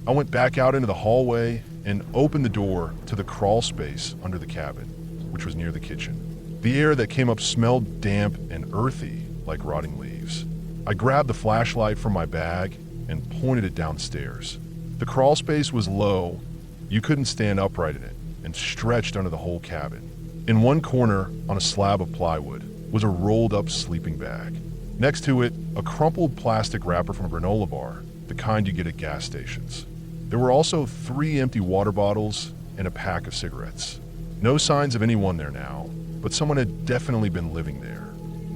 I went back out into the hallway and opened the door to the crawl space under the cabin, which was near the kitchen. The air that came up smelled damp and earthy, like rotting leaves. I grabbed the flashlight from my bag and pointed it downstairs. The crawl space was low. You couldn't stand upright in it, and stretched under the whole cabin. In one corner, on a slab of plywood, was a rolled-up sleeping bag. Next to it, a crumpled plastic wrapper from a granola bar, the kind you get at gas stations. There were also 3 empty water bottles and a pack of cigarettes. No signs of anyone there now, but someone had definitely been living there.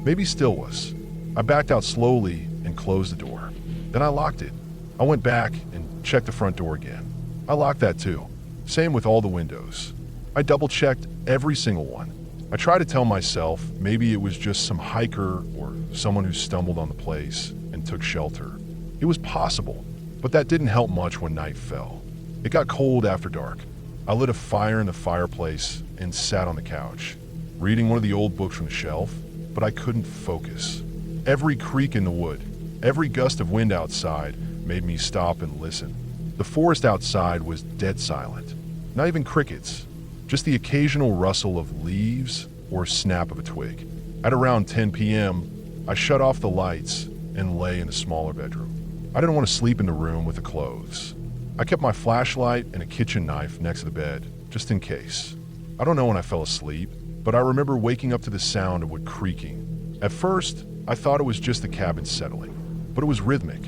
Maybe still was. I backed out slowly and closed the door. Then I locked it. I went back and checked the front door again. I locked that too. Same with all the windows. I double-checked every single one. I tried to tell myself maybe it was just some hiker or someone who stumbled on the place and took shelter. It was possible, but that didn't help much when night fell. It got cold after dark. I lit a fire in the fireplace and sat on the couch, reading one of the old books from the shelf, but I couldn't focus. Every creak in the wood, every gust of wind outside made me stop and listen. The forest outside was dead silent. Not even crickets, just the occasional rustle of leaves or snap of a twig. At around 10 p.m., I shut off the lights and lay in a smaller bedroom. I didn't want to sleep in the room with the clothes. I kept my flashlight and a kitchen knife next to the bed, just in case. I don't know when I fell asleep, but I remember waking up to the sound of wood creaking. At first, I thought it was just the cabin settling, but it was rhythmic,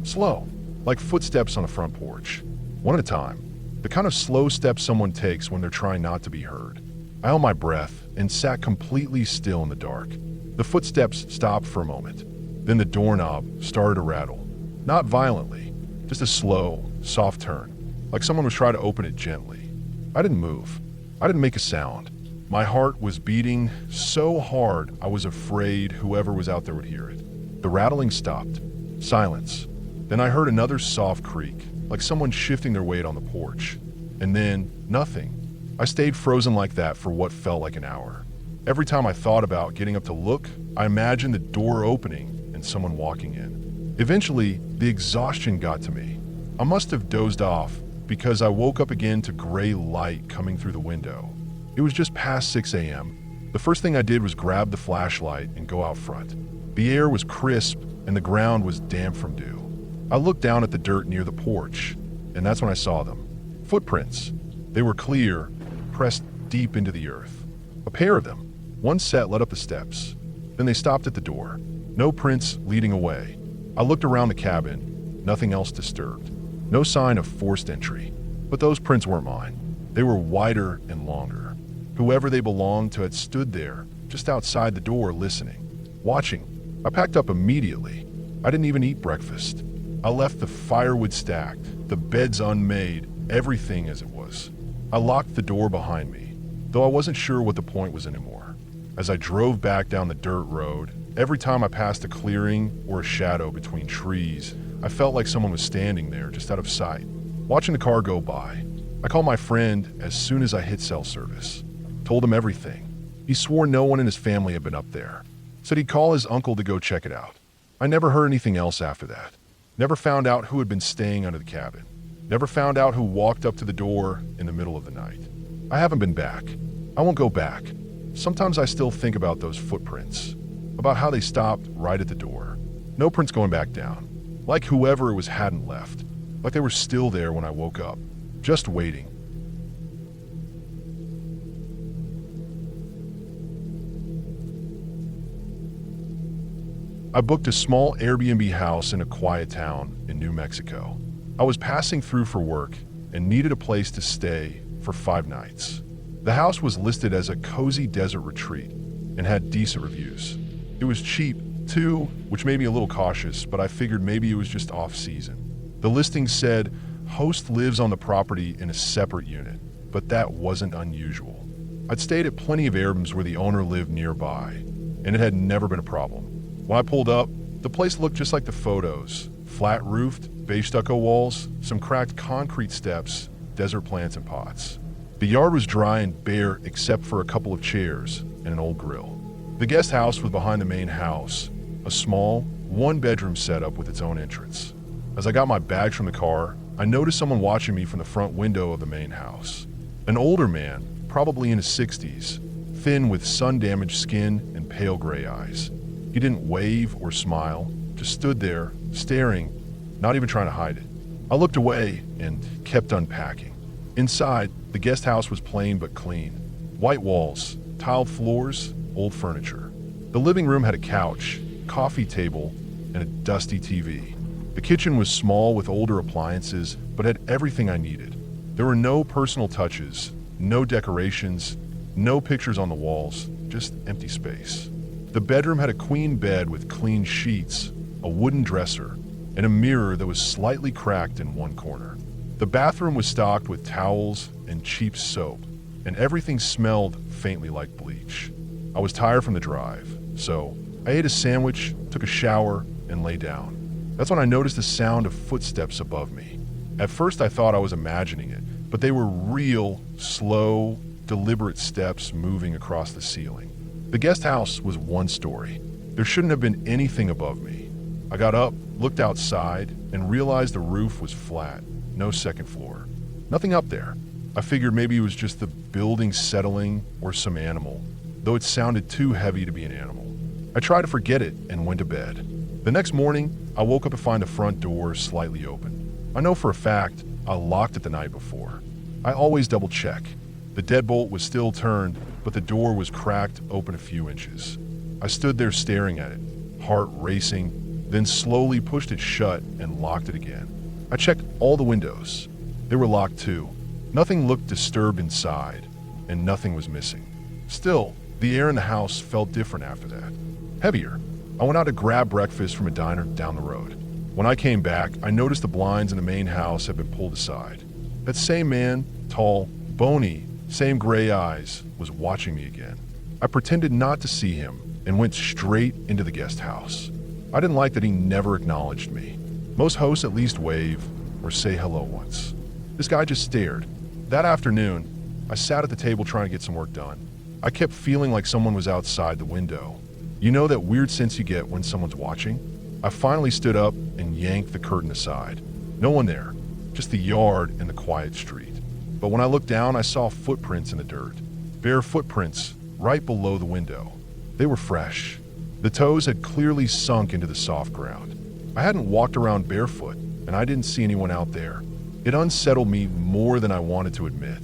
slow, like footsteps on a front porch, one at a time. The kind of slow steps someone takes when they're trying not to be heard. I held my breath and sat completely still in the dark. The footsteps stopped for a moment. Then the doorknob started to rattle. Not violently, just a slow, soft turn, like someone was trying to open it gently. I didn't move. I didn't make a sound. My heart was beating so hard I was afraid whoever was out there would hear it. The rattling stopped. Silence. Then I heard another soft creak, like someone shifting their weight on the porch. And then, nothing. I stayed frozen like that for what felt like an hour. Every time I thought about getting up to look, I imagined the door opening and someone walking in. Eventually, the exhaustion got to me. I must have dozed off because I woke up again to gray light coming through the window. It was just past 6 a.m. The first thing I did was grab the flashlight and go out front. The air was crisp and the ground was damp from dew. I looked down at the dirt near the porch, and that's when I saw them. Footprints. They were clear, pressed deep into the earth. A pair of them. One set led up the steps. Then they stopped at the door. No prints leading away. I looked around the cabin. Nothing else disturbed. No sign of forced entry. But those prints weren't mine. They were wider and longer. Whoever they belonged to had stood there, just outside the door, listening, watching. I packed up immediately. I didn't even eat breakfast. I left the firewood stacked, the beds unmade, everything as it was. I locked the door behind me, though I wasn't sure what the point was anymore. As I drove back down the dirt road, every time I passed a clearing or a shadow between trees, I felt like someone was standing there just out of sight, watching the car go by. I called my friend as soon as I hit cell service. Told him everything. He swore no one in his family had been up there. Said he'd call his uncle to go check it out. I never heard anything else after that. Never found out who had been staying under the cabin. Never found out who walked up to the door in the middle of the night. I haven't been back. I won't go back. Sometimes I still think about those footprints, about how they stopped right at the door. No prints going back down. Like whoever it was hadn't left. Like they were still there when I woke up, just waiting. I booked a small Airbnb house in a quiet town in New Mexico. I was passing through for work and needed a place to stay for 5 nights. The house was listed as a cozy desert retreat and had decent reviews. It was cheap, too, which made me a little cautious, but I figured maybe it was just off-season. The listing said, host lives on the property in a separate unit, but that wasn't unusual. I'd stayed at plenty of Airbnbs where the owner lived nearby, and it had never been a problem. When I pulled up, the place looked just like the photos. Flat-roofed, beige stucco walls, some cracked concrete steps, desert plants and pots. The yard was dry and bare except for a couple of chairs and an old grill. The guest house was behind the main house, a small, one-bedroom setup with its own entrance. As I got my bags from the car, I noticed someone watching me from the front window of the main house. An older man, probably in his 60s, thin with sun-damaged skin and pale gray eyes. He didn't wave or smile, just stood there, staring, not even trying to hide it. I looked away and kept unpacking. Inside, the guest house was plain but clean. White walls, tiled floors, old furniture. The living room had a couch, coffee table, and a dusty TV. The kitchen was small with older appliances, but had everything I needed. There were no personal touches, no decorations, no pictures on the walls, just empty space. The bedroom had a queen bed with clean sheets, a wooden dresser, and a mirror that was slightly cracked in one corner. The bathroom was stocked with towels and cheap soap, and everything smelled faintly like bleach. I was tired from the drive, so I ate a sandwich, took a shower, and lay down. That's when I noticed the sound of footsteps above me. At first I thought I was imagining it, but they were real, slow, deliberate steps moving across the ceiling. The guest house was one story. There shouldn't have been anything above me. I got up, looked outside, and realized the roof was flat, no second floor. Nothing up there. I figured maybe it was just the building settling or some animal, though it sounded too heavy to be an animal. I tried to forget it and went to bed. The next morning, I woke up to find the front door slightly open. I know for a fact I locked it the night before. I always double check. The deadbolt was still turned, but the door was cracked open a few inches. I stood there staring at it, heart racing, then slowly pushed it shut and locked it again. I checked all the windows. They were locked too. Nothing looked disturbed inside, and nothing was missing. Still, the air in the house felt different after that. Heavier. I went out to grab breakfast from a diner down the road. When I came back, I noticed the blinds in the main house had been pulled aside. That same man, tall, bony, same gray eyes, was watching me again. I pretended not to see him and went straight into the guest house. I didn't like that he never acknowledged me. Most hosts at least wave or say hello once. This guy just stared. That afternoon, I sat at the table trying to get some work done. I kept feeling like someone was outside the window. You know that weird sense you get when someone's watching? I finally stood up and yanked the curtain aside. No one there, just the yard and the quiet street. But when I looked down, I saw footprints in the dirt. Bare footprints right below the window. They were fresh. The toes had clearly sunk into the soft ground. I hadn't walked around barefoot, and I didn't see anyone out there. It unsettled me more than I wanted to admit.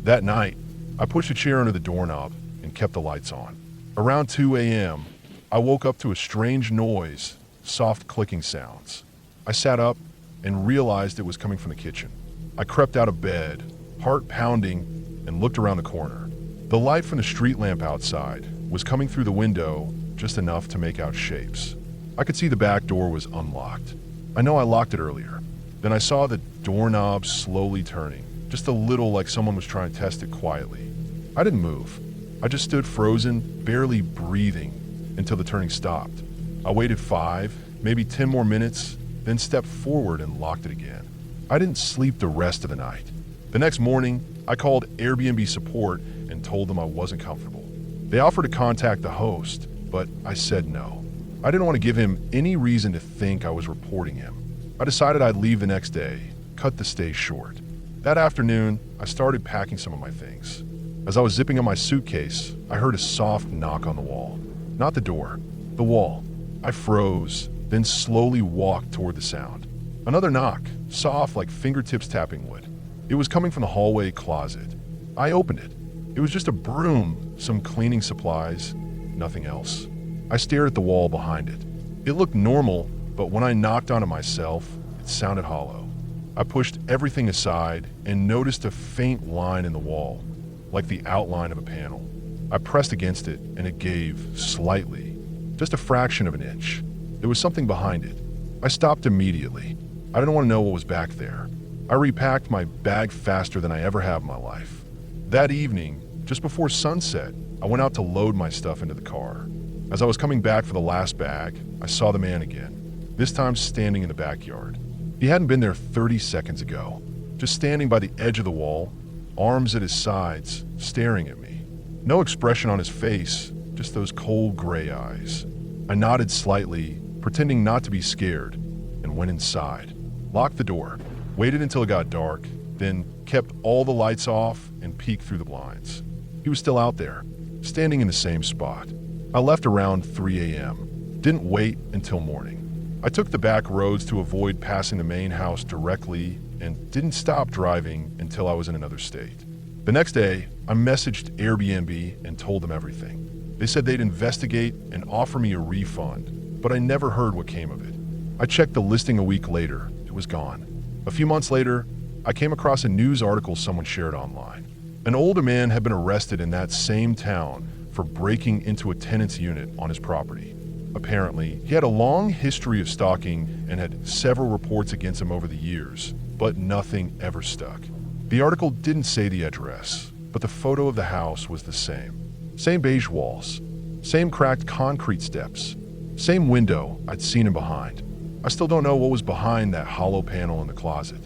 That night, I pushed a chair under the doorknob and kept the lights on. Around 2 a.m., I woke up to a strange noise, soft clicking sounds. I sat up and realized it was coming from the kitchen. I crept out of bed, heart pounding, and looked around the corner. The light from the street lamp outside was coming through the window just enough to make out shapes. I could see the back door was unlocked. I know I locked it earlier. Then I saw the doorknob slowly turning, just a little like someone was trying to test it quietly. I didn't move. I just stood frozen, barely breathing, until the turning stopped. I waited 5, maybe 10 more minutes, then stepped forward and locked it again. I didn't sleep the rest of the night. The next morning, I called Airbnb support and told them I wasn't comfortable. They offered to contact the host, but I said no. I didn't want to give him any reason to think I was reporting him. I decided I'd leave the next day, cut the stay short. That afternoon, I started packing some of my things. As I was zipping up my suitcase, I heard a soft knock on the wall. Not the door, the wall. I froze, then slowly walked toward the sound. Another knock, soft like fingertips tapping wood. It was coming from the hallway closet. I opened it. It was just a broom, some cleaning supplies, nothing else. I stared at the wall behind it. It looked normal, but when I knocked on it myself, it sounded hollow. I pushed everything aside and noticed a faint line in the wall, like the outline of a panel. I pressed against it and it gave, slightly, just a fraction of an inch. There was something behind it. I stopped immediately. I didn't want to know what was back there. I repacked my bag faster than I ever have in my life. That evening, just before sunset, I went out to load my stuff into the car. As I was coming back for the last bag, I saw the man again, this time standing in the backyard. He hadn't been there 30 seconds ago, just standing by the edge of the wall, arms at his sides, staring at me. No expression on his face, just those cold gray eyes. I nodded slightly, pretending not to be scared, and went inside. Locked the door, waited until it got dark, then kept all the lights off and peeked through the blinds. He was still out there, standing in the same spot. I left around 3 a.m., didn't wait until morning. I took the back roads to avoid passing the main house directly and didn't stop driving until I was in another state. The next day, I messaged Airbnb and told them everything. They said they'd investigate and offer me a refund, but I never heard what came of it. I checked the listing a week later. It was gone. A few months later, I came across a news article someone shared online. An older man had been arrested in that same town for breaking into a tenant's unit on his property. Apparently, he had a long history of stalking and had several reports against him over the years, but nothing ever stuck. The article didn't say the address, but the photo of the house was the same. Same beige walls, same cracked concrete steps, same window I'd seen him behind. I still don't know what was behind that hollow panel in the closet,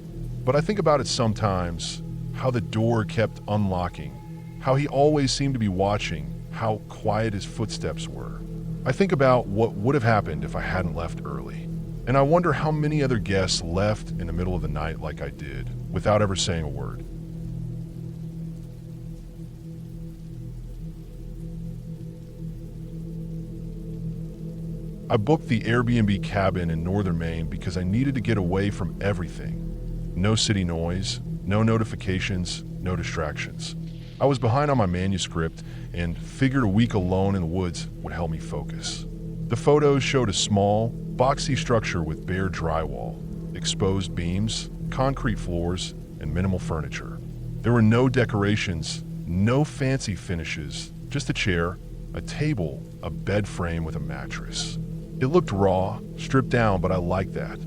but I think about it sometimes, how the door kept unlocking, how he always seemed to be watching, how quiet his footsteps were. I think about what would have happened if I hadn't left early, and I wonder how many other guests left in the middle of the night like I did, without ever saying a word. I booked the Airbnb cabin in northern Maine because I needed to get away from everything. No city noise, no notifications, no distractions. I was behind on my manuscript and figured a week alone in the woods would help me focus. The photos showed a small, boxy structure with bare drywall, exposed beams, concrete floors, and minimal furniture. There were no decorations, no fancy finishes, just a chair, a table, a bed frame with a mattress. It looked raw, stripped down, but I liked that.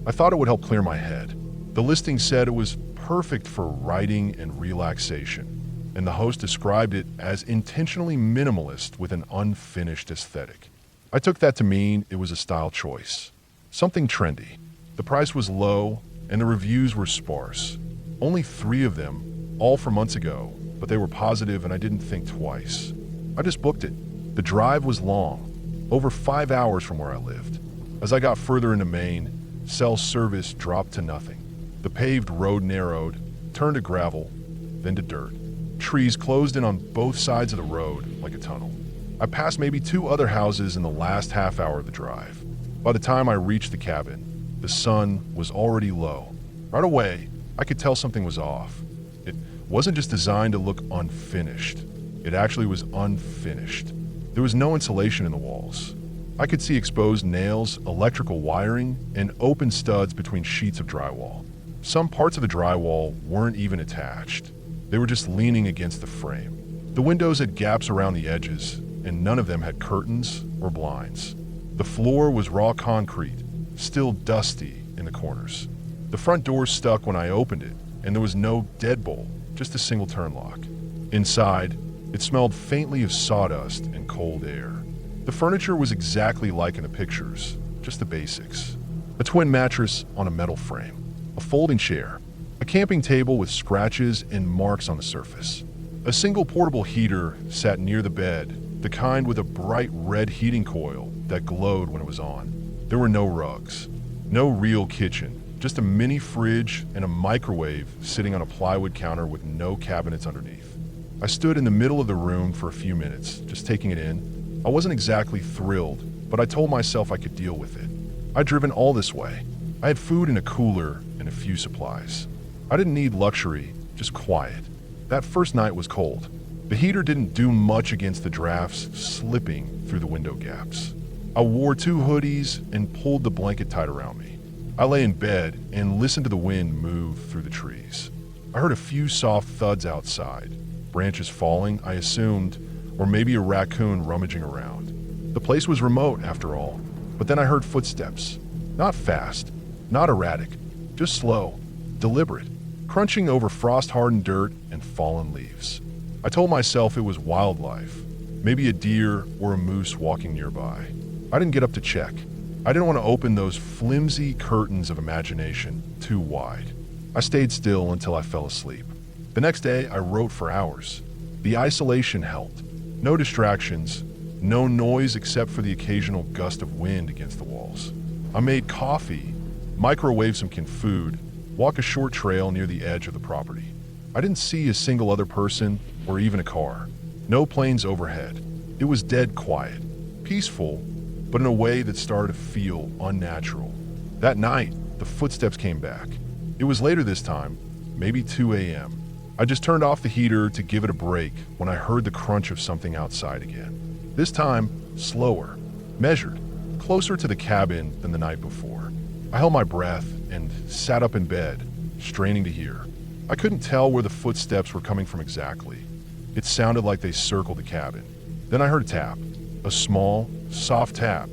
I thought it would help clear my head. The listing said it was perfect for writing and relaxation, and the host described it as intentionally minimalist with an unfinished aesthetic. I took that to mean it was a style choice, something trendy. The price was low, and the reviews were sparse. Only 3 of them, all from months ago, but they were positive and I didn't think twice. I just booked it. The drive was long, over 5 hours from where I lived. As I got further into Maine, cell service dropped to nothing. The paved road narrowed, turned to gravel, then to dirt. Trees closed in on both sides of the road like a tunnel. I passed maybe 2 other houses in the last half hour of the drive. By the time I reached the cabin, the sun was already low. Right away, I could tell something was off. It wasn't just designed to look unfinished. It actually was unfinished. There was no insulation in the walls. I could see exposed nails, electrical wiring, and open studs between sheets of drywall. Some parts of the drywall weren't even attached. They were just leaning against the frame. The windows had gaps around the edges, and none of them had curtains or blinds. The floor was raw concrete, still dusty in the corners. The front door stuck when I opened it, and there was no deadbolt, just a single turn lock. Inside, it smelled faintly of sawdust and cold air. The furniture was exactly like in the pictures, just the basics. A twin mattress on a metal frame, a folding chair, a camping table with scratches and marks on the surface. A single portable heater sat near the bed, the kind with a bright red heating coil that glowed when it was on. There were no rugs, no real kitchen, just a mini fridge and a microwave sitting on a plywood counter with no cabinets underneath. I stood in the middle of the room for a few minutes, just taking it in. I wasn't exactly thrilled, but I told myself I could deal with it. I'd driven all this way. I had food in a cooler and a few supplies. I didn't need luxury, just quiet. That first night was cold. The heater didn't do much against the drafts slipping through the window gaps. I wore 2 hoodies and pulled the blanket tight around me. I lay in bed and listened to the wind move through the trees. I heard a few soft thuds outside, branches falling, I assumed, or maybe a raccoon rummaging around. The place was remote, after all, but then I heard footsteps. Not fast, not erratic, just slow, deliberate, crunching over frost-hardened dirt and fallen leaves. I told myself it was wildlife, maybe a deer or a moose walking nearby. I didn't get up to check. I didn't want to open those flimsy curtains of imagination too wide. I stayed still until I fell asleep. The next day, I wrote for hours. The isolation helped. No distractions, no noise except for the occasional gust of wind against the walls. I made coffee, microwaved some canned food, walked a short trail near the edge of the property. I didn't see a single other person or even a car. No planes overhead. It was dead quiet, peaceful, but in a way that started to feel unnatural. That night, the footsteps came back. It was later this time, maybe 2 a.m. I just turned off the heater to give it a break when I heard the crunch of something outside again. This time, slower, measured, closer to the cabin than the night before. I held my breath and sat up in bed, straining to hear. I couldn't tell where the footsteps were coming from exactly. It sounded like they circled the cabin. Then I heard a tap, a small, soft tap,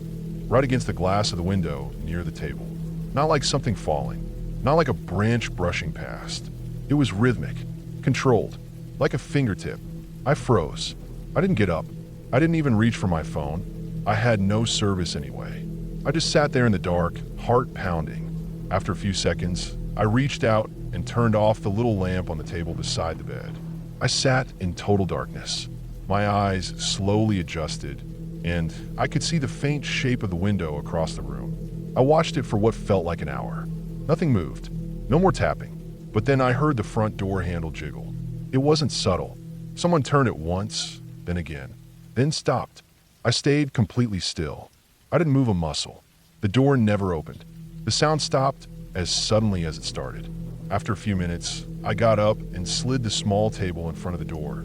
right against the glass of the window near the table. Not like something falling, not like a branch brushing past. It was rhythmic, controlled, like a fingertip. I froze. I didn't get up. I didn't even reach for my phone. I had no service anyway. I just sat there in the dark, heart pounding. After a few seconds, I reached out and turned off the little lamp on the table beside the bed. I sat in total darkness. My eyes slowly adjusted, and I could see the faint shape of the window across the room. I watched it for what felt like an hour. Nothing moved. No more tapping. But then I heard the front door handle jiggle. It wasn't subtle. Someone turned it once, then again, then stopped. I stayed completely still. I didn't move a muscle. The door never opened. The sound stopped as suddenly as it started. After a few minutes, I got up and slid the small table in front of the door.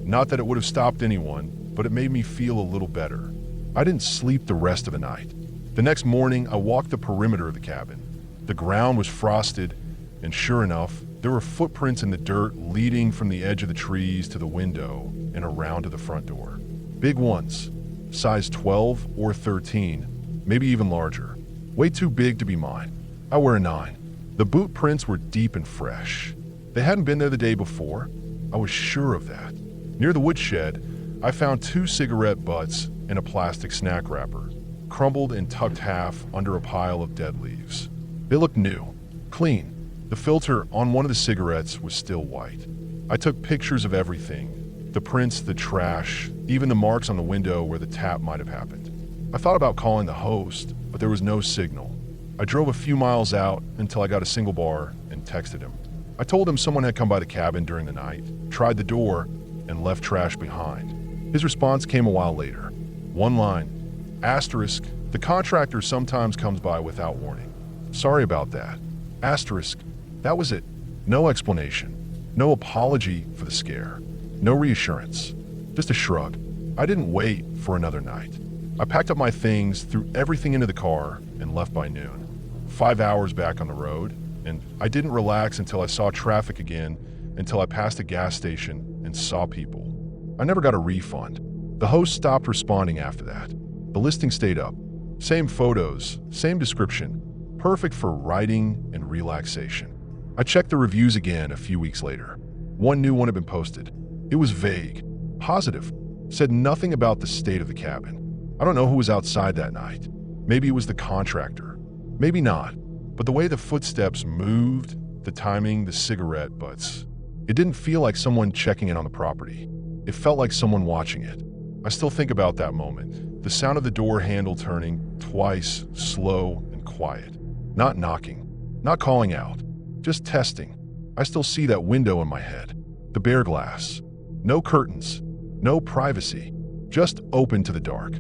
Not that it would have stopped anyone, but it made me feel a little better. I didn't sleep the rest of the night. The next morning, I walked the perimeter of the cabin. The ground was frosted, and sure enough, there were footprints in the dirt leading from the edge of the trees to the window and around to the front door. Big ones, size 12 or 13, maybe even larger. Way too big to be mine. I wear a 9. The boot prints were deep and fresh. They hadn't been there the day before. I was sure of that. Near the woodshed, I found 2 cigarette butts and a plastic snack wrapper, crumbled and tucked half under a pile of dead leaves. They looked new, clean. The filter on one of the cigarettes was still white. I took pictures of everything, the prints, the trash, even the marks on the window where the tap might have happened. I thought about calling the host, but there was no signal. I drove a few miles out until I got a single bar and texted him. I told him someone had come by the cabin during the night, tried the door, and left trash behind. His response came a while later. One line, asterisk, the contractor sometimes comes by without warning. Sorry about that. Asterisk, that was it. No explanation. No apology for the scare. No reassurance. Just a shrug. I didn't wait for another night. I packed up my things, threw everything into the car, and left by noon. 5 hours back on the road, and I didn't relax until I saw traffic again, until I passed a gas station and saw people. I never got a refund. The host stopped responding after that. The listing stayed up. Same photos, same description, perfect for writing and relaxation. I checked the reviews again a few weeks later. One new one had been posted. It was vague, positive, said nothing about the state of the cabin. I don't know who was outside that night. Maybe it was the contractor. Maybe not. But the way the footsteps moved, the timing, the cigarette butts, it didn't feel like someone checking in on the property. It felt like someone watching it. I still think about that moment. The sound of the door handle turning, twice, slow and quiet. Not knocking, not calling out, just testing. I still see that window in my head. The bare glass. No curtains, no privacy, just open to the dark.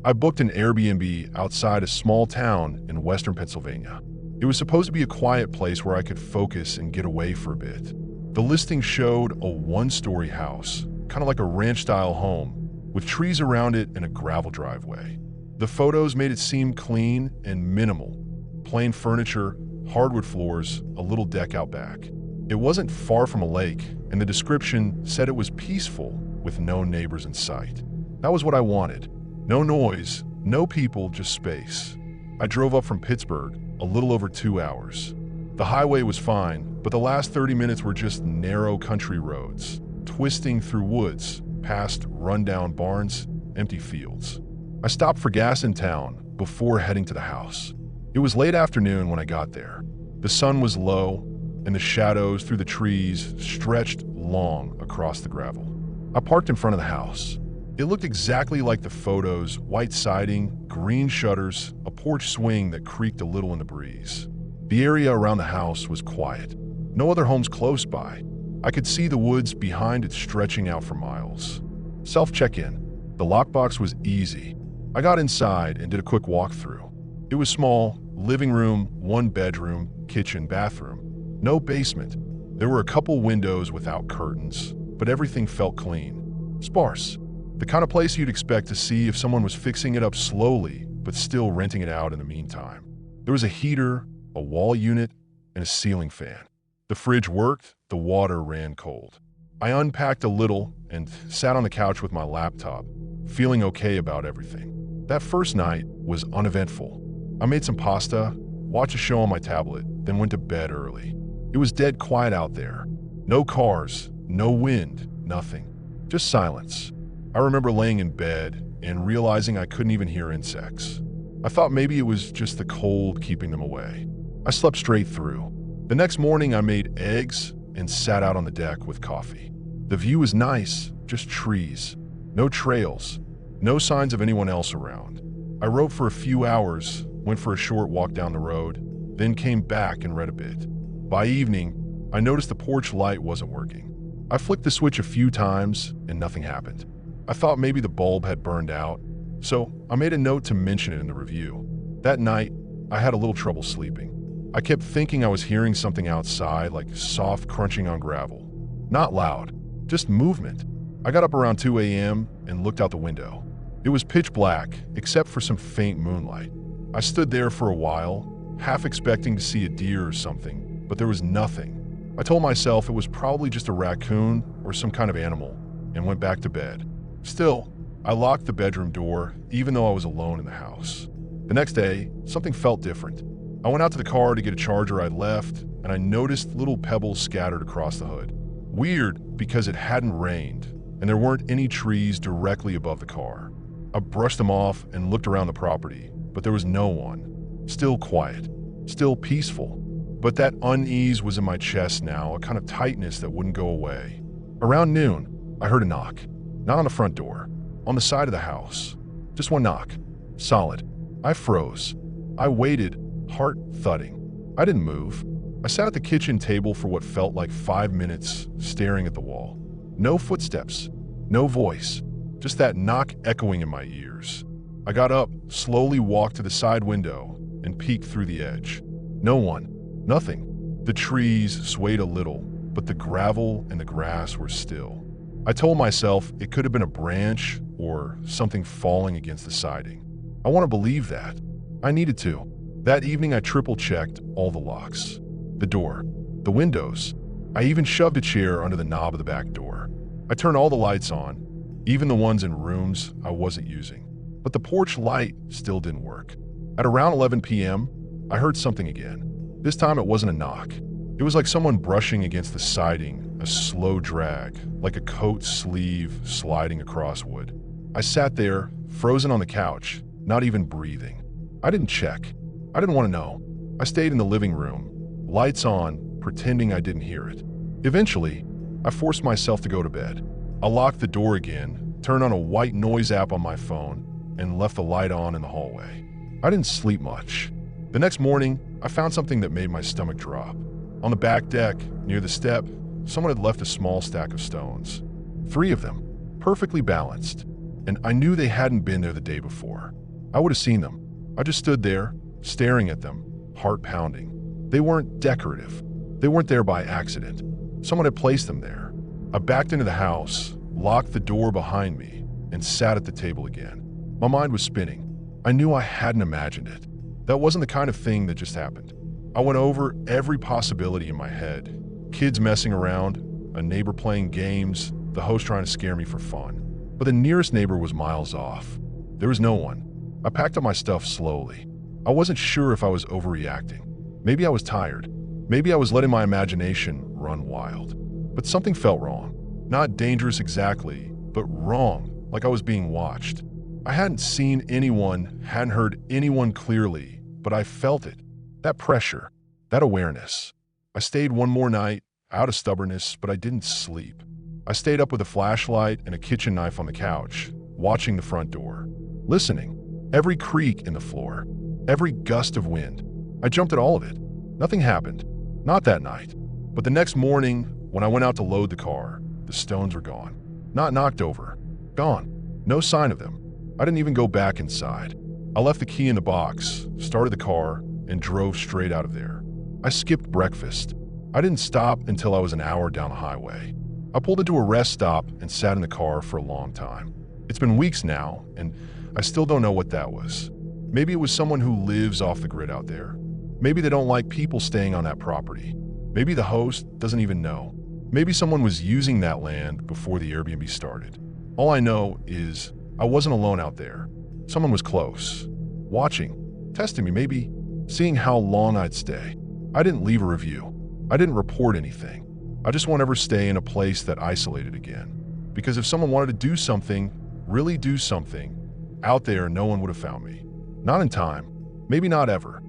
I booked an Airbnb outside a small town in western Pennsylvania. It was supposed to be a quiet place where I could focus and get away for a bit. The listing showed a one-story house, kind of like a ranch-style home, with trees around it and a gravel driveway. The photos made it seem clean and minimal. Plain furniture, hardwood floors, a little deck out back. It wasn't far from a lake, and the description said it was peaceful with no neighbors in sight. That was what I wanted. No noise, no people, just space. I drove up from Pittsburgh, a little over 2 hours. The highway was fine, but the last 30 minutes were just narrow country roads, twisting through woods, past rundown barns, empty fields. I stopped for gas in town before heading to the house. It was late afternoon when I got there. The sun was low, and the shadows through the trees stretched long across the gravel. I parked in front of the house. It looked exactly like the photos, white siding, green shutters, a porch swing that creaked a little in the breeze. The area around the house was quiet. No other homes close by. I could see the woods behind it stretching out for miles. Self-check-in. The lockbox was easy. I got inside and did a quick walkthrough. It was small, living room, 1 bedroom, kitchen, bathroom. No basement. There were a couple windows without curtains, but everything felt clean. Sparse. The kind of place you'd expect to see if someone was fixing it up slowly, but still renting it out in the meantime. There was a heater, a wall unit, and a ceiling fan. The fridge worked, the water ran cold. I unpacked a little and sat on the couch with my laptop, feeling okay about everything. That first night was uneventful. I made some pasta, watched a show on my tablet, then went to bed early. It was dead quiet out there. No cars, no wind, nothing. Just silence. I remember laying in bed and realizing I couldn't even hear insects. I thought maybe it was just the cold keeping them away. I slept straight through. The next morning I made eggs and sat out on the deck with coffee. The view was nice, just trees. No trails, no signs of anyone else around. I wrote for a few hours, went for a short walk down the road, then came back and read a bit. By evening, I noticed the porch light wasn't working. I flicked the switch a few times and nothing happened. I thought maybe the bulb had burned out, so I made a note to mention it in the review. That night, I had a little trouble sleeping. I kept thinking I was hearing something outside, like soft crunching on gravel. Not loud, just movement. I got up around 2 a.m. and looked out the window. It was pitch black, except for some faint moonlight. I stood there for a while, half expecting to see a deer or something, but there was nothing. I told myself it was probably just a raccoon or some kind of animal, and went back to bed. Still, I locked the bedroom door, even though I was alone in the house. The next day, something felt different. I went out to the car to get a charger I'd left, and I noticed little pebbles scattered across the hood. Weird, because it hadn't rained, and there weren't any trees directly above the car. I brushed them off and looked around the property, but there was no one. Still quiet, still peaceful. But that unease was in my chest now, a kind of tightness that wouldn't go away. Around noon, I heard a knock. Not on the front door, on the side of the house. Just one knock. Solid. I froze. I waited, heart thudding. I didn't move. I sat at the kitchen table for what felt like 5 minutes, staring at the wall. No footsteps, no voice, just that knock echoing in my ears. I got up, slowly walked to the side window, and peeked through the edge. No one. Nothing. The trees swayed a little, but the gravel and the grass were still. I told myself it could have been a branch or something falling against the siding. I want to believe that. I needed to. That evening I triple-checked all the locks. The door, the windows, I even shoved a chair under the knob of the back door. I turned all the lights on, even the ones in rooms I wasn't using. But the porch light still didn't work. At around 11 p.m., I heard something again. This time it wasn't a knock. It was like someone brushing against the siding, a slow drag, like a coat sleeve sliding across wood. I sat there, frozen on the couch, not even breathing. I didn't check. I didn't want to know. I stayed in the living room, lights on, pretending I didn't hear it. Eventually, I forced myself to go to bed. I locked the door again, turned on a white noise app on my phone, and left the light on in the hallway. I didn't sleep much. The next morning, I found something that made my stomach drop. On the back deck, near the step, someone had left a small stack of stones. 3 of them, perfectly balanced, and I knew they hadn't been there the day before. I would have seen them. I just stood there, staring at them, heart pounding. They weren't decorative. They weren't there by accident. Someone had placed them there. I backed into the house, locked the door behind me, and sat at the table again. My mind was spinning. I knew I hadn't imagined it. That wasn't the kind of thing that just happened. I went over every possibility in my head. Kids messing around, a neighbor playing games, the host trying to scare me for fun. But the nearest neighbor was miles off. There was no one. I packed up my stuff slowly. I wasn't sure if I was overreacting. Maybe I was tired. Maybe I was letting my imagination run wild. But something felt wrong. Not dangerous exactly, but wrong, like I was being watched. I hadn't seen anyone, hadn't heard anyone clearly, but I felt it. That pressure, that awareness. I stayed one more night, out of stubbornness, but I didn't sleep. I stayed up with a flashlight and a kitchen knife on the couch, watching the front door, listening. Every creak in the floor, every gust of wind. I jumped at all of it. Nothing happened. Not that night. But the next morning, when I went out to load the car, the stones were gone. Not knocked over. Gone. No sign of them. I didn't even go back inside. I left the key in the box, started the car, and drove straight out of there. I skipped breakfast. I didn't stop until I was an hour down the highway. I pulled into a rest stop and sat in the car for a long time. It's been weeks now, and I still don't know what that was. Maybe it was someone who lives off the grid out there. Maybe they don't like people staying on that property. Maybe the host doesn't even know. Maybe someone was using that land before the Airbnb started. All I know is I wasn't alone out there. Someone was close, watching, testing me, maybe seeing how long I'd stay. I didn't leave a review. I didn't report anything. I just won't ever stay in a place that isolated again. Because if someone wanted to do something, really do something, out there no one would have found me. Not in time, maybe not ever.